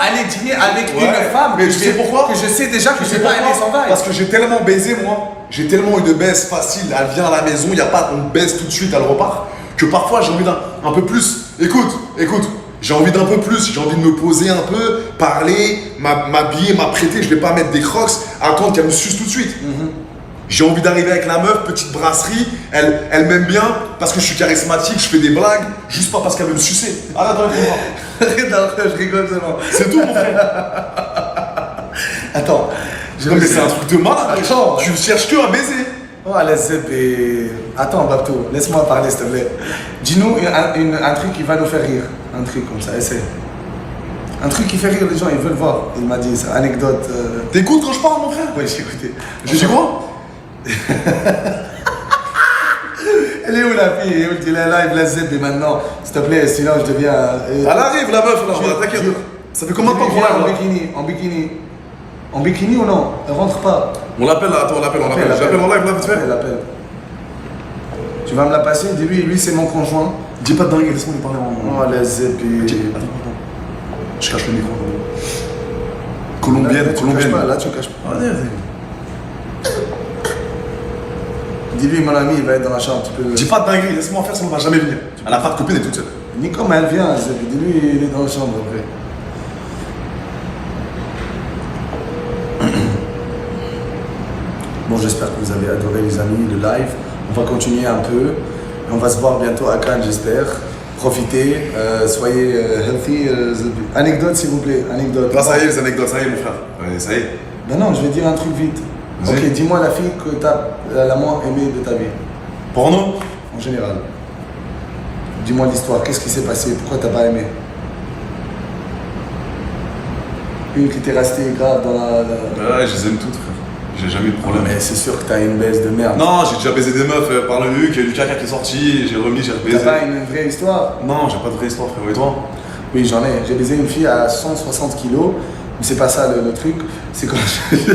aller dîner avec une femme mais tu sais pourquoi? Que je sais déjà que je vais pas aimer son vibe. Parce que j'ai tellement baisé, moi. J'ai tellement eu de baisse facile. Elle vient à la maison, il n'y a pas on baisse tout de suite, elle repart. Que parfois j'ai envie d'un peu plus. Écoute, j'ai envie d'un peu plus. J'ai envie de me poser un peu, parler, m'habiller, m'apprêter. Je vais pas mettre des crocs, attendre qu'elle me suce tout de suite. J'ai envie d'arriver avec la meuf, petite brasserie, elle m'aime bien parce que je suis charismatique, je fais des blagues, juste pas parce qu'elle veut me sucer. Arrête avec moi. Je rigole seulement. C'est tout, mon frère. Attends. Non, mais c'est un truc de malade. Attends. Tu cherches que à baiser. Oh, attends, Babto, laisse-moi parler, s'il te plaît. Dis-nous un truc qui va nous faire rire. Un truc comme ça, essaie. Un truc qui fait rire les gens, ils veulent voir. Il m'a dit ça, anecdote. T'écoutes quand je parle, mon frère? Oui, j'ai écouté. J'ai dit quoi? Elle est où la fille? Elle est où? Elle est live, la zeb, et maintenant, s'il te plaît, sinon je deviens. Elle arrive, la meuf, là, t'inquiète. Ça fait combien de temps qu'on en l'a bikini, en bikini. En bikini ou non? Elle rentre pas. On l'appelle là, attends, on l'appelle. J'appelle en live là, vite fait. Elle appelle. Tu vas me la passer? Dis-lui, lui c'est mon conjoint. Dis pas de dingue, laisse-moi lui parler en. Oh, la zeb. Attends. Je cache le micro. Colombienne. Là, tu caches pas. Allez. Dis-lui, mon ami, il va être dans la chambre. Tu peux... Dis pas de dinguerie, laisse-moi faire, ça ne va jamais venir. Elle a pas de copine, elle est toute seule. Ni comme elle vient, dis-lui, il est dans la chambre après. Bon, j'espère que vous avez adoré les amis, le live. On va continuer un peu. On va se voir bientôt à Cannes, j'espère. Profitez, soyez healthy. Anecdote, s'il vous plaît, anecdote. Là, ça y est, les anecdotes, ça y est, mon frère. Ouais, ça y est. Ben non, je vais dire un truc vite. Ok, dis-moi la fille que tu as la moins aimée de ta vie. Porno? En général. Dis-moi l'histoire, qu'est-ce qui s'est passé? Pourquoi t'as pas aimé? Une qui t'est restée grave dans la... Ouais, je les aime toutes, frère. J'ai jamais eu de problème. Mais c'est sûr que t'as une baisse de merde. Non, j'ai déjà baisé des meufs par le huc, il y a eu du caca qui est sorti, j'ai remis, j'ai baisé. T'as pas une vraie histoire? Non, j'ai pas de vraie histoire, frère. Et toi? Oui, j'en ai. J'ai baisé une fille à 160 kilos. Mais c'est pas ça le truc. C'est quand je...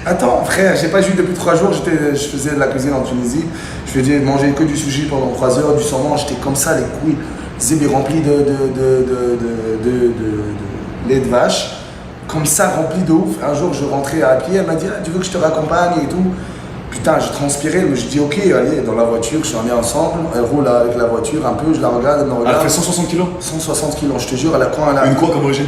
Attends, frère, j'ai pas joué depuis 3 jours. Je faisais de la cuisine en Tunisie. Je faisais manger que du sushi pendant 3 heures, du saumon. J'étais comme ça, les couilles zébé remplis de lait de vache. Comme ça, rempli de ouf. Un jour, je rentrais à pied. Elle m'a dit, ah, tu veux que je te raccompagne et tout. Putain, je transpirais. Mais je dis, ok, allez, dans la voiture. Je suis en ensemble. Elle roule avec la voiture un peu. Je la regarde, elle me regarde. Elle fait 160 kilos? 160 kilos, je te jure. Quand elle a... Une quoi comme origine?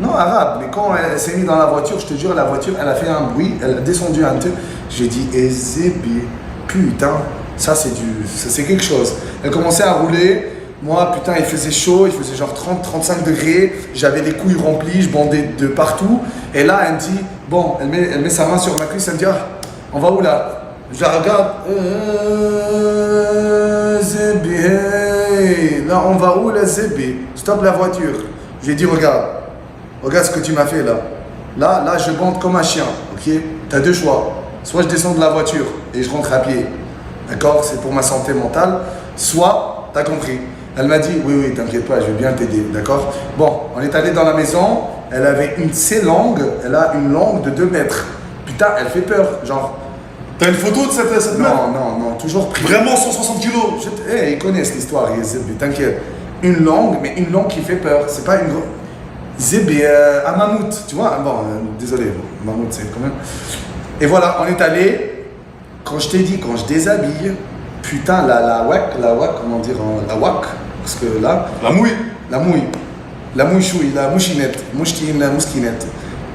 Non, arabe, mais quand elle s'est mise dans la voiture, je te jure, la voiture, elle a fait un bruit, elle a descendu un peu. J'ai dit, Ezébi, putain, ça c'est quelque chose. Elle commençait à rouler, moi, putain, il faisait chaud, il faisait genre 30-35 degrés, j'avais les couilles remplies, je bandais de partout. Et là, elle me dit, bon, elle met sa main sur ma cuisse, elle me dit, ah, on va où là? Je la regarde, Zébi, hey. Là, on va où là, Zébi? Stop la voiture. Je lui ai dit, regarde ce que tu m'as fait là. Là, je bande comme un chien, ok? Tu as 2 choix. Soit je descends de la voiture et je rentre à pied, d'accord? C'est pour ma santé mentale. Soit, tu as compris. Elle m'a dit, oui, t'inquiète pas, je vais bien t'aider, d'accord? Bon, on est allé dans la maison. Elle avait ses langues, elle a une langue de 2 mètres. putain, elle fait peur. Genre, T'as une photo de cette meuf? non, toujours pris. Vraiment 160 kilos? Ils connaissent l'histoire, t'inquiète. Une langue, mais une langue qui fait peur. C'est pas une. Zébé, un mammouth, tu vois. Bon, désolé, mammouth, c'est quand même. Et voilà, on est allé. Quand je t'ai dit, quand je déshabille, putain, la wak, comment dire, la wak, parce que là. La mouille. La mouchouille, la mouchinette, mousquinette.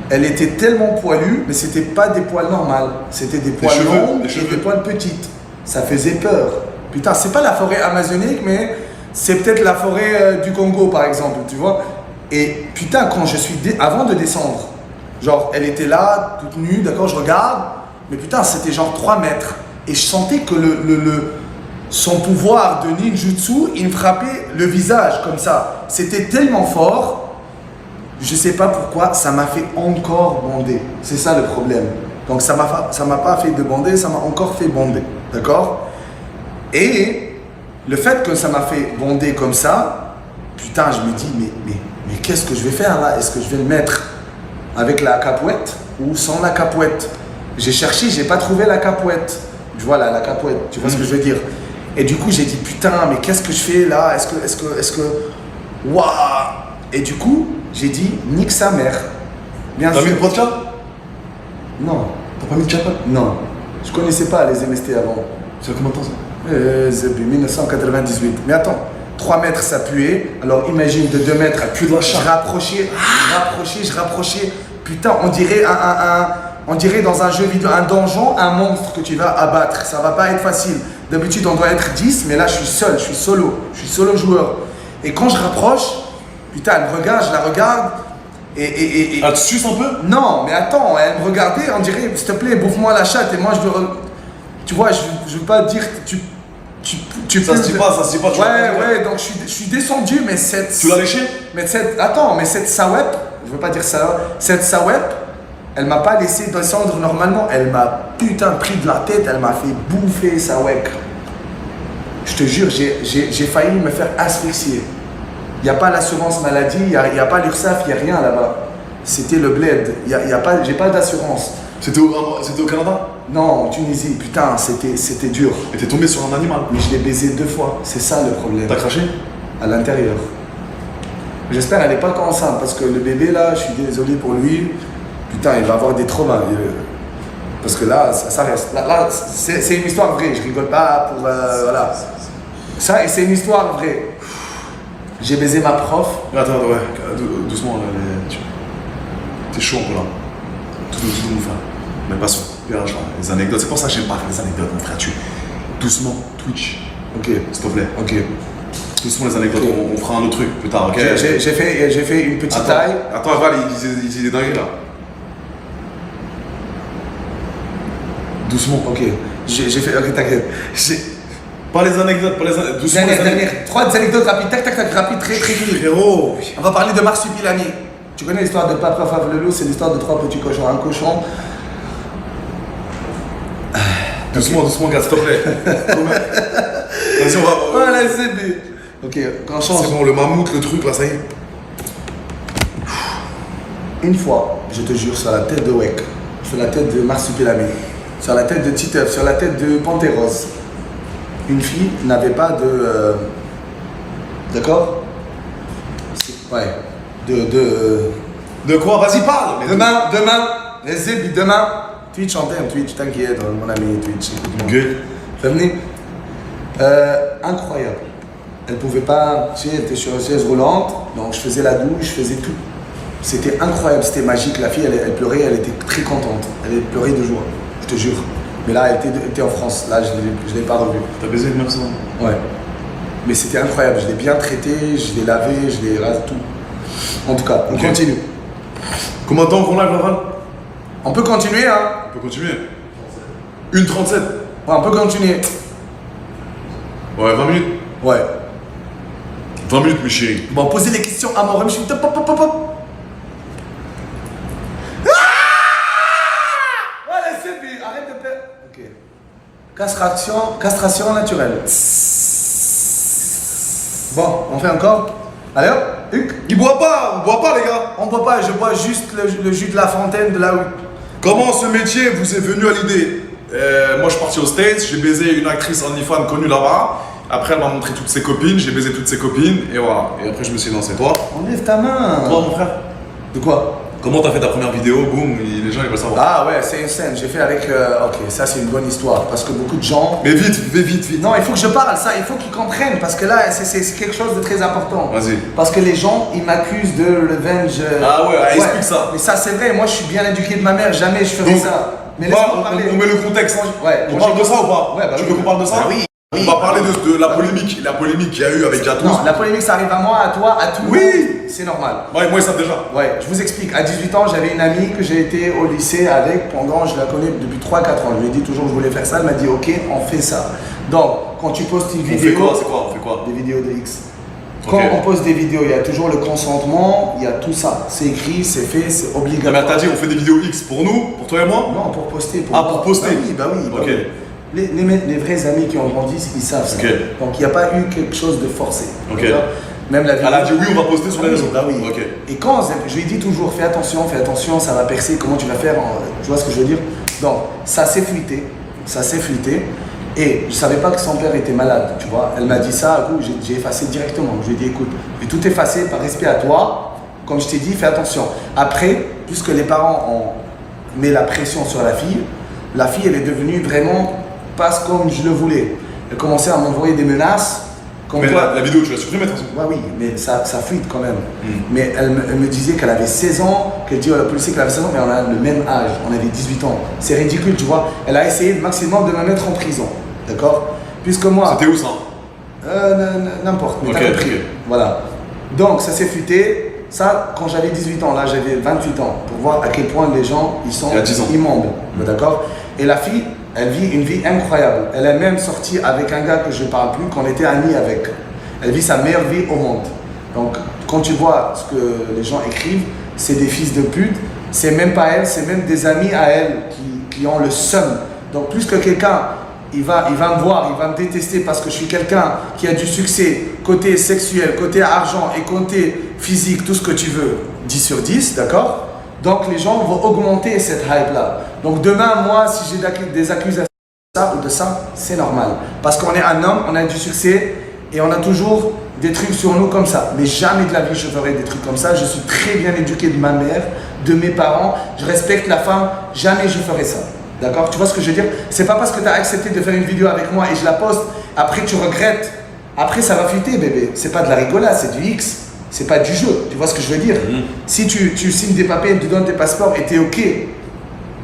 Elle était tellement poilue, mais c'était pas des poils normaux. C'était des poils longs et des poils petites. Ça faisait peur. Putain, c'est pas la forêt amazonique, mais c'est peut-être la forêt du Congo, par exemple, tu vois. Et putain, quand je suis avant de descendre, genre, elle était là, toute nue, d'accord, je regarde, mais putain, c'était genre 3 mètres. Et je sentais que son pouvoir de ninjutsu, il me frappait le visage comme ça. C'était tellement fort. Je sais pas pourquoi, ça m'a fait encore bander. C'est ça le problème. Donc ça m'a pas fait de bander, ça m'a encore fait bander. D'accord? Et le fait que ça m'a fait bander comme ça, putain, je me dis, mais qu'est-ce que je vais faire là? Est-ce que je vais le mettre avec la capouette ou sans la capouette? J'ai cherché, j'ai pas trouvé la capouette. Tu vois là, la capouette, tu vois ce que je veux dire? Et du coup, j'ai dit, putain, mais qu'est-ce que je fais là? Est-ce que... Waouh! Et du coup, j'ai dit, nique sa mère. Bien sûr. T'as mis le podcast? Non. T'as pas mis de capote? Non. Je connaissais pas les MST avant. C'est combien de temps ça? Depuis 1998. Mais attends, 3 mètres ça puait. Alors imagine de 2 mètres. Plus de la chatte. Je rapprochais. Putain, on dirait dans un jeu vidéo, un donjon, un monstre que tu vas abattre. Ça va pas être facile. D'habitude, on doit être 10, mais là, je suis seul, je suis solo joueur. Et quand je rapproche, putain, elle me regarde, je la regarde. Et Ah, tu suces un peu? non, mais attends, elle me regardait, on dirait, s'il te plaît, bouffe-moi la chatte. Et moi, tu vois, je veux pas dire que Ça se dit pas, tu Ouais, vois. ouais, donc je suis descendu, mais cette. Tu l'as léché? Mais cette sawep, je veux pas dire ça, cette sawep, elle m'a pas laissé descendre normalement. Elle m'a putain pris de la tête, elle m'a fait bouffer sawek. Je te jure, j'ai failli me faire asphyxier. Il n'y a pas l'assurance maladie, il n'y a pas l'URSSAF, il n'y a rien là-bas. C'était le bled, j'ai pas d'assurance. C'était au Canada? Non, en Tunisie, putain, c'était dur. Et t'es tombé sur un animal? Mais je l'ai baisé 2 fois, c'est ça le problème. T'as craché? À l'intérieur. J'espère qu'elle n'est pas enceinte parce que le bébé là, je suis désolé pour lui, putain, il va avoir des traumas. Parce que là, ça reste. Là c'est une histoire vraie, je rigole pas pour. Voilà. Ça, et c'est une histoire vraie. J'ai baisé ma prof. Attends, ouais, doucement là. T'es chaud un peu là. Tout nous faire. Mais pas sur PH là. Les anecdotes, c'est pour ça que j'aime pas faire les anecdotes, mon frère. Doucement, Twitch. Ok. S'il te plaît. Ok. Doucement les anecdotes, Okay. on fera un autre truc plus tard, ok? J'ai fait une petite taille. Attends, Val, il dit des dingueries là. Doucement. Ok. J'ai fait. Ok, t'inquiète. Pas les anecdotes, doucement. Dernière. 3 anecdotes rapides. Tac, rapide, très vite. Frérot. On va parler de Marsupilami. Tu connais l'histoire de Papa Favlelou, c'est l'histoire de 3 petits cochons. Un cochon. Doucement, gars, s'il te plaît. Vas-y, on va. Voilà, c'est bien. Ok, quand on change. C'est bon, le mammouth, le truc là, ça y est. Une fois, je te jure, sur la tête de Wek, sur la tête de Marsupilami, sur la tête de Titeuf, sur la tête de Panthéros, une fille n'avait pas de. D'accord? Ouais. De quoi? Vas-y, parle. Mais Demain, les zébis, demain. Twitch, on t'aime, Twitch, t'inquiète, mon ami, Twitch, écoute-moi. Good. Venez. Incroyable. Elle pouvait pas, tu sais, elle était sur une chaise roulante, donc je faisais la douche, je faisais tout. C'était incroyable, c'était magique. La fille, elle pleurait, elle était très contente. Elle pleurait de joie, je te jure. Mais là, elle était en France. Là, je ne l'ai pas revue. T'as baisé une personne? Ouais. Mais c'était incroyable. Je l'ai bien traité, je l'ai lavé, je l'ai rasé, tout. En tout cas, on continue. Combien de temps qu'on live, Laval? On peut continuer, hein? On peut continuer. 1h37. Ouais, on peut continuer. Ouais, 20 minutes. Ouais. 20 minutes, mes chéris. Bon, posez les questions à moi. Je suis top, pop, pop, pop. Voilà, c'est bien. Arrête de faire. Ok. Castration naturelle. Bon, on fait encore. Allez hop, Huc. On boit pas les gars. On boit pas, je bois juste le jus de la fontaine de la Comment ce métier vous est venu à l'idée? Moi, je suis parti aux States, j'ai baisé une actrice OnlyFans connue là-bas. Après, elle m'a montré toutes ses copines, j'ai baisé toutes ses copines, et voilà. Et après, je me suis lancé. Toi? Enlève ta main. Toi, mon frère? De quoi? Comment t'as fait ta première vidéo? Boum, les gens ils veulent savoir. Ah ouais, c'est une scène. J'ai fait avec. Ok, ça c'est une bonne histoire parce que beaucoup de gens. Mais vite, vite. Non, il faut que je parle, ça, il faut qu'ils comprennent parce que là, c'est quelque chose de très important. Vas-y. Parce que les gens, ils m'accusent de revenge. Ah ouais, explique ça. Mais ça, c'est vrai, moi je suis bien éduqué de ma mère, jamais je ferais Donc, ça. Mais Bah, laisse-moi parler. on met le contexte. Ouais, On moi, parle de ça ou pas? Ouais, bah tu oui. veux qu'on parle de ça? Bah oui. On va parler de la polémique. La polémique qu'il y a eu avec Gatous. Non, la polémique, ça arrive à moi, à toi, à tout le Oui. monde. C'est normal. Ouais, moi, ils savent déjà. Ouais, je vous explique. À 18 ans, j'avais une amie que j'ai été au lycée avec pendant, je la connais depuis 3-4 ans. Je lui ai dit toujours que je voulais faire ça. Elle m'a dit, ok, on fait ça. Donc, quand tu postes une On fait vidéo. quoi? C'est quoi? On fait quoi? Des vidéos de X. Quand Ok. on poste des vidéos, il y a toujours le consentement, il y a tout ça. C'est écrit, c'est fait, c'est Non, mais obligatoire. t'as dit, on fait des vidéos X pour nous, pour toi et moi? Non, pour poster. Ah, pour poster. Bah oui. Ok. oui. Les vrais amis qui ont grandi, ils savent ça. Ok. Donc il n'y a pas eu quelque chose de forcé. Ok. D'accord. Même la vidéo. Elle a dit oui, on va poster sur les réseaux. Bah oui. Ok. Et quand je lui dis toujours, fais attention, ça va percer, comment tu vas faire, tu vois ce que je veux dire? Donc ça s'est fuité. Et je savais pas que son père était malade, tu vois. Elle m'a dit ça, à coup, j'ai effacé directement. Je lui ai dit, écoute, je vais tout effacer par respect à toi. Comme je t'ai dit, fais attention. Après, puisque les parents ont mis la pression sur la fille, elle est devenue vraiment pas comme je le voulais. Elle commençait à m'envoyer des menaces. Comme Mais quoi, la vidéo, tu l'as supprimée de toute façon. ouais, oui, mais ça fuite quand même. Mais elle me disait qu'elle avait 16 ans, qu'elle dit à la policier qu'elle avait 16 ans, mais on a le même âge, on avait 18 ans. C'est ridicule, tu vois. Elle a essayé le maximum de me mettre en prison, d'accord? Puisque moi... C'était où ça? N'importe, mais Ok, t'as compris. ok. Voilà. Donc ça s'est fuité. Ça, quand j'avais 18 ans, là j'avais 28 ans, pour voir à quel point les gens, ils sont Il y a 10 ans. immondes, d'accord? Et la fille, elle vit une vie incroyable. Elle est même sortie avec un gars que je ne parle plus, qu'on était amis avec. Elle vit sa meilleure vie au monde. Donc, quand tu vois ce que les gens écrivent, c'est des fils de pute. C'est même pas elle, c'est même des amis à elle qui ont le seum. Donc, plus que quelqu'un, il va me voir, il va me détester parce que je suis quelqu'un qui a du succès, côté sexuel, côté argent et côté physique, tout ce que tu veux, 10 sur 10, d'accord? Donc, les gens vont augmenter cette hype-là. Donc, demain, moi, si j'ai des accusations de ça ou de ça, c'est normal. Parce qu'on est un homme, on a du succès et on a toujours des trucs sur nous comme ça. Mais jamais de la vie je ferai des trucs comme ça. Je suis très bien éduqué de ma mère, de mes parents. Je respecte la femme. Jamais je ferai ça. D'accord? Tu vois ce que je veux dire? C'est pas parce que tu as accepté de faire une vidéo avec moi et je la poste, après tu regrettes. Après ça va fuiter, bébé. C'est pas de la rigolade, c'est du X. C'est pas du jeu. Tu vois ce que je veux dire? Si tu signes des papiers, tu donnes tes passeports et t'es OK.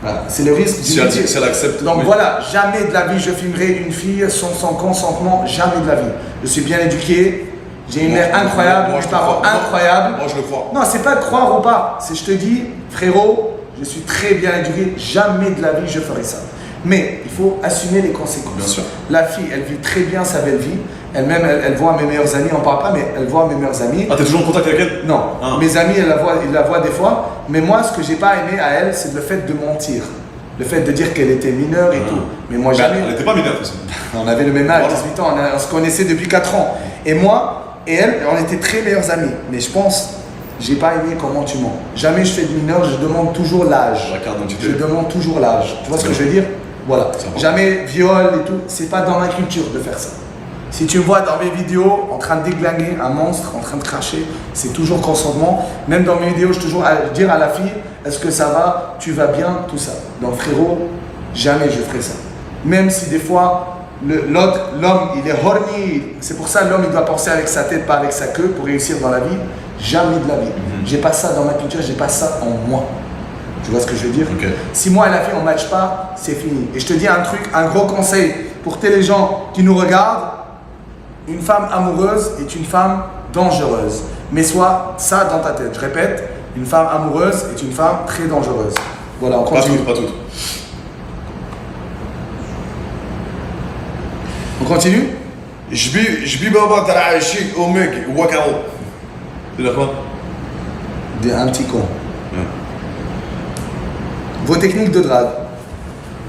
Voilà. C'est le risque Si du elle, métier. si elle accepte. Donc oui. voilà, jamais de la vie je filmerai une fille sans son consentement, jamais de la vie. Je suis bien éduqué, j'ai une mère incroyable, moi, mes je te parents crois. incroyables. Moi, je le crois. Non, c'est pas croire ou pas, c'est je te dis, frérot, je suis très bien éduqué, jamais de la vie je ferai ça. Mais il faut assumer les conséquences. Bien sûr. La fille, elle vit très bien sa belle vie. Elle-même, elle voit mes meilleurs amis, on parle pas, mais elle voit mes meilleurs amis. Ah, t'es toujours en contact avec elle? Non, Ah. mes amis, ils la voient des fois. Mais moi, ce que j'ai pas aimé à elle, c'est le fait de mentir. Le fait de dire qu'elle était mineure et tout. Mais moi, jamais. Elle n'était pas mineure, de toute façon. On avait le même âge, Voilà. 18 ans, on se connaissait depuis 4 ans. Et moi et elle, on était très meilleurs amis. Mais je pense, j'ai pas aimé comment tu mens. Jamais je fais du mineur, je demande toujours l'âge. La carte d'identité. Je demande toujours l'âge. Tu vois ce que je veux dire? Voilà. C'est important. Jamais viol et tout. C'est pas dans ma culture de faire ça. Si tu me vois dans mes vidéos en train de déglinguer un monstre, en train de cracher, c'est toujours consentement. Même dans mes vidéos, je toujours dire à la fille, est-ce que ça va, tu vas bien, tout ça. Donc frérot, jamais je ferai ça. Même si des fois, l'homme, il est horny. C'est pour ça l'homme, il doit penser avec sa tête, pas avec sa queue pour réussir dans la vie. Jamais de la vie. J'ai pas ça dans ma culture, j'ai pas ça en moi. Tu vois ce que je veux dire? Ok. Si moi et la fille on ne match pas, c'est fini. Et je te dis un truc, un gros conseil pour tous les gens qui nous regardent. Une femme amoureuse est une femme dangereuse. Mais sois ça dans ta tête. Je répète, une femme amoureuse est une femme très dangereuse. Voilà, on Pas continue. toutes, pas toutes. On continue? جبي بابا ترى عايشين امك وكاو. C'est là quoi? Un petit con. Vos techniques de drague.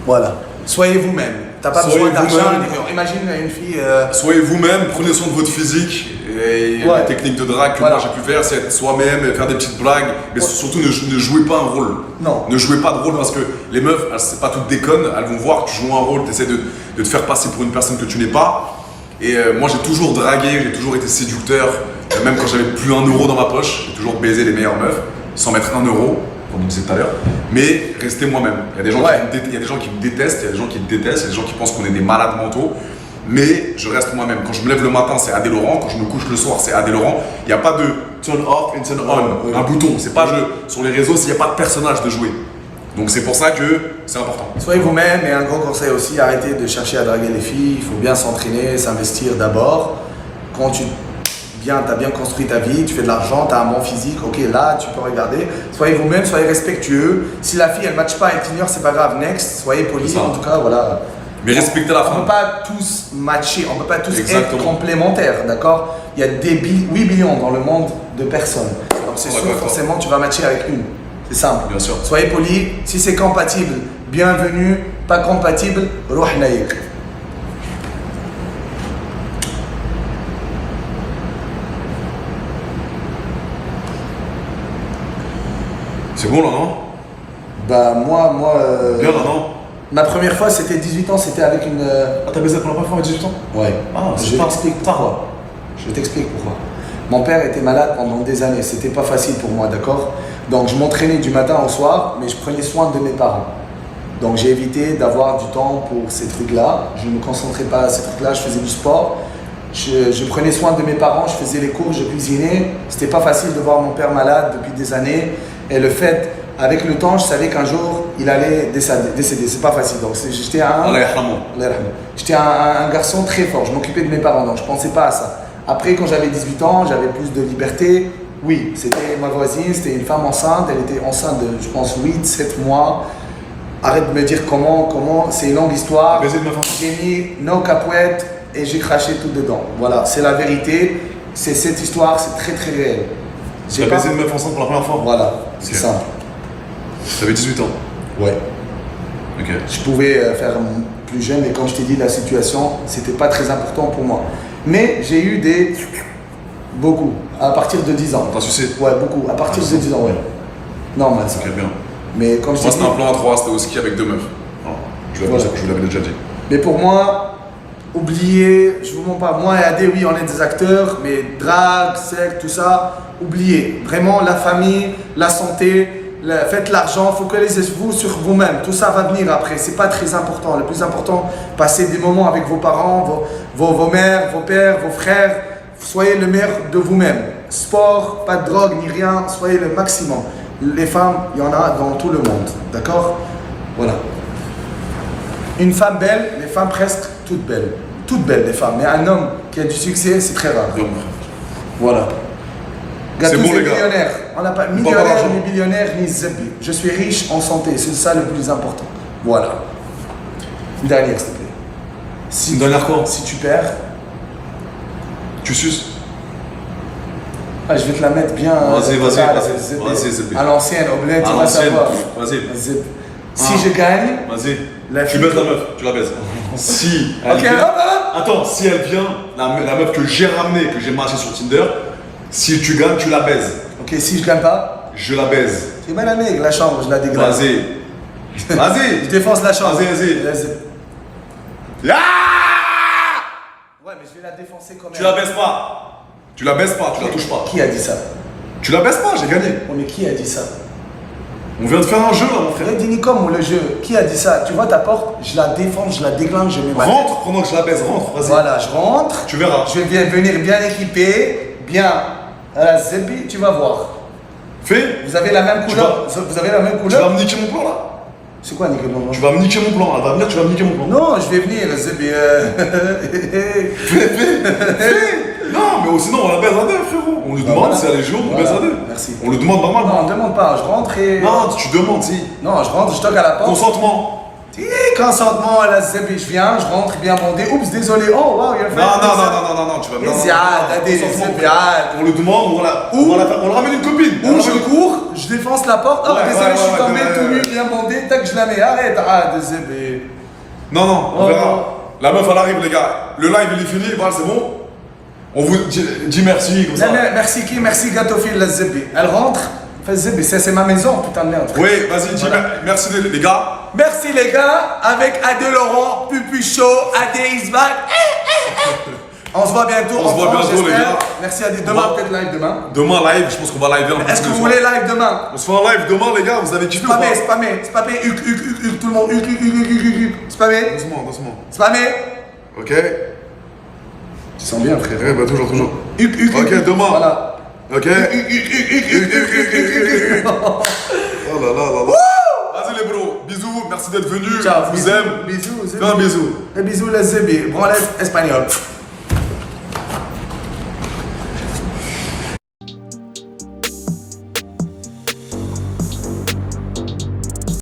Voilà. Soyez vous-même. T'as pas Soyez besoin d'argent. vous-même. Imagine une fille. Soyez vous-même, prenez soin de votre physique Et Ouais. les techniques de drague que Voilà. moi j'ai pu faire, c'est être soi-même, faire des petites blagues, mais surtout ne jouez pas un rôle. Non. Ne jouez pas de rôle parce que les meufs, c'est pas toutes des connes, elles vont voir que tu joues un rôle, tu essaies de te faire passer pour une personne que tu n'es pas. Et moi j'ai toujours dragué, j'ai toujours été séducteur, même quand j'avais plus un euro dans ma poche, j'ai toujours baisé les meilleures meufs, sans mettre un euro, comme on disait tout à l'heure. Mais restez moi-même. Il y a des gens, Ouais. il y a des gens qui me détestent, il y a des gens qui me détestent, il y a des gens qui pensent qu'on est des malades mentaux. Mais je reste moi-même. Quand je me lève le matin, c'est Adé Laurent. Quand je me couche le soir, c'est Adé Laurent. Il n'y a pas de turn off and turn on, Oui. un bouton. C'est pas sur les réseaux, s'il n'y a pas de personnage de jouer. Donc c'est pour ça que c'est important. Soyez vous-même et un gros conseil aussi, arrêtez de chercher à draguer les filles. Il faut bien s'entraîner, s'investir d'abord. Quand tu as bien construit ta vie, tu fais de l'argent, tu as un bon physique, ok, là tu peux regarder. Soyez vous-même, soyez respectueux. Si la fille elle ne matche pas, elle t'ignore, c'est pas grave, next. Soyez poli, C'est ça. en tout cas, voilà. Mais respectez la On ne femme. peut pas tous matcher, on ne peut pas tous Exactement. être complémentaires, d'accord? Il y a 8 billions dans le monde de personnes. Donc c'est sûr, D'accord. forcément, tu vas matcher avec une. C'est simple. Bien sûr. Soyez poli. Si c'est compatible, bienvenue. Pas compatible, روح نايك. C'est bon là, non? Bah moi, Bien là, non? ma première fois c'était 18 ans, c'était avec une... Ah, t'as baisé pour la première fois à 18 ans? Ouais. Ah, c'est je pas t'explique tard. pourquoi. Je t'explique pourquoi. Mon père était malade pendant des années, c'était pas facile pour moi, d'accord? Donc je m'entraînais du matin au soir, mais je prenais soin de mes parents. Donc j'ai évité d'avoir du temps pour ces trucs-là. Je ne me concentrais pas à ces trucs-là, je faisais du sport. Je prenais soin de mes parents, je faisais les cours, je cuisinais. C'était pas facile de voir mon père malade depuis des années. Et le fait, avec le temps, je savais qu'un jour, il allait décéder. C'est pas facile. Donc j'étais Allah yarhamou. J'étais un garçon très fort, je m'occupais de mes parents, donc je ne pensais pas à ça. Après, quand j'avais 18 ans, j'avais plus de liberté. Oui, c'était ma voisine, c'était une femme enceinte, elle était enceinte de, je pense, 8, 7 mois. Arrête de me dire comment, c'est une longue histoire. Baiser de meuf. J'ai mis nos capouettes et j'ai craché tout dedans. Voilà, c'est la vérité, c'est cette histoire, c'est très très réel. Tu as baisé une meuf enceinte pour la première fois? Voilà, c'est Ok. simple. T'avais 18 ans. Ouais. Ok. Je pouvais faire plus jeune, mais comme je t'ai dit, la situation, c'était pas très important pour moi. Mais j'ai eu beaucoup, à partir de 10 ans. T'as sucé? Ouais, beaucoup, à partir de 10 ans, ouais. Normal ça. Ok, bien. Mais comme je t'ai Moi, dit, c'était un plan à 3, c'était au ski avec 2 meufs. Voilà. Voilà. Je vous l'avais déjà dit. mais pour moi, oubliez, je vous mens pas, moi et Adé, oui, on est des acteurs, mais drague, secte, tout ça, oubliez. Vraiment, la famille, la santé, faites l'argent, focalisez-vous sur vous-même. Tout ça va venir après, c'est pas très important. Le plus important, passez des moments avec vos parents, vos mères, vos pères, vos frères. Soyez le meilleur de vous-même. Sport, pas de drogue ni rien, soyez le maximum. Les femmes, il y en a dans tout le monde, d'accord? Voilà. Une femme belle, les femmes presque toutes belles. Toutes belles les femmes, mais un homme qui a du succès, c'est très rare. Bien, mon frère. Voilà. C'est Tous bon, les les gars. millionnaires. On n'a pas pas millionnaire, d'argent. ni billionnaire, ni zebbi. Je suis riche en santé, c'est ça le plus important. Voilà. Une dernière, s'il te plaît. Une dernière quoi? Si tu perds, Tu suces? je vais te la mettre bien. Vas-y, vas-y, à vas-y. zebbi. Vas-y, zebbi. À l'ancienne, au bled, tu À vas l'ancienne. savoir. Vas-y. Zebbi. Si Ah. je gagne, Vas-y. La Tu fille- baises la meuf, tu la baises. Si elle ok, vient... hop, hop. Attends, si elle vient, la meuf que j'ai ramenée, que j'ai matchée sur Tinder, si tu gagnes, tu la baises. Ok, si je gagne pas, Je la baise. c'est mal année, la chambre, je la dégrade. Vas-y. Je Vas-y. défonce la chambre. Vas-y. Ah Ouais, mais je vais la défoncer quand même. Tu la baises pas. Tu la baises pas, tu la touches pas. Qui a dit ça? Tu la baises pas, j'ai gagné. Oh, mais qui a dit ça? On vient de faire un jeu là, mon frère. Redinicom ou le jeu? Qui a dit ça? Tu vois ta porte, je la défonce, je la déglingue, je mets ma tête. Rentre pendant que je la baise, rentre, vas-y. Voilà, je rentre. Tu verras. Je vais venir bien équipé, bien à la zébi, tu vas voir. Fais. Vous avez la même Tu couleur? Vous avez la même Tu vas couleur? me niquer mon plan là. C'est quoi, Nicolas? Tu vas me niquer mon plan. Elle va venir, tu vas me niquer mon plan. Non, je vais venir, zébi. Non, mais sinon on la baise à deux, frérot. On lui demande voilà. si elle est jour, on Voilà. baise à deux. Merci. On le demande Non, normalement. on ne demande pas, je rentre et. Non, tu demandes, si. Non, je rentre, je toque à la porte. Consentement. Consentement à la zébi, je viens, je rentre bien bandé. Oups, désolé. Oh, wow, il a fait. Non, tu vas Mais ziad, des Consentement. ziad. On le demande, on le ramène une copine. Ou je cours, je défonce la porte, oh Ouais, désolé, ouais, je suis ouais, tombé ouais, tout nu, ouais. bien bandé, tac, je la mets, arrête, Non, on Oh. verra. La meuf, elle arrive, les gars. Le live, il est fini, voilà, c'est bon. On vous dit merci comme ça. Non, mais merci qui? Merci Gâteauphile la Zébi. Elle rentre. Fais Zébi, c'est ma maison, putain de merde. Oui, vas-y, dis merci les gars. Merci les gars, avec Adé Laurent, Pupucho, Adé Isbak. On se voit bientôt. On se voit France, bientôt, les j'espère. gars. Merci Adé. Demain, peut-être live demain. Demain live, je pense qu'on va live. Est-ce que vous voulez live demain? On se fait un live demain, les gars. Vous avez kiffé ou pas? Spammé, tout le monde, spammé. Doucement. Spammé. Ok. Tu sens bien, frère. Ouais, bah toujours. Ok, demain. Voilà. Ok. Oh là là. Vas-y les bros, bisous, merci d'être venus. Ciao. Je vous aime. Bisous. Fais un bisou. Un bisou, la Zébi. Branlette espagnole.